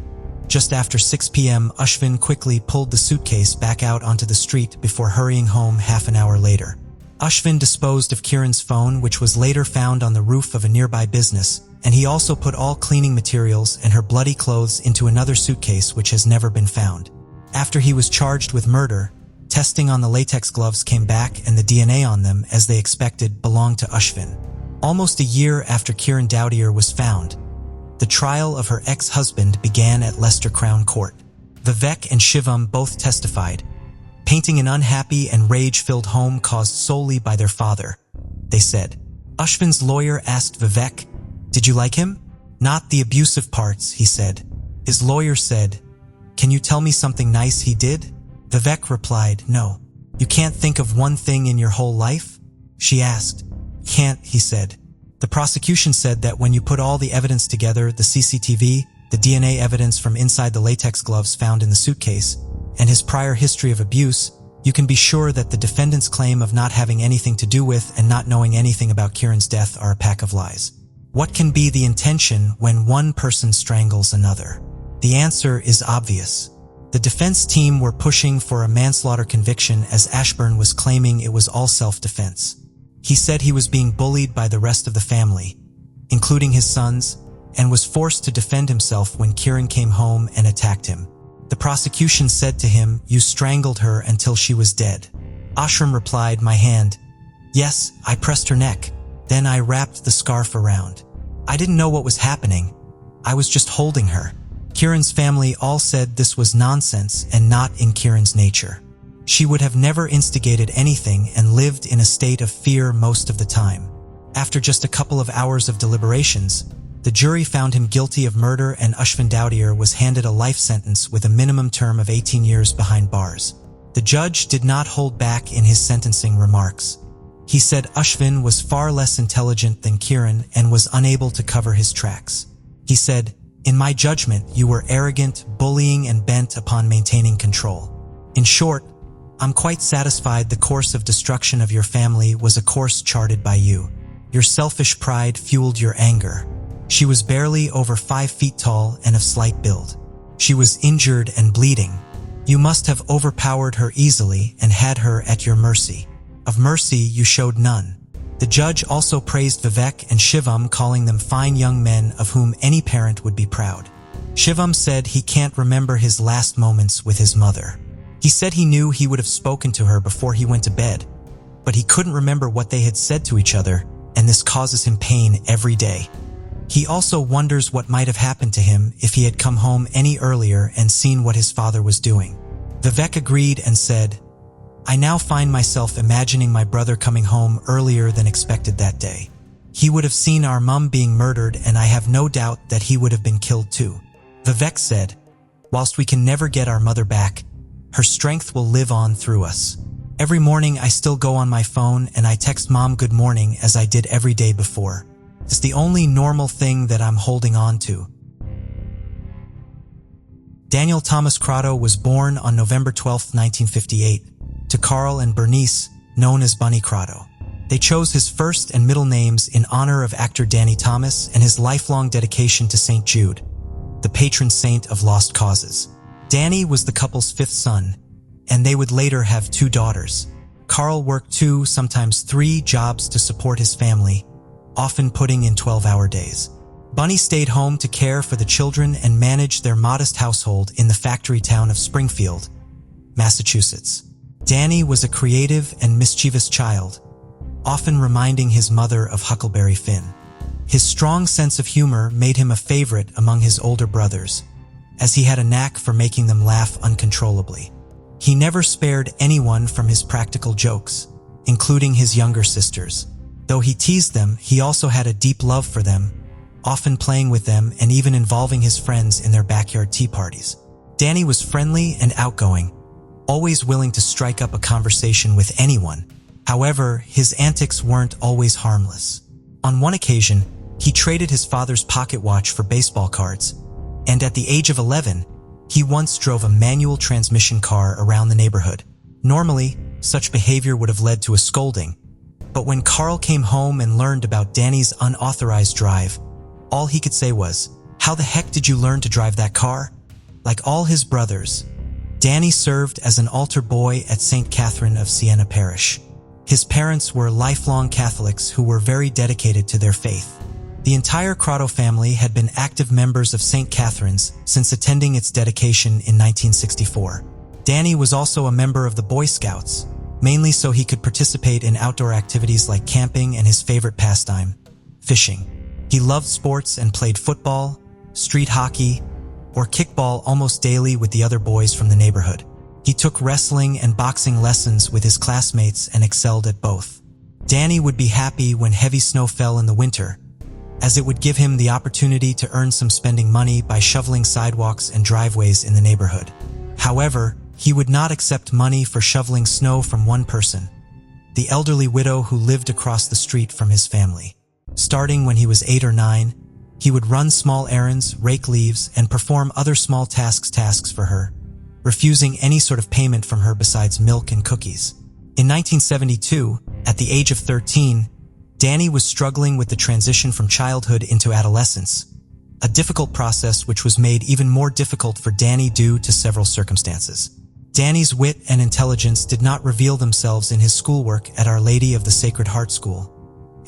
just after 6 p.m., Ashvin quickly pulled the suitcase back out onto the street before hurrying home half an hour later. Ashvin disposed of Kieran's phone, which was later found on the roof of a nearby business, and he also put all cleaning materials and her bloody clothes into another suitcase which has never been found. After he was charged with murder, testing on the latex gloves came back and the DNA on them, as they expected, belonged to Ashvin. Almost a year after Kieran Dower was found, the trial of her ex-husband began at Leicester Crown Court. Vivek and Shivam both testified, painting an unhappy and rage-filled home caused solely by their father. They said, Ashvin's lawyer asked Vivek, "Did you like him?" "Not the abusive parts," he said. His lawyer said, "Can you tell me something nice he did?" Vivek replied, "No." "You can't think of one thing in your whole life?" she asked. "Can't," he said. The prosecution said that when you put all the evidence together, the CCTV, the DNA evidence from inside the latex gloves found in the suitcase, and his prior history of abuse, you can be sure that the defendant's claim of not having anything to do with and not knowing anything about Kieran's death are a pack of lies. What can be the intention when one person strangles another? The answer is obvious. The defense team were pushing for a manslaughter conviction as Ashburn was claiming it was all self-defense. He said he was being bullied by the rest of the family, including his sons, and was forced to defend himself when Kieran came home and attacked him. The prosecution said to him, "You strangled her until she was dead." Ashram replied, "My hand." "Yes, I pressed her neck. Then I wrapped the scarf around. I didn't know what was happening. I was just holding her." Kieran's family all said this was nonsense and not in Kieran's nature. She would have never instigated anything and lived in a state of fear most of the time. After just a couple of hours of deliberations, the jury found him guilty of murder and Ashvin Dower was handed a life sentence with a minimum term of 18 years behind bars. The judge did not hold back in his sentencing remarks. He said Ashvin was far less intelligent than Kieran and was unable to cover his tracks. He said, "In my judgment, you were arrogant, bullying, and bent upon maintaining control. In short, I'm quite satisfied the course of destruction of your family was a course charted by you. Your selfish pride fueled your anger." She was barely over 5 feet tall and of slight build. She was injured and bleeding. You must have overpowered her easily and had her at your mercy. Of mercy you showed none. The judge also praised Vivek and Shivam, calling them fine young men of whom any parent would be proud. Shivam said he can't remember his last moments with his mother. He said he knew he would have spoken to her before he went to bed, but he couldn't remember what they had said to each other, and this causes him pain every day. He also wonders what might have happened to him if he had come home any earlier and seen what his father was doing. Vivek agreed and said, "I now find myself imagining my brother coming home earlier than expected that day. He would have seen our mum being murdered and I have no doubt that he would have been killed too." Vivek said, "Whilst we can never get our mother back, her strength will live on through us. Every morning I still go on my phone and I text mom good morning as I did every day before. It's the only normal thing that I'm holding on to." Daniel Thomas Coto was born on November 12, 1958, to Carl and Bernice, known as Bunny Coto. They chose his first and middle names in honor of actor Danny Thomas and his lifelong dedication to St. Jude, the patron saint of lost causes. Danny was the couple's 5th son, and they would later have 2 daughters. Carl worked 2, sometimes 3 jobs to support his family, often putting in 12-hour days. Bunny stayed home to care for the children and manage their modest household in the factory town of Springfield, Massachusetts. Danny was a creative and mischievous child, often reminding his mother of Huckleberry Finn. His strong sense of humor made him a favorite among his older brothers, as he had a knack for making them laugh uncontrollably. He never spared anyone from his practical jokes, including his younger sisters. Though he teased them, he also had a deep love for them, often playing with them and even involving his friends in their backyard tea parties. Danny was friendly and outgoing, always willing to strike up a conversation with anyone. However, his antics weren't always harmless. On one occasion, he traded his father's pocket watch for baseball cards, and at the age of 11, he once drove a manual transmission car around the neighborhood. Normally, such behavior would have led to a scolding, but when Carl came home and learned about Danny's unauthorized drive, all he could say was, "How the heck did you learn to drive that car?" Like all his brothers, Danny served as an altar boy at St. Catherine of Siena Parish. His parents were lifelong Catholics who were very dedicated to their faith. The entire Coto family had been active members of St. Catherine's since attending its dedication in 1964. Danny was also a member of the Boy Scouts, mainly so he could participate in outdoor activities like camping and his favorite pastime, fishing. He loved sports and played football, street hockey, or kickball almost daily with the other boys from the neighborhood. He took wrestling and boxing lessons with his classmates and excelled at both. Danny would be happy when heavy snow fell in the winter, as it would give him the opportunity to earn some spending money by shoveling sidewalks and driveways in the neighborhood. However, he would not accept money for shoveling snow from one person, the elderly widow who lived across the street from his family. Starting when he was 8 or 9, he would run small errands, rake leaves, and perform other small tasks for her, refusing any sort of payment from her besides milk and cookies. In 1972, at the age of 13, Danny was struggling with the transition from childhood into adolescence, a difficult process which was made even more difficult for Danny due to several circumstances. Danny's wit and intelligence did not reveal themselves in his schoolwork at Our Lady of the Sacred Heart School,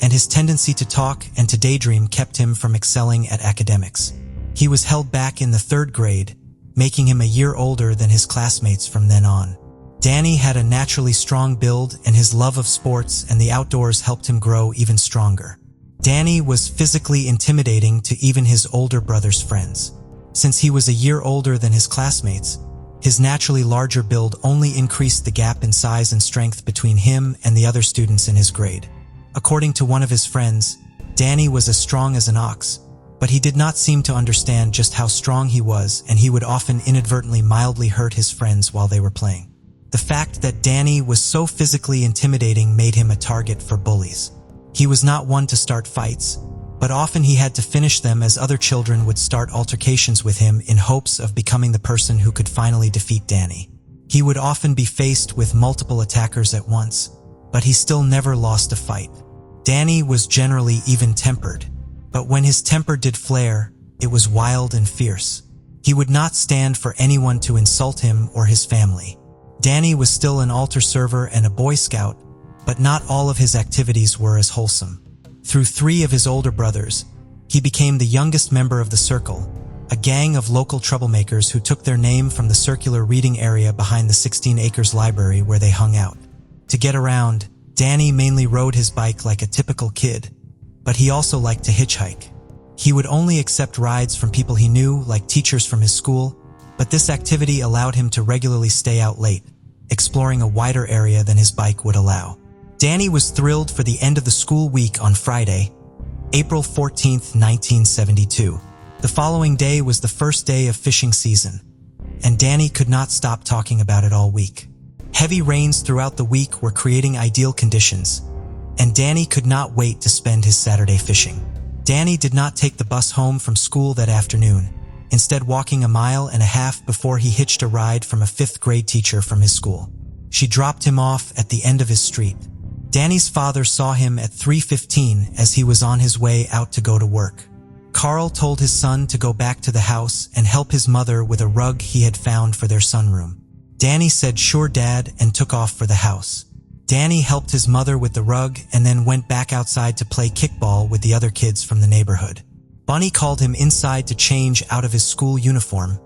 and his tendency to talk and to daydream kept him from excelling at academics. He was held back in the 3rd grade, making him a year older than his classmates from then on. Danny had a naturally strong build, and his love of sports and the outdoors helped him grow even stronger. Danny was physically intimidating to even his older brother's friends. Since he was a year older than his classmates, his naturally larger build only increased the gap in size and strength between him and the other students in his grade. According to one of his friends, Danny was as strong as an ox, but he did not seem to understand just how strong he was, and he would often inadvertently mildly hurt his friends while they were playing. The fact that Danny was so physically intimidating made him a target for bullies. He was not one to start fights, but often he had to finish them as other children would start altercations with him in hopes of becoming the person who could finally defeat Danny. He would often be faced with multiple attackers at once, but he still never lost a fight. Danny was generally even-tempered, but when his temper did flare, it was wild and fierce. He would not stand for anyone to insult him or his family. Danny was still an altar server and a Boy Scout, but not all of his activities were as wholesome. Through 3 of his older brothers, he became the youngest member of the Circle, a gang of local troublemakers who took their name from the circular reading area behind the 16 acres library where they hung out. To get around, Danny mainly rode his bike like a typical kid, but he also liked to hitchhike. He would only accept rides from people he knew, like teachers from his school, but this activity allowed him to regularly stay out late, exploring a wider area than his bike would allow. Danny was thrilled for the end of the school week on Friday, April 14, 1972. The following day was the first day of fishing season, and Danny could not stop talking about it all week. Heavy rains throughout the week were creating ideal conditions, and Danny could not wait to spend his Saturday fishing. Danny did not take the bus home from school that afternoon, instead walking 1.5 miles before he hitched a ride from a 5th grade teacher from his school. She dropped him off at the end of his street. Danny's father saw him at 3:15 as he was on his way out to go to work. Carl told his son to go back to the house and help his mother with a rug he had found for their sunroom. Danny said, "Sure, Dad," and took off for the house. Danny helped his mother with the rug and then went back outside to play kickball with the other kids from the neighborhood. Bunny called him inside to change out of his school uniform,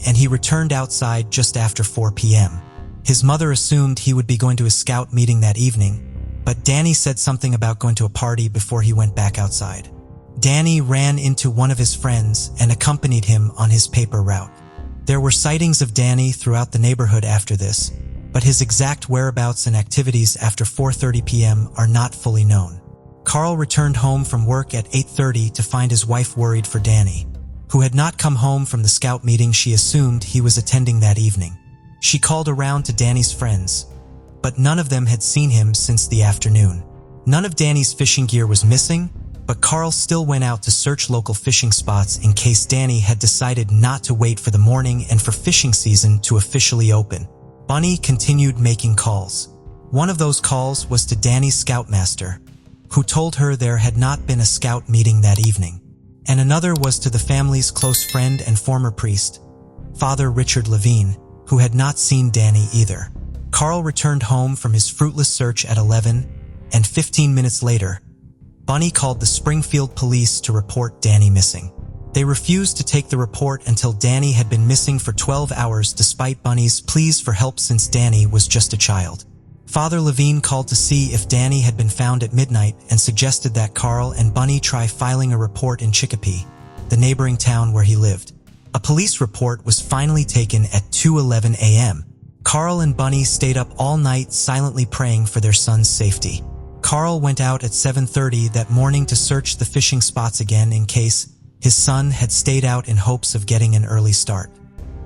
and he returned outside just after 4 p.m. His mother assumed he would be going to a scout meeting that evening, but Danny said something about going to a party before he went back outside. Danny ran into one of his friends and accompanied him on his paper route. There were sightings of Danny throughout the neighborhood after this, but his exact whereabouts and activities after 4:30 p.m. are not fully known. Carl returned home from work at 8:30 to find his wife worried for Danny, who had not come home from the scout meeting she assumed he was attending that evening. She called around to Danny's friends, but none of them had seen him since the afternoon. None of Danny's fishing gear was missing, but Carl still went out to search local fishing spots in case Danny had decided not to wait for the morning and for fishing season to officially open. Bunny continued making calls. One of those calls was to Danny's scoutmaster, who told her there had not been a scout meeting that evening. And another was to the family's close friend and former priest, Father Richard LaVine, who had not seen Danny either. Carl returned home from his fruitless search at 11, and 15 minutes later, Bunny called the Springfield police to report Danny missing. They refused to take the report until Danny had been missing for 12 hours despite Bunny's pleas for help since Danny was just a child. Father LaVine called to see if Danny had been found at midnight and suggested that Carl and Bunny try filing a report in Chicopee, the neighboring town where he lived. A police report was finally taken at 2:11 a.m. Carl and Bunny stayed up all night silently praying for their son's safety. Carl went out at 7:30 that morning to search the fishing spots again in case his son had stayed out in hopes of getting an early start.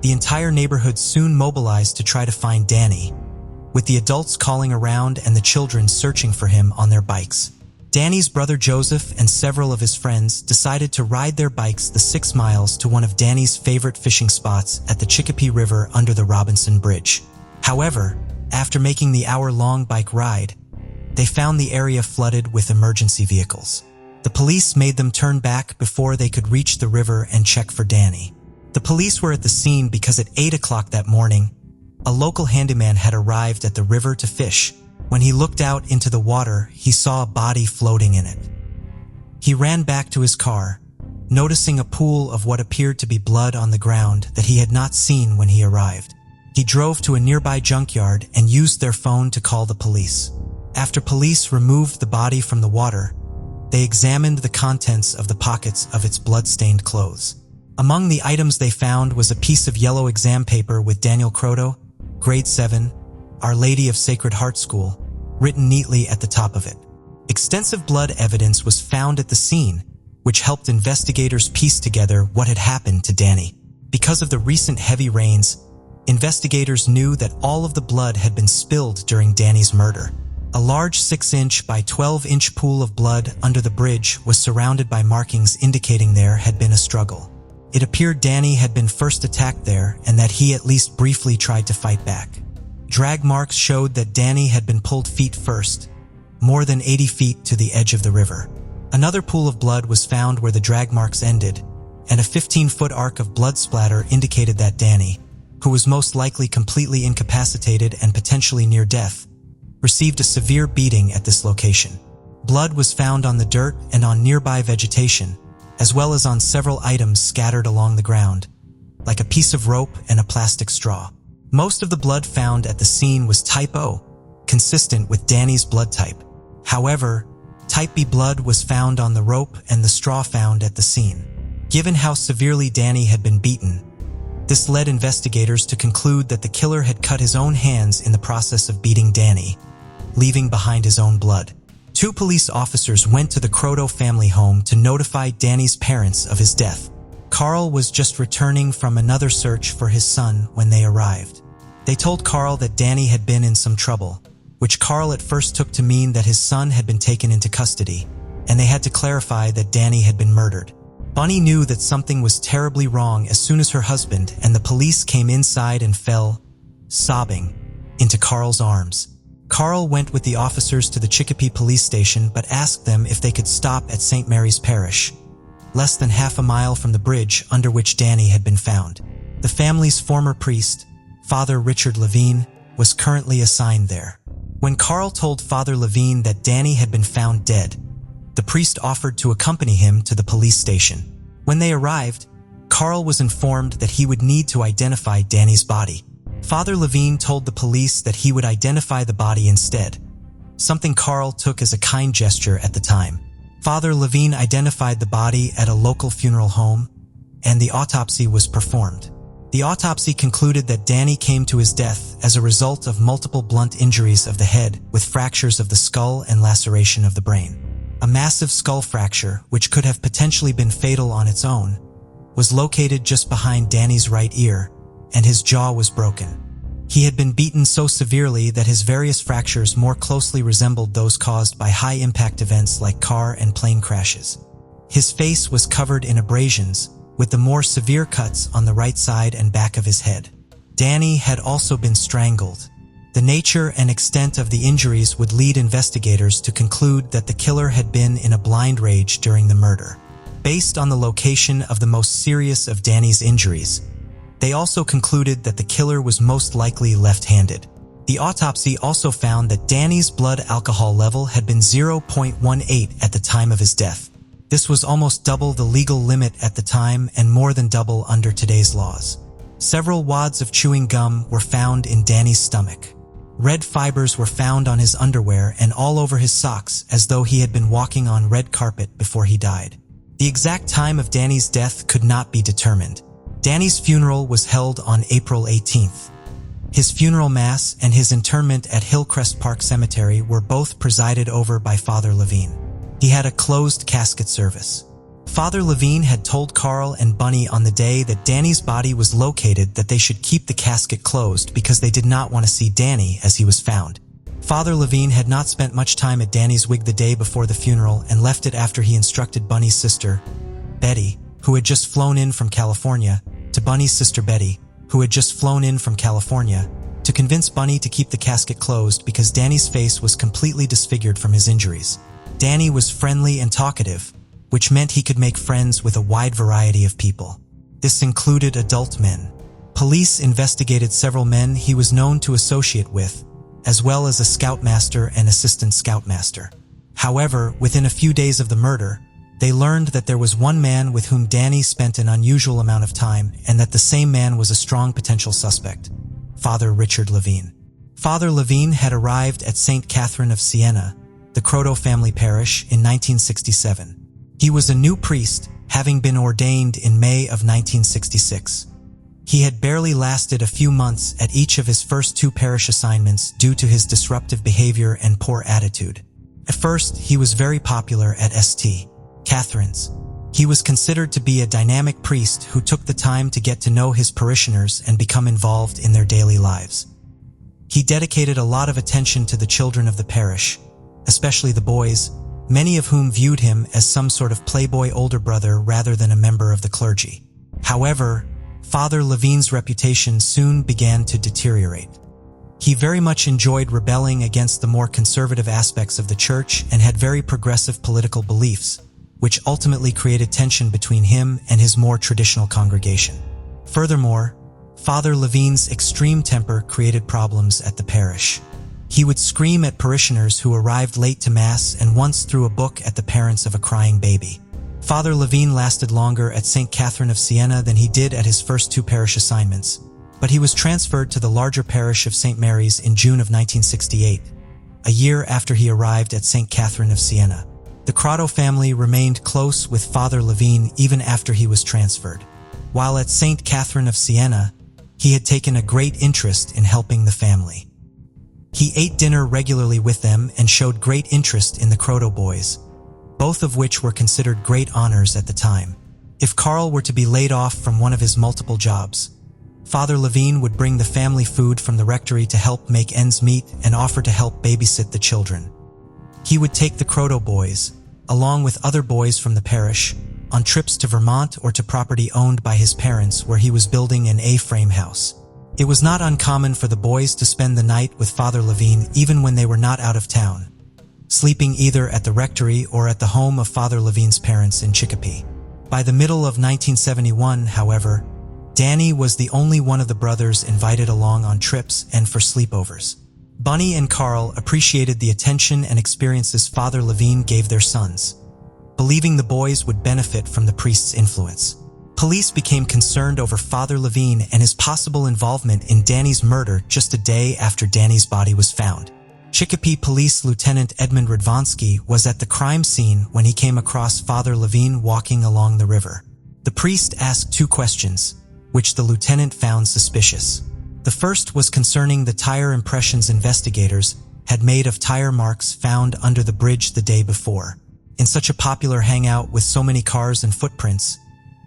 The entire neighborhood soon mobilized to try to find Danny, with the adults calling around and the children searching for him on their bikes. Danny's brother Joseph and several of his friends decided to ride their bikes the 6 miles to one of Danny's favorite fishing spots at the Chicopee River under the Robinson Bridge. However, after making the hour-long bike ride, they found the area flooded with emergency vehicles. The police made them turn back before they could reach the river and check for Danny. The police were at the scene because at 8 o'clock that morning, a local handyman had arrived at the river to fish. When he looked out into the water, he saw a body floating in it. He ran back to his car, noticing a pool of what appeared to be blood on the ground that he had not seen when he arrived. He drove to a nearby junkyard and used their phone to call the police. After police removed the body from the water, they examined the contents of the pockets of its blood-stained clothes. Among the items they found was a piece of yellow exam paper with Daniel Coto, grade 7, Our Lady of Sacred Heart School, written neatly at the top of it. Extensive blood evidence was found at the scene, which helped investigators piece together what had happened to Danny. Because of the recent heavy rains, investigators knew that all of the blood had been spilled during Danny's murder. A large 6-inch by 12-inch pool of blood under the bridge was surrounded by markings indicating there had been a struggle. It appeared Danny had been first attacked there and that he at least briefly tried to fight back. Drag marks showed that Danny had been pulled feet first, more than 80 feet to the edge of the river. Another pool of blood was found where the drag marks ended, and a 15-foot arc of blood splatter indicated that Danny, who was most likely completely incapacitated and potentially near death, received a severe beating at this location. Blood was found on the dirt and on nearby vegetation, as well as on several items scattered along the ground, like a piece of rope and a plastic straw. Most of the blood found at the scene was type O, consistent with Danny's blood type. However, type B blood was found on the rope and the straw found at the scene. Given how severely Danny had been beaten, this led investigators to conclude that the killer had cut his own hands in the process of beating Danny, leaving behind his own blood. 2 police officers went to the Coto family home to notify Danny's parents of his death. Carl was just returning from another search for his son when they arrived. They told Carl that Danny had been in some trouble, which Carl at first took to mean that his son had been taken into custody, and they had to clarify that Danny had been murdered. Bunny knew that something was terribly wrong as soon as her husband and the police came inside and fell, sobbing, into Carl's arms. Carl went with the officers to the Chicopee police station but asked them if they could stop at St. Mary's Parish, less than half a mile from the bridge under which Danny had been found. The family's former priest, Father Richard LaVine, was currently assigned there. When Carl told Father LaVine that Danny had been found dead, the priest offered to accompany him to the police station. When they arrived, Carl was informed that he would need to identify Danny's body. Father LaVine told the police that he would identify the body instead, something Carl took as a kind gesture at the time. Father LaVine identified the body at a local funeral home, and the autopsy was performed. The autopsy concluded that Danny came to his death as a result of multiple blunt injuries of the head with fractures of the skull and laceration of the brain. A massive skull fracture, which could have potentially been fatal on its own, was located just behind Danny's right ear, and his jaw was broken. He had been beaten so severely that his various fractures more closely resembled those caused by high-impact events like car and plane crashes. His face was covered in abrasions, with the more severe cuts on the right side and back of his head. Danny had also been strangled. The nature and extent of the injuries would lead investigators to conclude that the killer had been in a blind rage during the murder. Based on the location of the most serious of Danny's injuries, they also concluded that the killer was most likely left-handed. The autopsy also found that Danny's blood alcohol level had been 0.18 at the time of his death. This was almost double the legal limit at the time and more than double under today's laws. Several wads of chewing gum were found in Danny's stomach. Red fibers were found on his underwear and all over his socks, as though he had been walking on red carpet before he died. The exact time of Danny's death could not be determined. Danny's funeral was held on April 18th. His funeral mass and his interment at Hillcrest Park Cemetery were both presided over by Father LaVine. He had a closed casket service. Father LaVine had told Carl and Bunny on the day that Danny's body was located that they should keep the casket closed because they did not want to see Danny as he was found. Father LaVine had not spent much time at Danny's wig the day before the funeral and left it after he instructed Bunny's sister, Betty, who had just flown in from California, to Bunny's sister Betty, who had just flown in from California, to convince Bunny to keep the casket closed because Danny's face was completely disfigured from his injuries. Danny was friendly and talkative, which meant he could make friends with a wide variety of people. This included adult men. Police investigated several men he was known to associate with, as well as a scoutmaster and assistant scoutmaster. However, within a few days of the murder, they learned that there was one man with whom Danny spent an unusual amount of time and that the same man was a strong potential suspect, Father Richard LaVine. Father LaVine had arrived at St. Catherine of Siena, the Coto family parish, in 1967. He was a new priest, having been ordained in May of 1966. He had barely lasted a few months at each of his first 2 parish assignments due to his disruptive behavior and poor attitude. At first, he was very popular at St. Catherine's. He was considered to be a dynamic priest who took the time to get to know his parishioners and become involved in their daily lives. He dedicated a lot of attention to the children of the parish, especially the boys, many of whom viewed him as some sort of playboy older brother rather than a member of the clergy. However, Father LaVine's reputation soon began to deteriorate. He very much enjoyed rebelling against the more conservative aspects of the church and had very progressive political beliefs, which ultimately created tension between him and his more traditional congregation. Furthermore, Father LaVine's extreme temper created problems at the parish. He would scream at parishioners who arrived late to Mass and once threw a book at the parents of a crying baby. Father LaVine lasted longer at St. Catherine of Siena than he did at his first 2 parish assignments, but he was transferred to the larger parish of St. Mary's in June of 1968, a year after he arrived at St. Catherine of Siena. The Coto family remained close with Father LaVine even after he was transferred. While at St. Catherine of Siena, he had taken a great interest in helping the family. He ate dinner regularly with them and showed great interest in the Coto boys, both of which were considered great honors at the time. If Carl were to be laid off from one of his multiple jobs, Father LaVine would bring the family food from the rectory to help make ends meet and offer to help babysit the children. He would take the Coto boys, along with other boys from the parish, on trips to Vermont or to property owned by his parents where he was building an A-frame house. It was not uncommon for the boys to spend the night with Father LaVine even when they were not out of town, sleeping either at the rectory or at the home of Father LaVine's parents in Chicopee. By the middle of 1971, however, Danny was the only one of the brothers invited along on trips and for sleepovers. Bunny and Carl appreciated the attention and experiences Father LaVine gave their sons, believing the boys would benefit from the priest's influence. Police became concerned over Father LaVine and his possible involvement in Danny's murder just a day after Danny's body was found. Chicopee Police Lieutenant Edmund Radvansky was at the crime scene when he came across Father LaVine walking along the river. The priest asked 2 questions, which the lieutenant found suspicious. The first was concerning the tire impressions investigators had made of tire marks found under the bridge the day before. In such a popular hangout with so many cars and footprints,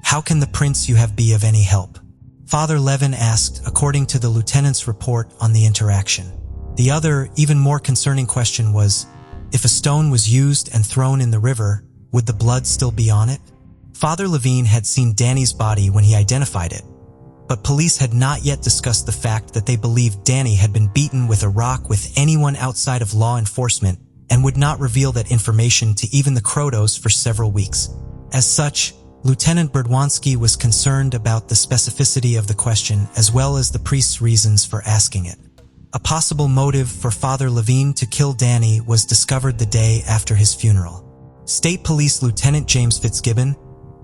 how can the prints you have be of any help? Father Levin asked, according to the lieutenant's report on the interaction. The other, even more concerning question was, if a stone was used and thrown in the river, would the blood still be on it? Father LaVine had seen Danny's body when he identified it, but police had not yet discussed the fact that they believed Danny had been beaten with a rock with anyone outside of law enforcement and would not reveal that information to even the Cotos for several weeks. As such, Lieutenant Berdwanski was concerned about the specificity of the question as well as the priest's reasons for asking it. A possible motive for Father LaVine to kill Danny was discovered the day after his funeral. State Police Lieutenant James Fitzgibbon,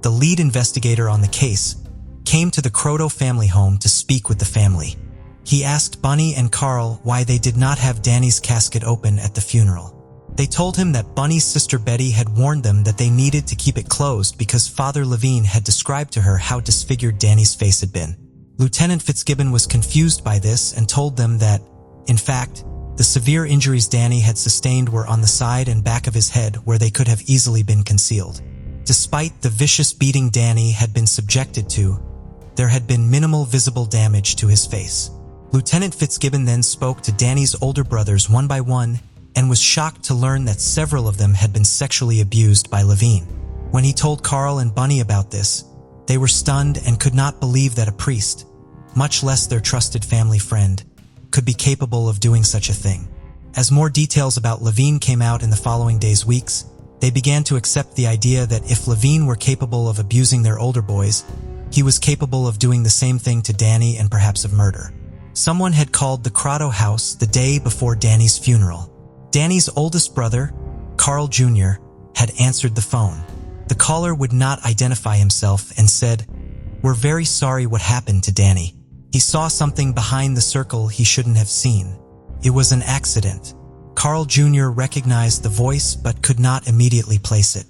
the lead investigator on the case, came to the Coto family home to speak with the family. He asked Bunny and Carl why they did not have Danny's casket open at the funeral. They told him that Bunny's sister Betty had warned them that they needed to keep it closed because Father LaVine had described to her how disfigured Danny's face had been. Lieutenant Fitzgibbon was confused by this and told them that, in fact, the severe injuries Danny had sustained were on the side and back of his head where they could have easily been concealed. Despite the vicious beating Danny had been subjected to, there had been minimal visible damage to his face. Lieutenant Fitzgibbon then spoke to Danny's older brothers one by one and was shocked to learn that several of them had been sexually abused by LaVine. When he told Carl and Bunny about this, they were stunned and could not believe that a priest, much less their trusted family friend, could be capable of doing such a thing. As more details about LaVine came out in the following weeks, they began to accept the idea that if LaVine were capable of abusing their older boys, he was capable of doing the same thing to Danny and perhaps of murder. Someone had called the Coto house the day before Danny's funeral. Danny's oldest brother, Carl Jr., had answered the phone. The caller would not identify himself and said, "We're very sorry what happened to Danny. He saw something behind the circle he shouldn't have seen. It was an accident." Carl Jr. recognized the voice but could not immediately place it.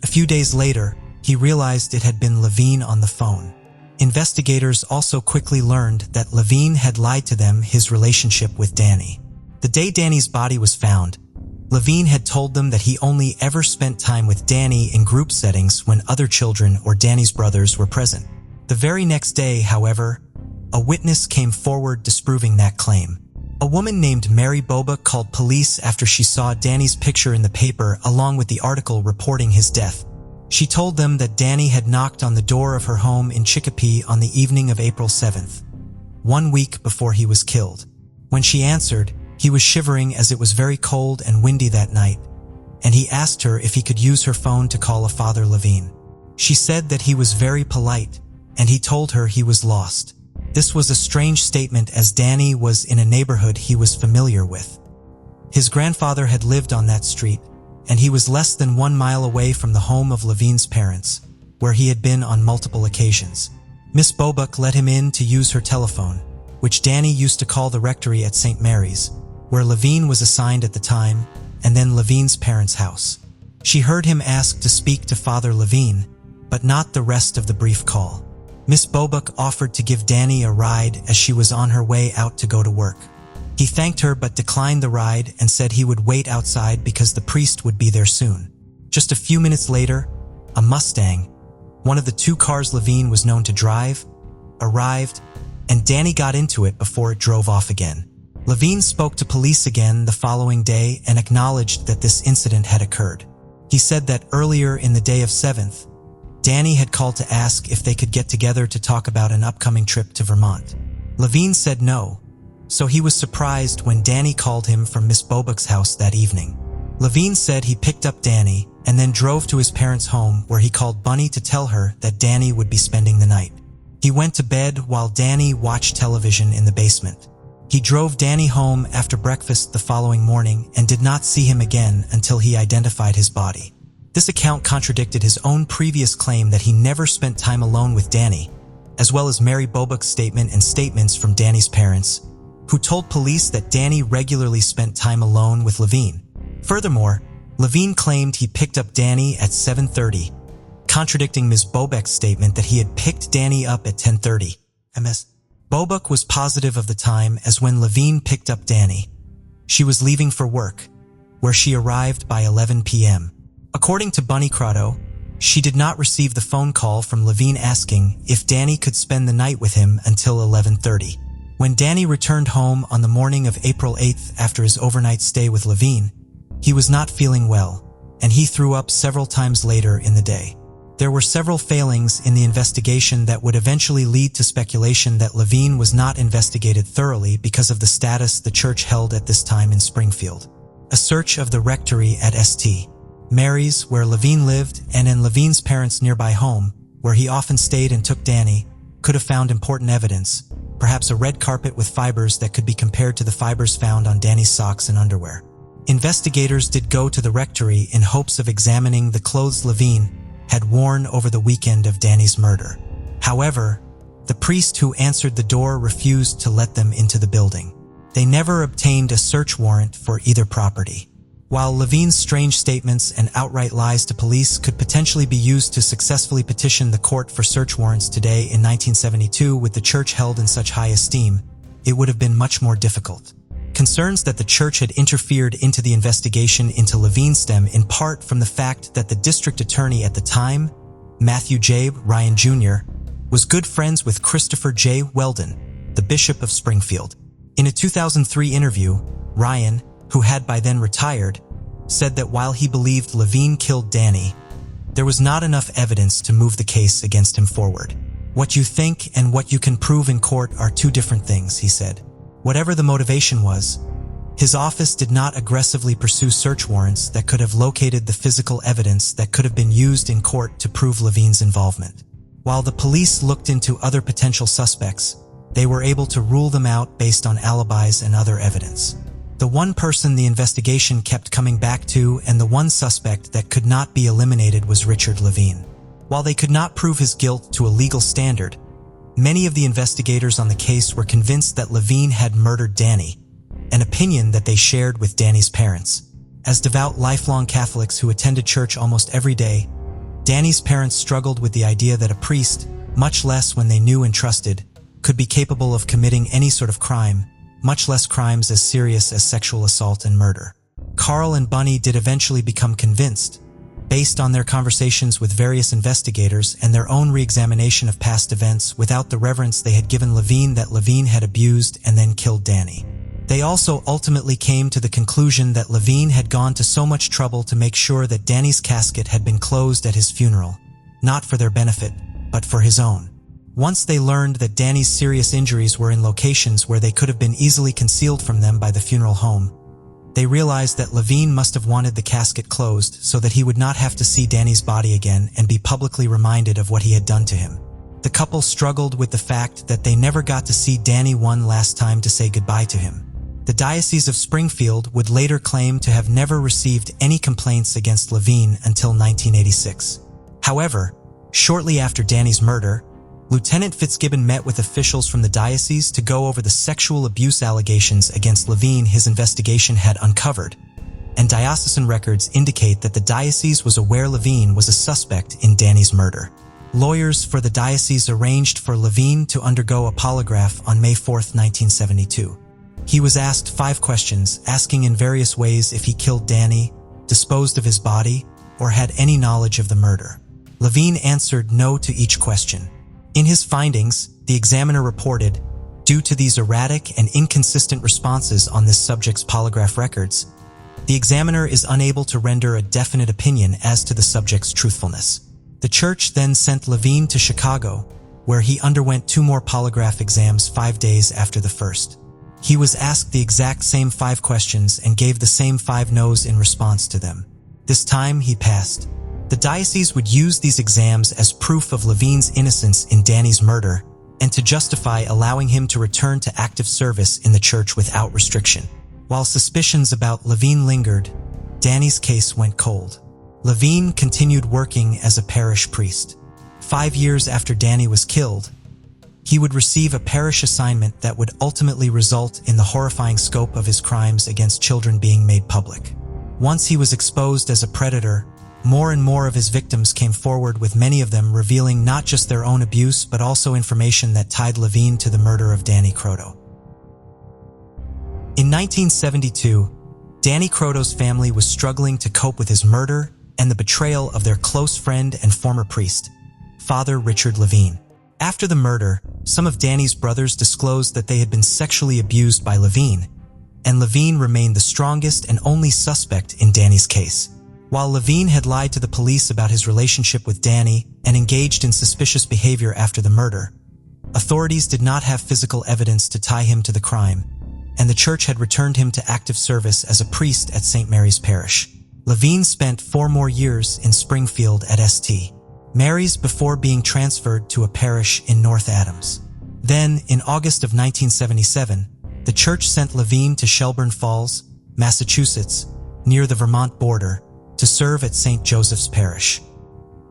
A few days later, he realized it had been LaVine on the phone. Investigators also quickly learned that LaVine had lied to them his relationship with Danny. The day Danny's body was found, LaVine had told them that he only ever spent time with Danny in group settings when other children or Danny's brothers were present. The very next day, however, a witness came forward disproving that claim. A woman named Mary Boba called police after she saw Danny's picture in the paper along with the article reporting his death. She told them that Danny had knocked on the door of her home in Chicopee on the evening of April 7th, 1 week before he was killed. When she answered, he was shivering as it was very cold and windy that night, and he asked her if he could use her phone to call a Father LaVine. She said that he was very polite, and he told her he was lost. This was a strange statement as Danny was in a neighborhood he was familiar with. His grandfather had lived on that street, and he was less than 1 mile away from the home of LaVine's parents, where he had been on multiple occasions. Miss Bobuck let him in to use her telephone, which Danny used to call the rectory at St. Mary's, where LaVine was assigned at the time, and then LaVine's parents' house. She heard him ask to speak to Father LaVine, but not the rest of the brief call. Miss Bobuck offered to give Danny a ride as she was on her way out to go to work. He thanked her but declined the ride and said he would wait outside because the priest would be there soon. Just a few minutes later, a Mustang, one of the 2 cars LaVine was known to drive, arrived, and Danny got into it before it drove off again. LaVine spoke to police again the following day and acknowledged that this incident had occurred. He said that earlier in the day of 7th, Danny had called to ask if they could get together to talk about an upcoming trip to Vermont. LaVine said no, so he was surprised when Danny called him from Miss Bobuck's house that evening. LaVine said he picked up Danny and then drove to his parents' home where he called Bunny to tell her that Danny would be spending the night. He went to bed while Danny watched television in the basement. He drove Danny home after breakfast the following morning and did not see him again until he identified his body. This account contradicted his own previous claim that he never spent time alone with Danny, as well as Mary Bobuck's statement and statements from Danny's parents, who told police that Danny regularly spent time alone with LaVine. Furthermore, LaVine claimed he picked up Danny at 7:30, contradicting Ms. Bobek's statement that he had picked Danny up at 10:30. Ms. Bobek was positive of the time as when LaVine picked up Danny. She was leaving for work, where she arrived by 11 p.m. According to Bunny Coto, she did not receive the phone call from LaVine asking if Danny could spend the night with him until 11:30. When Danny returned home on the morning of April 8th after his overnight stay with LaVine, he was not feeling well, and he threw up several times later in the day. There were several failings in the investigation that would eventually lead to speculation that LaVine was not investigated thoroughly because of the status the church held at this time in Springfield. A search of the rectory at St. Mary's, where LaVine lived, and in LaVine's parents' nearby home, where he often stayed and took Danny, could have found important evidence, perhaps a red carpet with fibers that could be compared to the fibers found on Danny's socks and underwear. Investigators did go to the rectory in hopes of examining the clothes LaVine had worn over the weekend of Danny's murder. However, the priest who answered the door refused to let them into the building. They never obtained a search warrant for either property. While LaVine's strange statements and outright lies to police could potentially be used to successfully petition the court for search warrants today in 1972 with the church held in such high esteem, it would have been much more difficult. Concerns that the church had interfered into the investigation into LaVine stem in part from the fact that the district attorney at the time, Matthew J. Ryan Jr., was good friends with Christopher J. Weldon, the Bishop of Springfield. In a 2003 interview, Ryan, who had by then retired, said that while he believed LaVine killed Danny, there was not enough evidence to move the case against him forward. "What you think and what you can prove in court are two different things," he said. Whatever the motivation was, his office did not aggressively pursue search warrants that could have located the physical evidence that could have been used in court to prove LaVine's involvement. While the police looked into other potential suspects, they were able to rule them out based on alibis and other evidence. The one person the investigation kept coming back to and the one suspect that could not be eliminated was Richard LaVine. While they could not prove his guilt to a legal standard, many of the investigators on the case were convinced that LaVine had murdered Danny, an opinion that they shared with Danny's parents. As devout lifelong Catholics who attended church almost every day, Danny's parents struggled with the idea that a priest, much less when they knew and trusted, could be capable of committing any sort of crime, much less crimes as serious as sexual assault and murder. Carl and Bunny did eventually become convinced, based on their conversations with various investigators and their own re-examination of past events without the reverence they had given LaVine, that LaVine had abused and then killed Danny. They also ultimately came to the conclusion that LaVine had gone to so much trouble to make sure that Danny's casket had been closed at his funeral, not for their benefit, but for his own. Once they learned that Danny's serious injuries were in locations where they could have been easily concealed from them by the funeral home, they realized that LaVine must have wanted the casket closed so that he would not have to see Danny's body again and be publicly reminded of what he had done to him. The couple struggled with the fact that they never got to see Danny one last time to say goodbye to him. The Diocese of Springfield would later claim to have never received any complaints against LaVine until 1986. However, shortly after Danny's murder, Lieutenant Fitzgibbon met with officials from the diocese to go over the sexual abuse allegations against LaVine his investigation had uncovered, and diocesan records indicate that the diocese was aware LaVine was a suspect in Danny's murder. Lawyers for the diocese arranged for LaVine to undergo a polygraph on May 4, 1972. He was asked 5 questions, asking in various ways if he killed Danny, disposed of his body, or had any knowledge of the murder. LaVine answered no to each question. In his findings, the examiner reported, due to these erratic and inconsistent responses on this subject's polygraph records, the examiner is unable to render a definite opinion as to the subject's truthfulness. The church then sent LaVine to Chicago, where he underwent 2 more polygraph exams 5 days after the first. He was asked the exact same 5 questions and gave the same 5 no's in response to them. This time he passed. The diocese would use these exams as proof of LaVine's innocence in Danny's murder and to justify allowing him to return to active service in the church without restriction. While suspicions about LaVine lingered, Danny's case went cold. LaVine continued working as a parish priest. 5 years after Danny was killed, He would receive a parish assignment that would ultimately result in the horrifying scope of his crimes against children being made public. Once he was exposed as a predator, more and more of his victims came forward, with many of them revealing not just their own abuse but also information that tied LaVine to the murder of Danny Coto. In 1972, Danny Coto's family was struggling to cope with his murder and the betrayal of their close friend and former priest, Father Richard LaVine. After the murder, some of Danny's brothers disclosed that they had been sexually abused by LaVine, and LaVine remained the strongest and only suspect in Danny's case. While LaVine had lied to the police about his relationship with Danny and engaged in suspicious behavior after the murder, authorities did not have physical evidence to tie him to the crime, and the church had returned him to active service as a priest at St. Mary's Parish. LaVine spent 4 more years in Springfield at St. Mary's before being transferred to a parish in North Adams. Then, in August of 1977, the church sent LaVine to Shelburne Falls, Massachusetts, near the Vermont border, to serve at St. Joseph's Parish.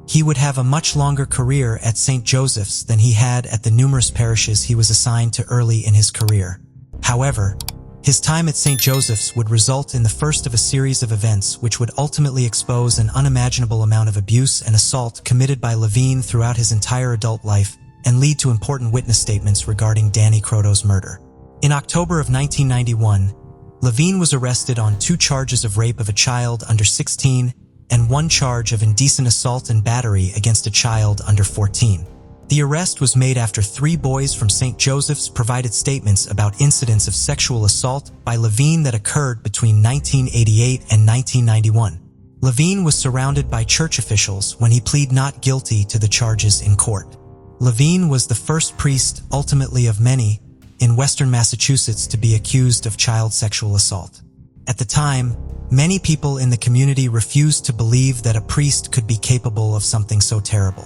He would have a much longer career at St. Joseph's than he had at the numerous parishes he was assigned to early in his career. However, his time at St. Joseph's would result in the first of a series of events which would ultimately expose an unimaginable amount of abuse and assault committed by LaVine throughout his entire adult life and lead to important witness statements regarding Danny Coto's murder. In October of 1991, LaVine was arrested on 2 charges of rape of a child under 16 and 1 charge of indecent assault and battery against a child under 14. The arrest was made after 3 boys from St. Joseph's provided statements about incidents of sexual assault by LaVine that occurred between 1988 and 1991. LaVine was surrounded by church officials when he pleaded not guilty to the charges in court. LaVine was the first priest, ultimately of many, in Western Massachusetts to be accused of child sexual assault. At the time, many people in the community refused to believe that a priest could be capable of something so terrible.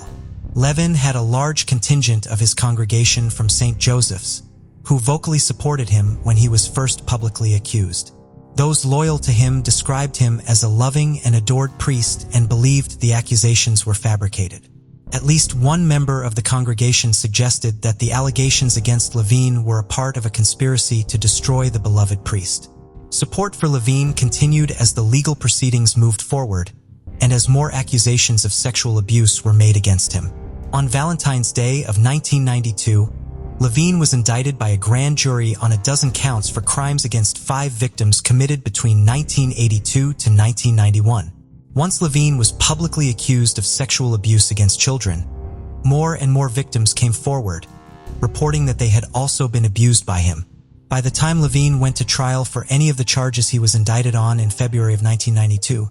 LaVine had a large contingent of his congregation from St. Joseph's, who vocally supported him when he was first publicly accused. Those loyal to him described him as a loving and adored priest and believed the accusations were fabricated. At least one member of the congregation suggested that the allegations against LaVine were a part of a conspiracy to destroy the beloved priest. Support for LaVine continued as the legal proceedings moved forward, and as more accusations of sexual abuse were made against him. On Valentine's Day of 1992, LaVine was indicted by a grand jury on a dozen counts for crimes against 5 victims committed between 1982 to 1991. Once LaVine was publicly accused of sexual abuse against children, more and more victims came forward, reporting that they had also been abused by him. By the time LaVine went to trial for any of the charges he was indicted on in February of 1992,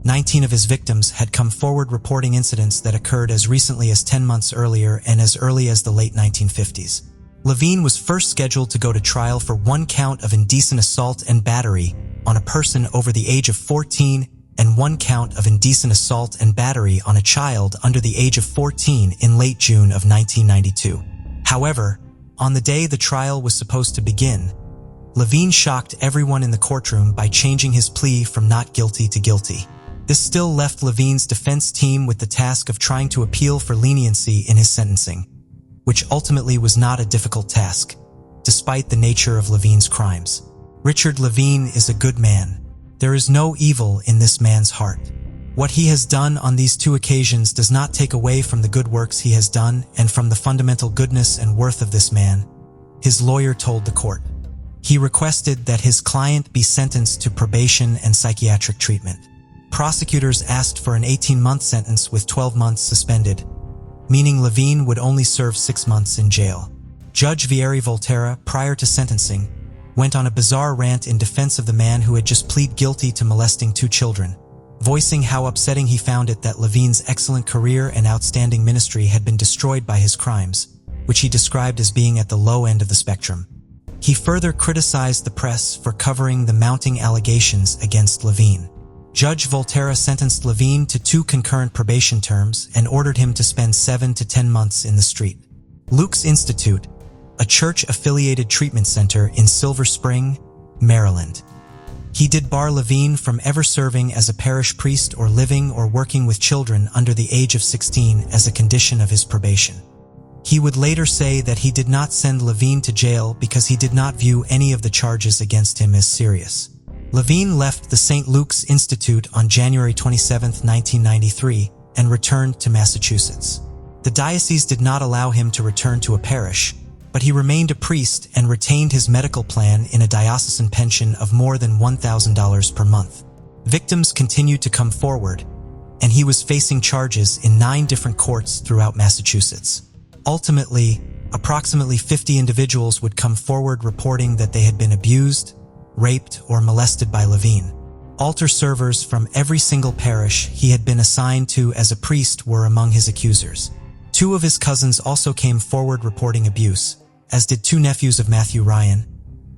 19 of his victims had come forward reporting incidents that occurred as recently as 10 months earlier and as early as the late 1950s. LaVine was first scheduled to go to trial for 1 count of indecent assault and battery on a person over the age of 14 and 1 count of indecent assault and battery on a child under the age of 14 in late June of 1992. However, on the day the trial was supposed to begin, LaVine shocked everyone in the courtroom by changing his plea from not guilty to guilty. This still left LaVine's defense team with the task of trying to appeal for leniency in his sentencing, which ultimately was not a difficult task, despite the nature of LaVine's crimes. Richard LaVine is a good man. There is no evil in this man's heart. What he has done on these 2 occasions does not take away from the good works he has done and from the fundamental goodness and worth of this man, his lawyer told the court. He requested that his client be sentenced to probation and psychiatric treatment. Prosecutors asked for an 18-month sentence with 12 months suspended, meaning LaVine would only serve 6 months in jail. Judge Vieri Volterra, prior to sentencing, went on a bizarre rant in defense of the man who had just pleaded guilty to molesting 2 children, voicing how upsetting he found it that LaVine's excellent career and outstanding ministry had been destroyed by his crimes, which he described as being at the low end of the spectrum. He further criticized the press for covering the mounting allegations against LaVine. Judge Volterra sentenced LaVine to 2 concurrent probation terms and ordered him to spend 7 to 10 months in the street. Luke's Institute, a church-affiliated treatment center in Silver Spring, Maryland. He did bar LaVine from ever serving as a parish priest or living or working with children under the age of 16 as a condition of his probation. He would later say that he did not send LaVine to jail because he did not view any of the charges against him as serious. LaVine left the St. Luke's Institute on January 27, 1993, and returned to Massachusetts. The diocese did not allow him to return to a parish, but he remained a priest and retained his medical plan in a diocesan pension of more than $1,000 per month. Victims continued to come forward, and he was facing charges in 9 different courts throughout Massachusetts. Ultimately, approximately 50 individuals would come forward reporting that they had been abused, raped, or molested by LaVine. Altar servers from every single parish he had been assigned to as a priest were among his accusers. 2 of his cousins also came forward reporting abuse, as did 2 nephews of Matthew Ryan,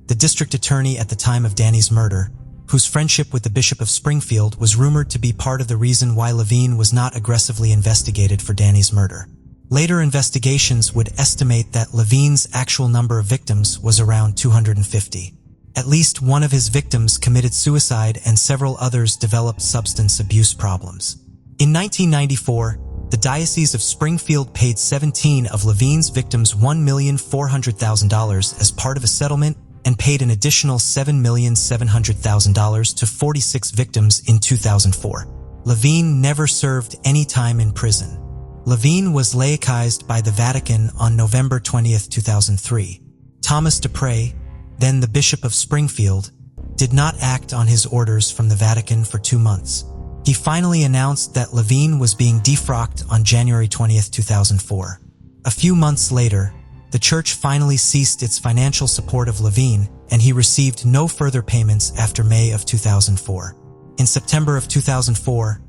the district attorney at the time of Danny's murder, whose friendship with the Bishop of Springfield was rumored to be part of the reason why LaVine was not aggressively investigated for Danny's murder. Later investigations would estimate that LaVine's actual number of victims was around 250. At least one of his victims committed suicide and several others developed substance abuse problems. In 1994, the Diocese of Springfield paid 17 of LaVine's victims $1,400,000 as part of a settlement and paid an additional $7,700,000 to 46 victims in 2004. LaVine never served any time in prison. LaVine was laicized by the Vatican on November 20, 2003. Thomas Dupre, then the Bishop of Springfield, did not act on his orders from the Vatican for 2 months. He finally announced that LaVine was being defrocked on January 20, 2004. A few months later, the church finally ceased its financial support of LaVine, and he received no further payments after May of 2004. In September of 2004,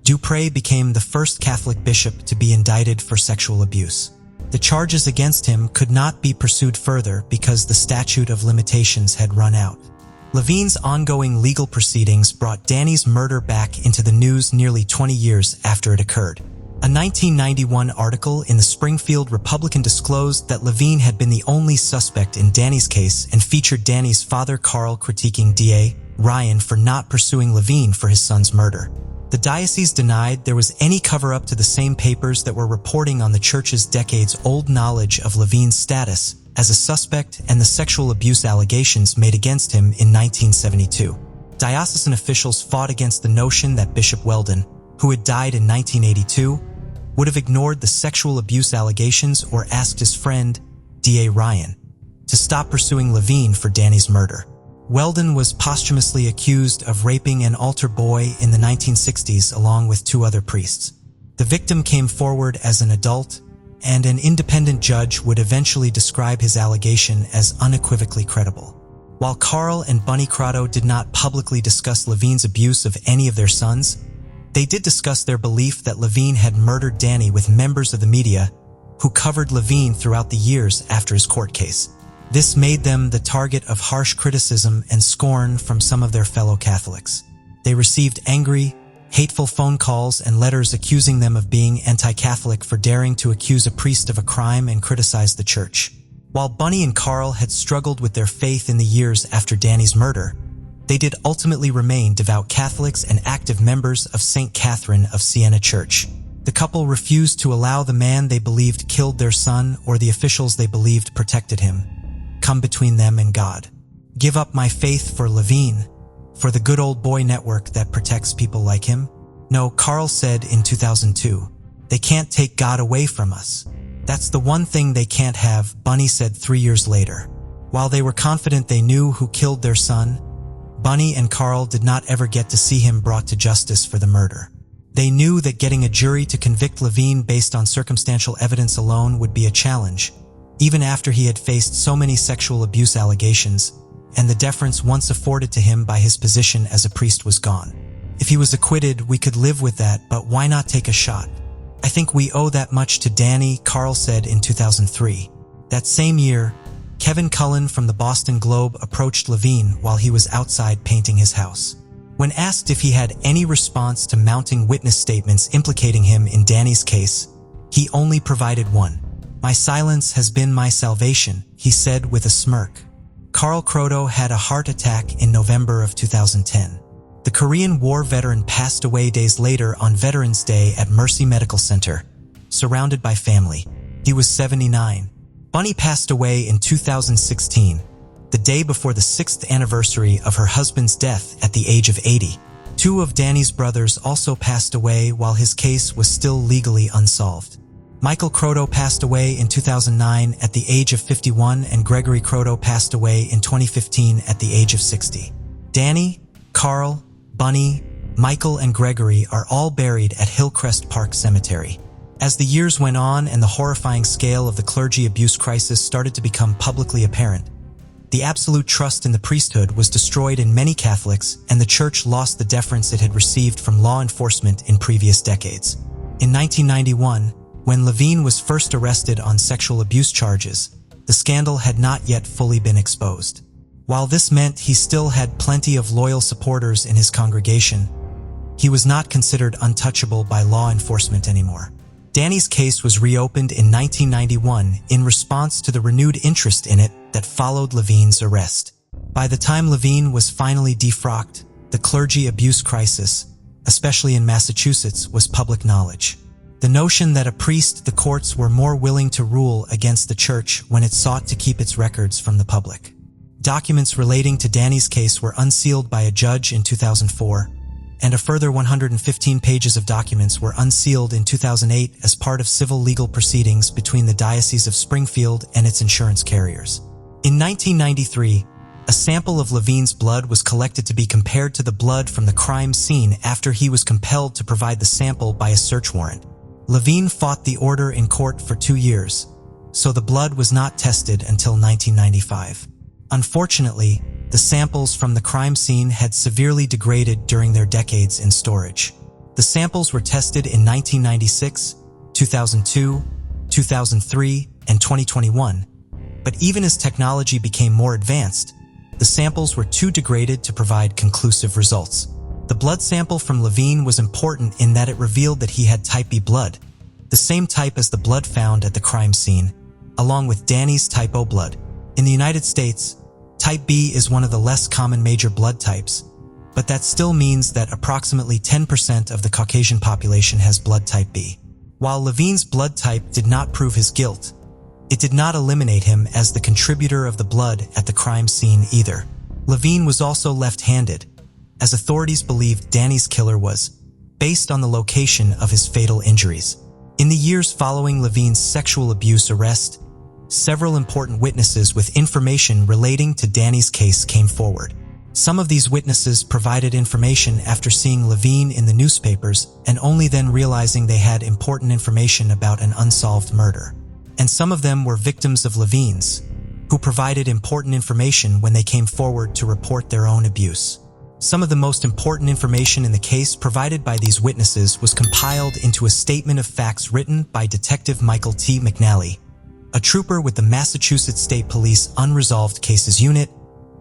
Dupre became the first Catholic bishop to be indicted for sexual abuse. The charges against him could not be pursued further because the statute of limitations had run out. LaVine's ongoing legal proceedings brought Danny's murder back into the news nearly 20 years after it occurred. A 1991 article in the Springfield Republican disclosed that LaVine had been the only suspect in Danny's case and featured Danny's father Carl critiquing DA Ryan for not pursuing LaVine for his son's murder. The diocese denied there was any cover-up to the same papers that were reporting on the church's decades-old knowledge of LaVine's status as a suspect and the sexual abuse allegations made against him in 1972. Diocesan officials fought against the notion that Bishop Weldon, who had died in 1982, would have ignored the sexual abuse allegations or asked his friend, D.A. Ryan, to stop pursuing LaVine for Danny's murder. Weldon was posthumously accused of raping an altar boy in the 1960s along with 2 other priests. The victim came forward as an adult, and an independent judge would eventually describe his allegation as unequivocally credible. While Carl and Bunny Coto did not publicly discuss LaVine's abuse of any of their sons, they did discuss their belief that LaVine had murdered Danny with members of the media who covered LaVine throughout the years after his court case. This made them the target of harsh criticism and scorn from some of their fellow Catholics. They received angry, hateful phone calls and letters accusing them of being anti-Catholic for daring to accuse a priest of a crime and criticize the church. While Bunny and Carl had struggled with their faith in the years after Danny's murder, they did ultimately remain devout Catholics and active members of St. Catherine of Siena Church. The couple refused to allow the man they believed killed their son or the officials they believed protected him come between them and God. Give up my faith for LaVine, for the good old boy network that protects people like him? No, Carl said in 2002. They can't take God away from us. That's the one thing they can't have, Bunny said 3 years later. While they were confident they knew who killed their son, Bunny and Carl did not ever get to see him brought to justice for the murder. They knew that getting a jury to convict LaVine based on circumstantial evidence alone would be a challenge, even after he had faced so many sexual abuse allegations, and the deference once afforded to him by his position as a priest was gone. If he was acquitted, we could live with that, but why not take a shot? I think we owe that much to Danny, Carl said in 2003. That same year, Kevin Cullen from the Boston Globe approached LaVine while he was outside painting his house. When asked if he had any response to mounting witness statements implicating him in Danny's case, he only provided one. "My silence has been my salvation," he said with a smirk. Carl Coto had a heart attack in November of 2010. The Korean War veteran passed away days later on Veterans Day at Mercy Medical Center, surrounded by family. He was 79. Bunny passed away in 2016, the day before the 6th anniversary of her husband's death at the age of 80. Two of Danny's brothers also passed away while his case was still legally unsolved. Michael Coto passed away in 2009 at the age of 51, and Gregory Coto passed away in 2015 at the age of 60. Danny, Carl, Bunny, Michael, and Gregory are all buried at Hillcrest Park Cemetery. As the years went on and the horrifying scale of the clergy abuse crisis started to become publicly apparent, the absolute trust in the priesthood was destroyed in many Catholics, and the Church lost the deference it had received from law enforcement in previous decades. In 1991, when LaVine was first arrested on sexual abuse charges, the scandal had not yet fully been exposed. While this meant he still had plenty of loyal supporters in his congregation, he was not considered untouchable by law enforcement anymore. Danny's case was reopened in 1991 in response to the renewed interest in it that followed LaVine's arrest. By the time LaVine was finally defrocked, the clergy abuse crisis, especially in Massachusetts, was public knowledge. The notion that a priest, the courts were more willing to rule against the Church when it sought to keep its records from the public. Documents relating to Danny's case were unsealed by a judge in 2004, and a further 115 pages of documents were unsealed in 2008 as part of civil legal proceedings between the Diocese of Springfield and its insurance carriers. In 1993, a sample of LaVine's blood was collected to be compared to the blood from the crime scene after he was compelled to provide the sample by a search warrant. LaVine fought the order in court for 2 years, so the blood was not tested until 1995. Unfortunately, the samples from the crime scene had severely degraded during their decades in storage. The samples were tested in 1996, 2002, 2003, and 2021, but even as technology became more advanced, the samples were too degraded to provide conclusive results. The blood sample from LaVine was important in that it revealed that he had type B blood, the same type as the blood found at the crime scene, along with Danny's type O blood. In the United States, type B is one of the less common major blood types, but that still means that approximately 10% of the Caucasian population has blood type B. While LaVine's blood type did not prove his guilt, it did not eliminate him as the contributor of the blood at the crime scene either. LaVine was also left-handed, as authorities believed Danny's killer was, based on the location of his fatal injuries. In the years following LaVine's sexual abuse arrest, several important witnesses with information relating to Danny's case came forward. Some of these witnesses provided information after seeing LaVine in the newspapers and only then realizing they had important information about an unsolved murder. And some of them were victims of LaVine's, who provided important information when they came forward to report their own abuse. Some of the most important information in the case provided by these witnesses was compiled into a statement of facts written by Detective Michael T. McNally, a trooper with the Massachusetts State Police Unresolved Cases Unit,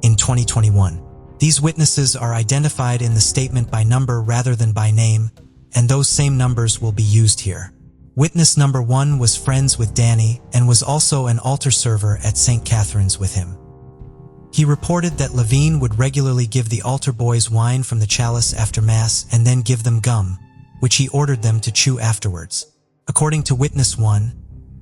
in 2021. These witnesses are identified in the statement by number rather than by name, and those same numbers will be used here. Witness number 1 was friends with Danny and was also an altar server at St. Catherine's with him. He reported that LaVine would regularly give the altar boys wine from the chalice after Mass and then give them gum, which he ordered them to chew afterwards. According to Witness 1,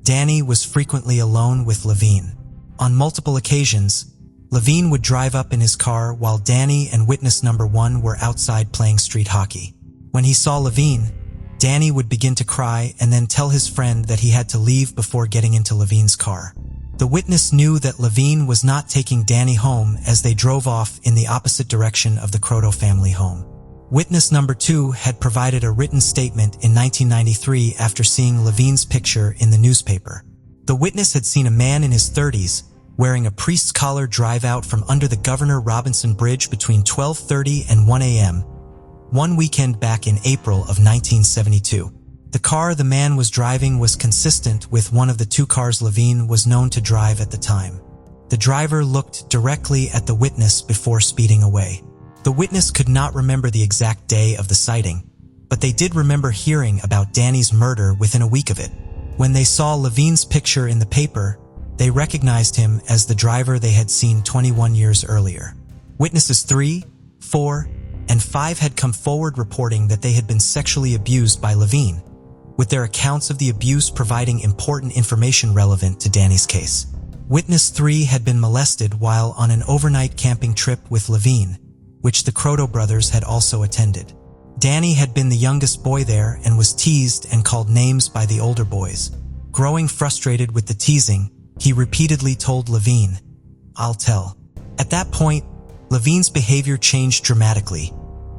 Danny was frequently alone with LaVine. On multiple occasions, LaVine would drive up in his car while Danny and witness number 1 were outside playing street hockey. When he saw LaVine, Danny would begin to cry and then tell his friend that he had to leave before getting into LaVine's car. The witness knew that LaVine was not taking Danny home as they drove off in the opposite direction of the Coto family home. Witness number 2 had provided a written statement in 1993 after seeing LaVine's picture in the newspaper. The witness had seen a man in his 30s wearing a priest's collar drive out from under the Governor Robinson Bridge between 12:30 and 1 a.m., one weekend back in April of 1972. The car the man was driving was consistent with one of the 2 cars LaVine was known to drive at the time. The driver looked directly at the witness before speeding away. The witness could not remember the exact day of the sighting, but they did remember hearing about Danny's murder within a week of it. When they saw LaVine's picture in the paper, they recognized him as the driver they had seen 21 years earlier. Witnesses 3, 4, and 5 had come forward reporting that they had been sexually abused by LaVine, with their accounts of the abuse providing important information relevant to Danny's case. Witness 3 had been molested while on an overnight camping trip with LaVine, which the Coto brothers had also attended. Danny had been the youngest boy there and was teased and called names by the older boys. Growing frustrated with the teasing, he repeatedly told LaVine, "I'll tell." At that point, LaVine's behavior changed dramatically,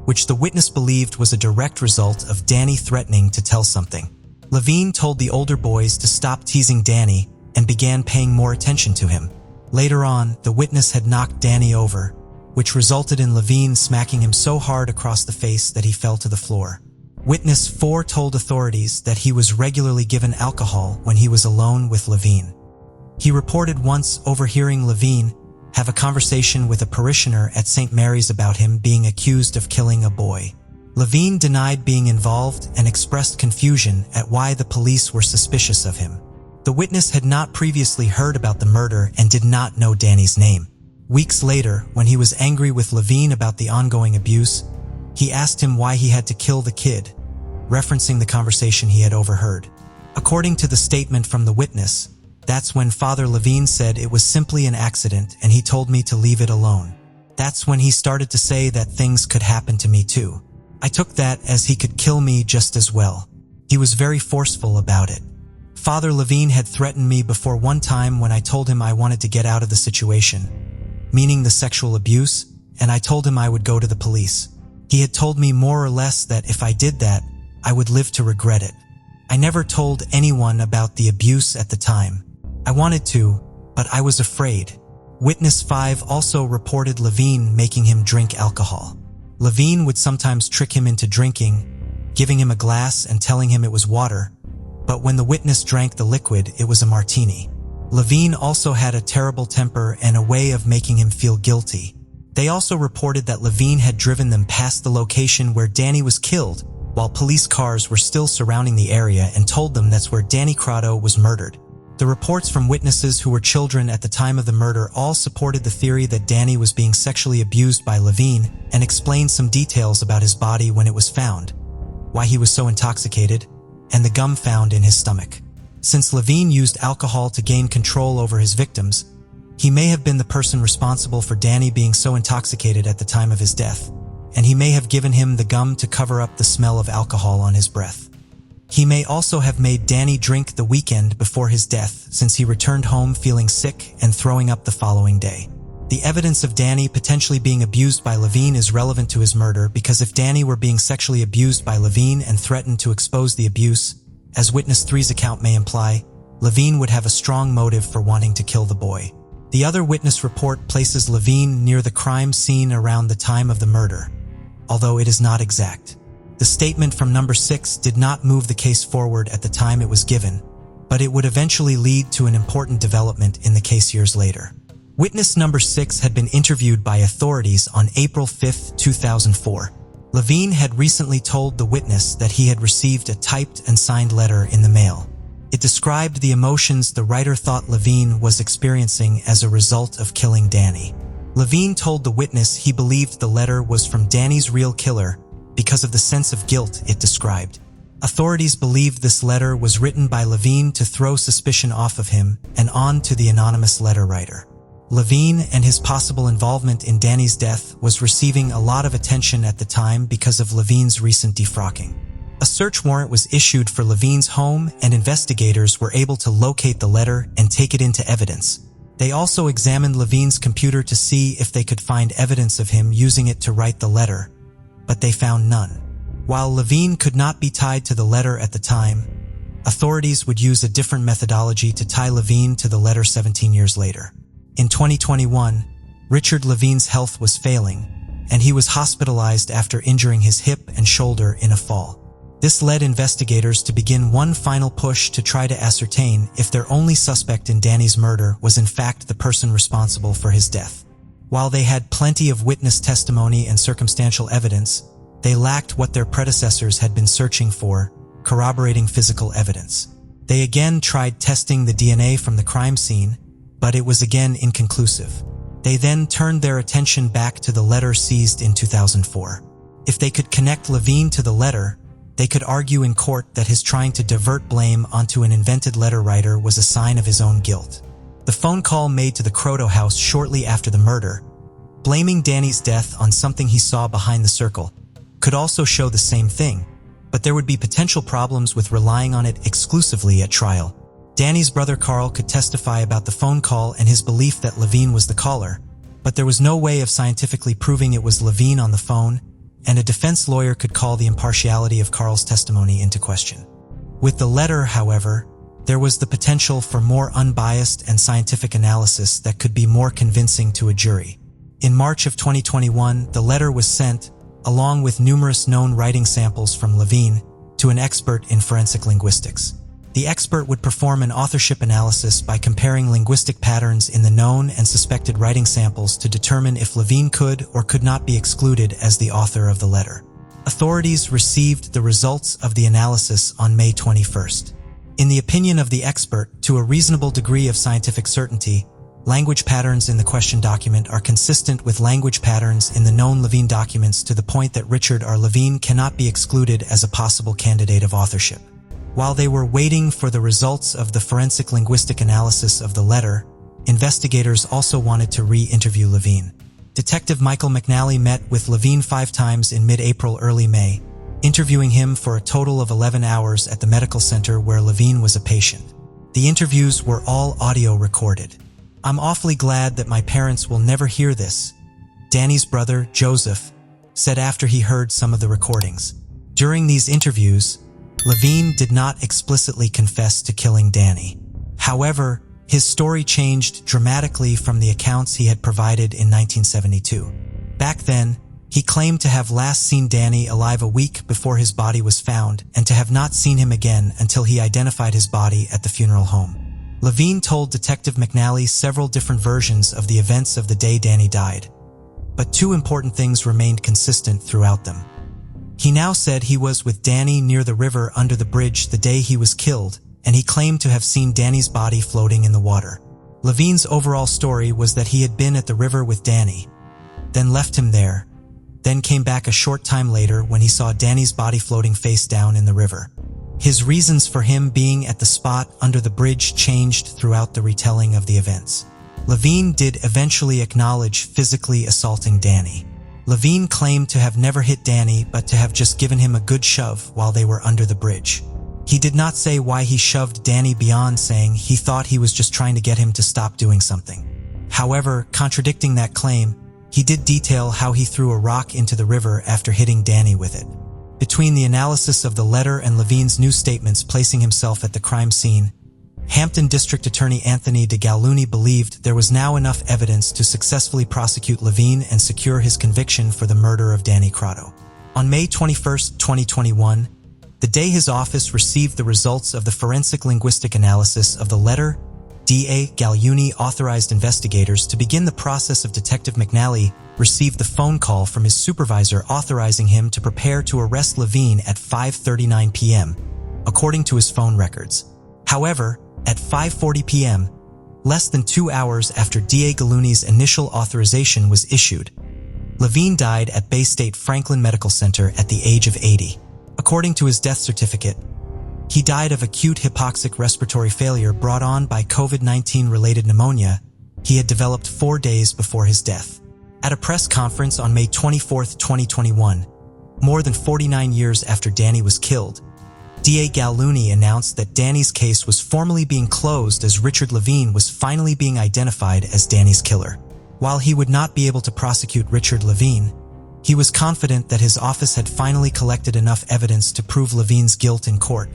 which the witness believed was a direct result of Danny threatening to tell something. LaVine told the older boys to stop teasing Danny and began paying more attention to him. Later on, the witness had knocked Danny over, which resulted in LaVine smacking him so hard across the face that he fell to the floor. Witness 4 told authorities that he was regularly given alcohol when he was alone with LaVine. He reported once overhearing LaVine have a conversation with a parishioner at St. Mary's about him being accused of killing a boy. LaVine denied being involved and expressed confusion at why the police were suspicious of him. The witness had not previously heard about the murder and did not know Danny's name. Weeks later, when he was angry with LaVine about the ongoing abuse, he asked him why he had to kill the kid, referencing the conversation he had overheard. According to the statement from the witness, that's when Father LaVine said it was simply an accident and he told me to leave it alone. That's when he started to say that things could happen to me too. I took that as he could kill me just as well. He was very forceful about it. Father LaVine had threatened me before one time when I told him I wanted to get out of the situation, meaning the sexual abuse, and I told him I would go to the police. He had told me more or less that if I did that, I would live to regret it. I never told anyone about the abuse at the time. I wanted to, but I was afraid. Witness 5 also reported LaVine making him drink alcohol. LaVine would sometimes trick him into drinking, giving him a glass and telling him it was water, but when the witness drank the liquid, it was a martini. LaVine also had a terrible temper and a way of making him feel guilty. They also reported that LaVine had driven them past the location where Danny was killed, while police cars were still surrounding the area, and told them that's where Danny Coto was murdered. The reports from witnesses who were children at the time of the murder all supported the theory that Danny was being sexually abused by LaVine and explained some details about his body when it was found, why he was so intoxicated, and the gum found in his stomach. Since LaVine used alcohol to gain control over his victims, he may have been the person responsible for Danny being so intoxicated at the time of his death, and he may have given him the gum to cover up the smell of alcohol on his breath. He may also have made Danny drink the weekend before his death, since he returned home feeling sick and throwing up the following day. The evidence of Danny potentially being abused by LaVine is relevant to his murder because if Danny were being sexually abused by LaVine and threatened to expose the abuse, as Witness 3's account may imply, LaVine would have a strong motive for wanting to kill the boy. The other witness report places LaVine near the crime scene around the time of the murder, although it is not exact. The statement from number 6 did not move the case forward at the time it was given, but it would eventually lead to an important development in the case years later. Witness number 6 had been interviewed by authorities on April 5, 2004. LaVine had recently told the witness that he had received a typed and signed letter in the mail. It described the emotions the writer thought LaVine was experiencing as a result of killing Danny. LaVine told the witness he believed the letter was from Danny's real killer because of the sense of guilt it described. Authorities believed this letter was written by LaVine to throw suspicion off of him and on to the anonymous letter writer. LaVine and his possible involvement in Danny's death was receiving a lot of attention at the time because of LaVine's recent defrocking. A search warrant was issued for LaVine's home, and investigators were able to locate the letter and take it into evidence. They also examined LaVine's computer to see if they could find evidence of him using it to write the letter, but they found none. While LaVine could not be tied to the letter at the time, authorities would use a different methodology to tie LaVine to the letter 17 years later. In 2021, Richard LaVine's health was failing, and he was hospitalized after injuring his hip and shoulder in a fall. This led investigators to begin one final push to try to ascertain if their only suspect in Danny's murder was in fact the person responsible for his death. While they had plenty of witness testimony and circumstantial evidence, they lacked what their predecessors had been searching for, corroborating physical evidence. They again tried testing the DNA from the crime scene, but it was again inconclusive. They then turned their attention back to the letter seized in 2004. If they could connect LaVine to the letter, They could argue in court that his trying to divert blame onto an invented letter writer was a sign of his own guilt. The phone call made to the Coto house shortly after the murder, blaming Danny's death on something he saw behind the circle, could also show the same thing, but there would be potential problems with relying on it exclusively at trial. Danny's brother Carl could testify about the phone call and his belief that LaVine was the caller, but there was no way of scientifically proving it was LaVine on the phone, and a defense lawyer could call the impartiality of Carl's testimony into question. With the letter, however, there was the potential for more unbiased and scientific analysis that could be more convincing to a jury. In March of 2021, the letter was sent, along with numerous known writing samples from LaVine, to an expert in forensic linguistics. The expert would perform an authorship analysis by comparing linguistic patterns in the known and suspected writing samples to determine if LaVine could or could not be excluded as the author of the letter. Authorities received the results of the analysis on May 21st. In the opinion of the expert, to a reasonable degree of scientific certainty, language patterns in the question document are consistent with language patterns in the known LaVine documents to the point that Richard R. LaVine cannot be excluded as a possible candidate of authorship. While they were waiting for the results of the forensic linguistic analysis of the letter, investigators also wanted to re-interview LaVine. Detective Michael McNally met with LaVine 5 times in mid-April, early May, interviewing him for a total of 11 hours at the medical center where LaVine was a patient. The interviews were all audio recorded. "I'm awfully glad that my parents will never hear this," Danny's brother, Joseph, said after he heard some of the recordings. During these interviews, LaVine did not explicitly confess to killing Danny. However, his story changed dramatically from the accounts he had provided in 1972. Back then, he claimed to have last seen Danny alive a week before his body was found and to have not seen him again until he identified his body at the funeral home. LaVine told Detective McNally several different versions of the events of the day Danny died, but 2 important things remained consistent throughout them. He now said he was with Danny near the river under the bridge the day he was killed, and he claimed to have seen Danny's body floating in the water. LaVine's overall story was that he had been at the river with Danny, then left him there, then came back a short time later when he saw Danny's body floating face down in the river. His reasons for him being at the spot under the bridge changed throughout the retelling of the events. LaVine did eventually acknowledge physically assaulting Danny. LaVine claimed to have never hit Danny, but to have just given him a good shove while they were under the bridge. He did not say why he shoved Danny beyond saying he thought he was just trying to get him to stop doing something. However, contradicting that claim, he did detail how he threw a rock into the river after hitting Danny with it. Between the analysis of the letter and LaVine's new statements placing himself at the crime scene, Hampton District Attorney Anthony DeGaluni believed there was now enough evidence to successfully prosecute LaVine and secure his conviction for the murder of Danny Coto. On May 21, 2021, the day his office received the results of the forensic linguistic analysis of the letter, D.A. Galuni authorized investigators to begin the process of Detective McNally received the phone call from his supervisor authorizing him to prepare to arrest LaVine at 5:39 p.m., according to his phone records. However, at 5:40 p.m., less than 2 hours after D.A. Galuni's initial authorization was issued, LaVine died at Bay State Franklin Medical Center at the age of 80. According to his death certificate, he died of acute hypoxic respiratory failure brought on by COVID-19 related pneumonia he had developed 4 days before his death. At a press conference on May 24, 2021, more than 49 years after Danny was killed, D.A. Galuni announced that Danny's case was formally being closed as Richard LaVine was finally being identified as Danny's killer. While he would not be able to prosecute Richard LaVine, he was confident that his office had finally collected enough evidence to prove LaVine's guilt in court.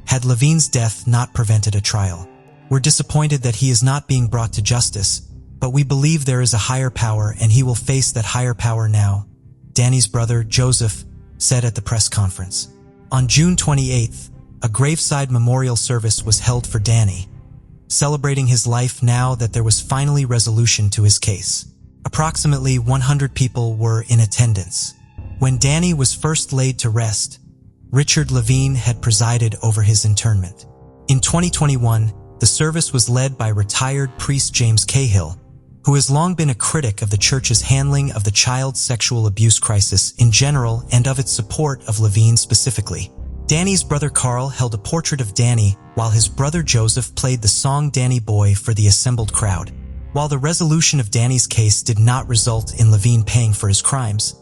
Had LaVine's death not prevented a trial, we're disappointed that he is not being brought to justice, but we believe there is a higher power and he will face that higher power now, Danny's brother, Joseph, said at the press conference. On June 28th, a graveside memorial service was held for Danny, celebrating his life now that there was finally resolution to his case. Approximately 100 people were in attendance. When Danny was first laid to rest, Richard LaVine had presided over his interment. In 2021, the service was led by retired priest James Cahill, who has long been a critic of the church's handling of the child sexual abuse crisis in general and of its support of LaVine specifically. Danny's brother Carl held a portrait of Danny, while his brother Joseph played the song Danny Boy for the assembled crowd. While the resolution of Danny's case did not result in LaVine paying for his crimes,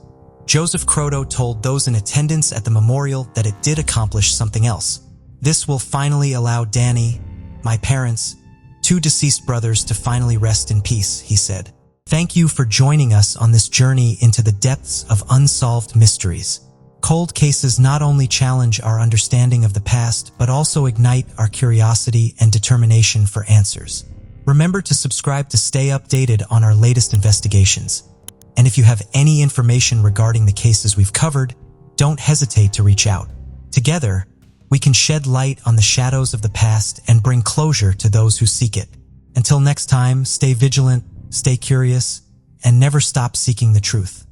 Joseph Coto told those in attendance at the memorial that it did accomplish something else. This will finally allow Danny, my parents, two deceased brothers to finally rest in peace, he said. Thank you for joining us on this journey into the depths of unsolved mysteries. Cold cases not only challenge our understanding of the past, but also ignite our curiosity and determination for answers. Remember to subscribe to stay updated on our latest investigations. And if you have any information regarding the cases we've covered, don't hesitate to reach out. Together, we can shed light on the shadows of the past and bring closure to those who seek it. Until next time, stay vigilant, stay curious, and never stop seeking the truth.